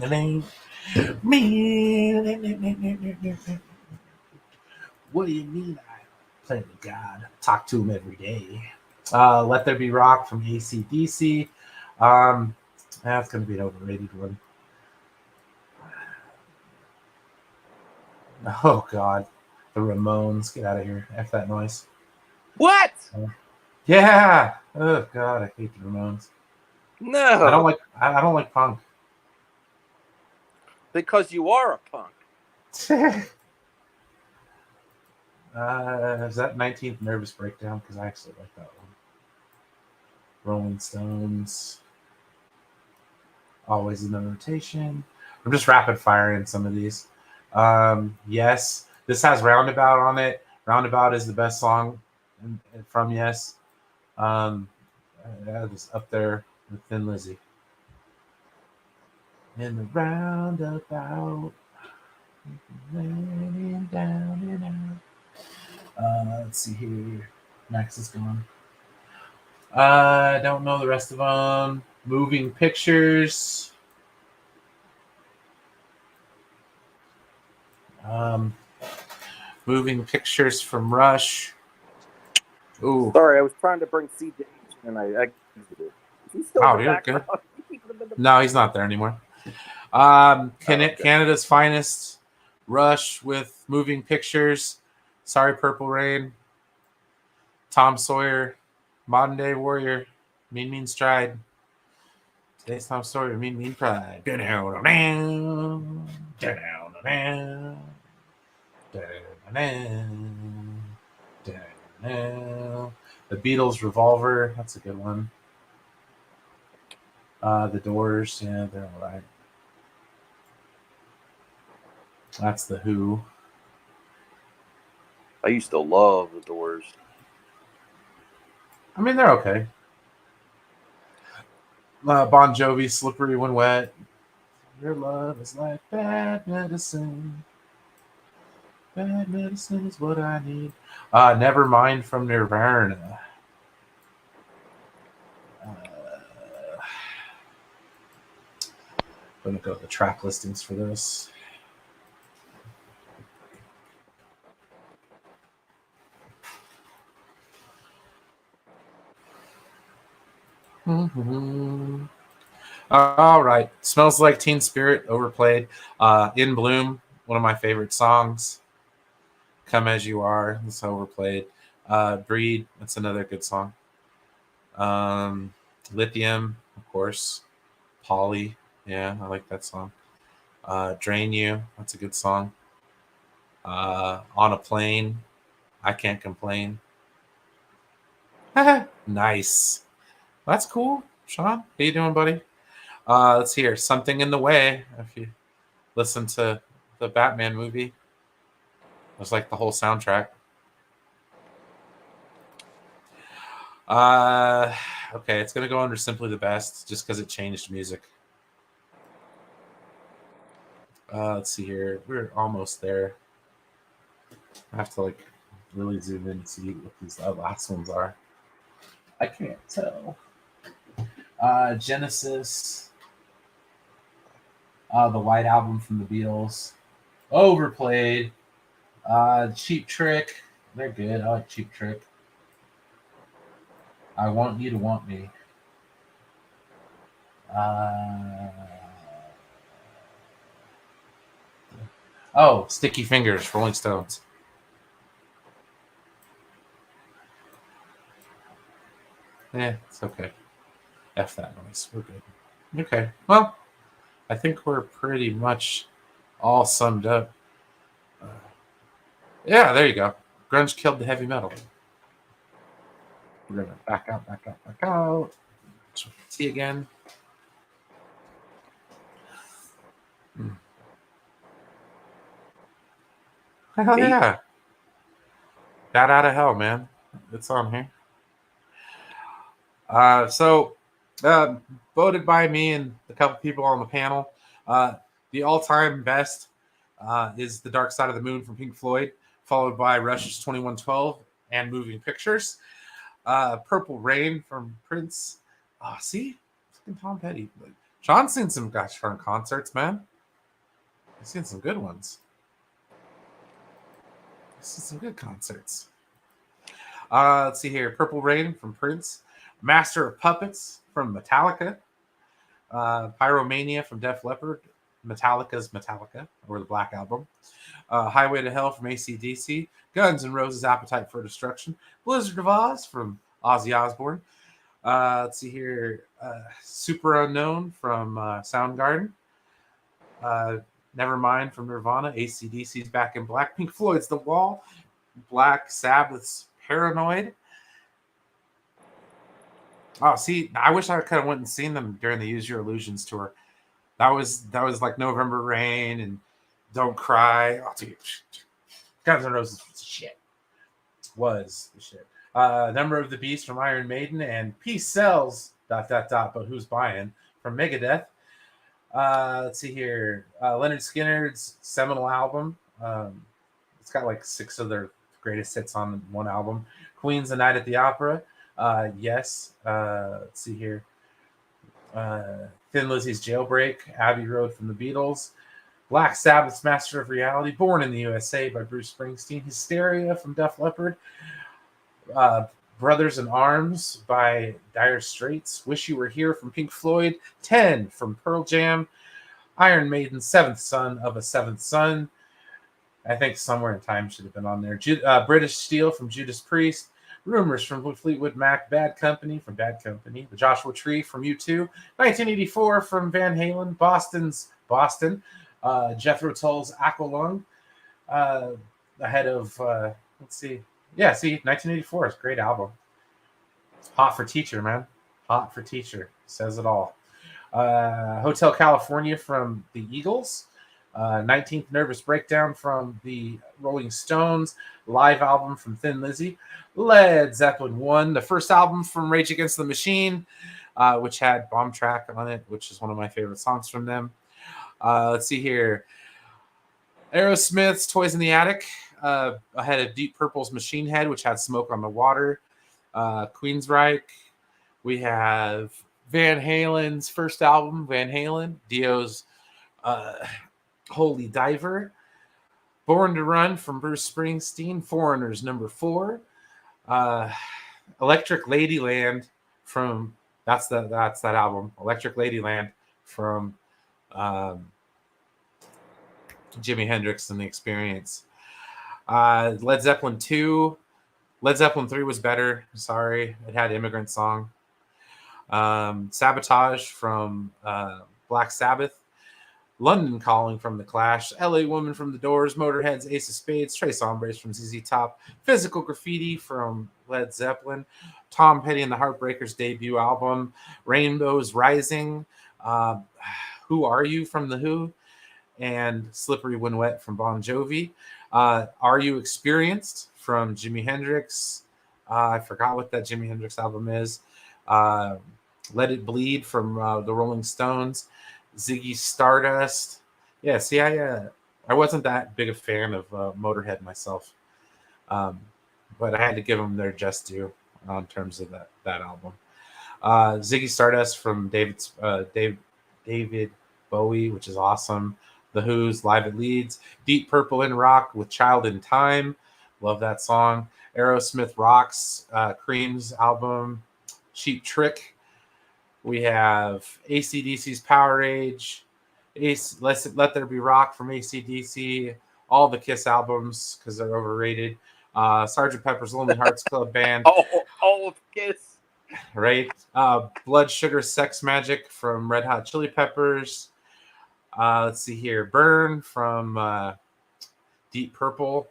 What do you mean? I play with God. Talk to him every day. Let There Be Rock from AC/DC. That's gonna be an overrated one. Oh God, the Ramones. Get out of here. F that noise. What? Yeah. Oh God, I hate the Ramones. No. I don't like punk. Because you are a punk. Is that 19th Nervous Breakdown? Because I actually like that one. Rolling Stones. Always in the rotation. I'm just rapid firing some of these. Yes, this has Roundabout on it. Roundabout is the best song from Yes. It's up there with Thin Lizzy. In the roundabout, down and out. Let's see here. Max is gone. I don't know the rest of them. Moving Pictures. Moving Pictures from Rush. Ooh. Sorry, I was trying to bring CJ and I exited. He's still in the You're background. good. No, he's not there anymore. Okay. Canada's Finest, Rush with Moving Pictures, Sorry Purple Rain, Tom Sawyer, Modern Day Warrior, Mean Stride. Today's Tom Sawyer, Mean Pride. The Beatles' Revolver, that's a good one. The Doors, yeah, they're all right. That's the Who. I used to love the Doors. I mean, they're okay. Bon Jovi, Slippery When Wet. Your love is like bad medicine. Bad medicine is what I need. Nevermind from Nirvana. I'm going to go to the track listings for this. Mm-hmm. All right. Smells Like Teen Spirit, overplayed. In Bloom, one of my favorite songs. Come As You Are, it's overplayed. Breed, that's another good song. Lithium, of course. Polly, yeah, I like that song. Drain You, that's a good song. On a Plane, I Can't Complain. Nice. That's cool. Sean, how you doing, buddy? Let's hear Something in the Way. If you listen to the Batman movie, it's like the whole soundtrack. Okay, it's gonna go under Simply the Best just because it changed music. Let's see here. We're almost there. I have to like really zoom in and see what these last ones are. I can't tell. Genesis, the White Album from the Beatles, Overplayed, Cheap Trick. They're good. I like Cheap Trick. I Want You to Want Me. Sticky Fingers, Rolling Stones. Yeah, it's okay. F that noise. We're good. Okay. Well, I think we're pretty much all summed up. Yeah, there you go. Grunge killed the heavy metal. We're gonna back out. See again. Hell yeah. Bat Out of Hell, man. It's on here. Voted by me and a couple people on the panel. The all-time best is The Dark Side of the Moon from Pink Floyd, followed by Rush's 2112 and Moving Pictures. Purple Rain from Prince. See? Fucking Tom Petty. John's seen some gosh darn concerts, man. I've seen some good ones. I've seen some good concerts. Let's see here. Purple Rain from Prince. Master of Puppets from Metallica. Pyromania from Def Leppard. Metallica's Metallica, or the Black Album. Highway to Hell from AC/DC. Guns N' Roses' Appetite for Destruction. Blizzard of Oz from Ozzy Osbourne. Let's see here. Super Unknown from Soundgarden. Nevermind from Nirvana. AC/DC's Back in Black. Pink Floyd's The Wall. Black Sabbath's Paranoid. Oh, see, I wish I could have went and seen them during the Use Your Illusions tour. That was like November Rain and Don't Cry. Oh, dude. Guns N' Roses was shit. Was the shit. Number of the Beast from Iron Maiden and Peace Sells ... but who's buying from Megadeth. Let's see here. Leonard Skinner's seminal album. It's got like 6 of their greatest hits on one album. Queen's A Night at the Opera. Yes. Let's see here. Thin Lizzy's Jailbreak. Abbey Road from the Beatles. Black Sabbath's Master of Reality. Born in the USA by Bruce Springsteen. Hysteria from Def Leppard. Brothers in Arms by Dire Straits. Wish You Were Here from Pink Floyd. 10 from Pearl Jam. Iron Maiden, Seventh Son of a Seventh Son. I think Somewhere in Time should have been on there. British Steel from Judas Priest. Rumors from Fleetwood Mac. Bad Company from Bad Company. The Joshua Tree from U2. 1984 from Van Halen. Boston's Boston. Jethro Tull's Aqualung. Ahead of, let's see. Yeah, see, 1984 is a great album. Hot for Teacher, man. Hot for Teacher. Says it all. Hotel California from the Eagles. 19th Nervous Breakdown from the Rolling Stones. Live album from Thin Lizzy. Led Zeppelin 1, the first album from Rage Against the Machine, which had Bomb Track on it, which is one of my favorite songs from them. Let's see here. Aerosmith's Toys in the Attic, ahead of Deep Purple's Machine Head, which had Smoke on the Water. Queensryche. We have Van Halen's first album, Van Halen. Dio's Holy Diver. Born to Run from Bruce Springsteen. Foreigners, number 4. Electric Ladyland from that's that album. Electric Ladyland from Jimi Hendrix and the Experience. Led Zeppelin 2. Led Zeppelin 3 was better. Sorry. It had Immigrant Song. Sabotage from Black Sabbath. London Calling from The Clash. LA Woman from The Doors. Motorhead's Ace of Spades. Tres Hombres from ZZ Top. Physical Graffiti from Led Zeppelin. Tom Petty and the Heartbreakers debut album. Rainbows Rising. Who Are You from The Who. And Slippery When Wet from Bon Jovi. Are You Experienced from Jimi Hendrix. I forgot what that Jimi Hendrix album is. Let It Bleed from the Rolling Stones. Ziggy Stardust. Yeah, see, I wasn't that big a fan of Motorhead myself. But I had to give them their just due in terms of that album. Ziggy Stardust from David Bowie, which is awesome. The Who's Live at Leeds. Deep Purple in Rock with Child in Time. Love that song. Aerosmith Rocks, Cream's album. Cheap Trick. We have AC/DC's Power Age. Let There Be Rock from AC/DC. All the Kiss albums because they're overrated. Sgt. Pepper's Lonely Hearts Club Band. All of Kiss. Right. Blood Sugar Sex Magic from Red Hot Chili Peppers. Let's see here. Burn from Deep Purple.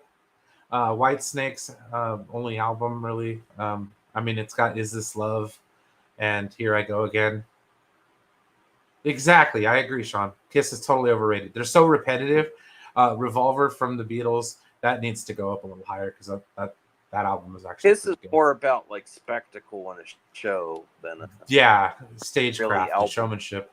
White Snake's only album, really. I mean, it's got Is This Love and Here I Go Again. Exactly. I agree, Sean. Kiss is totally overrated. They're so repetitive. Revolver from the Beatles, that needs to go up a little higher because that album is actually Kiss is more about like spectacle and a show than stagecraft really and showmanship.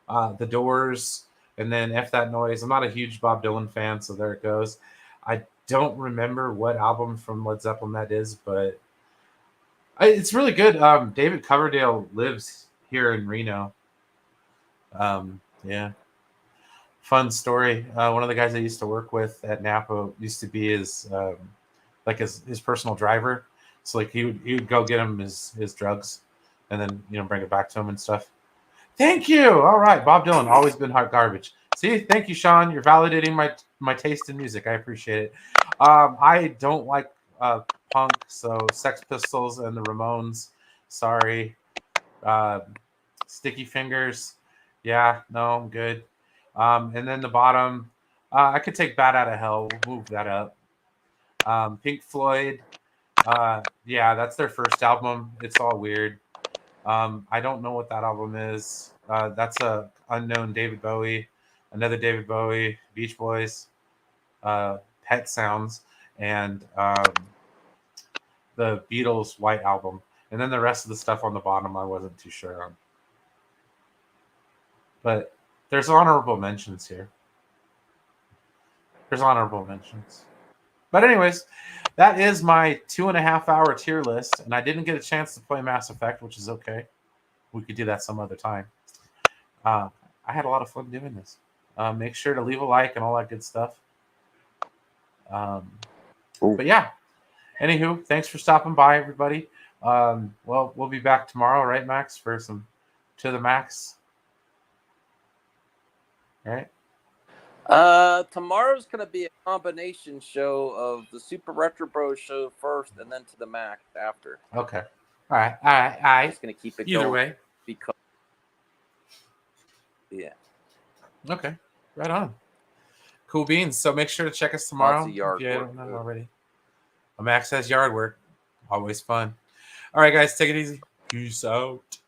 The Doors, and then F That Noise. I'm not a huge Bob Dylan fan, so there it goes. I don't remember what album from Led Zeppelin that is, but it's really good. David Coverdale lives here in Reno. Yeah. Fun story. One of the guys I used to work with at Napa used to be his personal driver. So like he would go get him his drugs and then bring it back to him and stuff. Thank you. All right, Bob Dylan, always been hot garbage. See, thank you, Sean. You're validating my taste in music. I appreciate it. I don't like punk, so Sex Pistols and the Ramones. Sorry. Sticky Fingers. Yeah, no, I'm good. And then the bottom, I could take Bat Out of Hell. We'll move that up. Pink Floyd. Yeah, that's their first album. It's all weird. I don't know what that album is. That's a unknown David Bowie, another David Bowie, Beach Boys, Pet Sounds, and the Beatles' White Album. And then the rest of the stuff on the bottom I wasn't too sure on. But there's honorable mentions here. There's honorable mentions. But anyways, that is my 2.5 hour tier list. And I didn't get a chance to play Mass Effect, which is okay. We could do that some other time. I had a lot of fun doing this. Make sure to leave a like and all that good stuff. But yeah. Anywho, thanks for stopping by, everybody. Well, we'll be back tomorrow, right, Max, for some To The Max. All right. Tomorrow's gonna be a combination show of the Super Retro Bros show first, and then To The Max after. Okay. All right. Just gonna keep it Either going way. because yeah. Okay. Right on. Cool beans. So make sure to check us tomorrow. Lots of yard if you work, don't know already. Max has yard work. Always fun. All right, guys, take it easy. Peace out.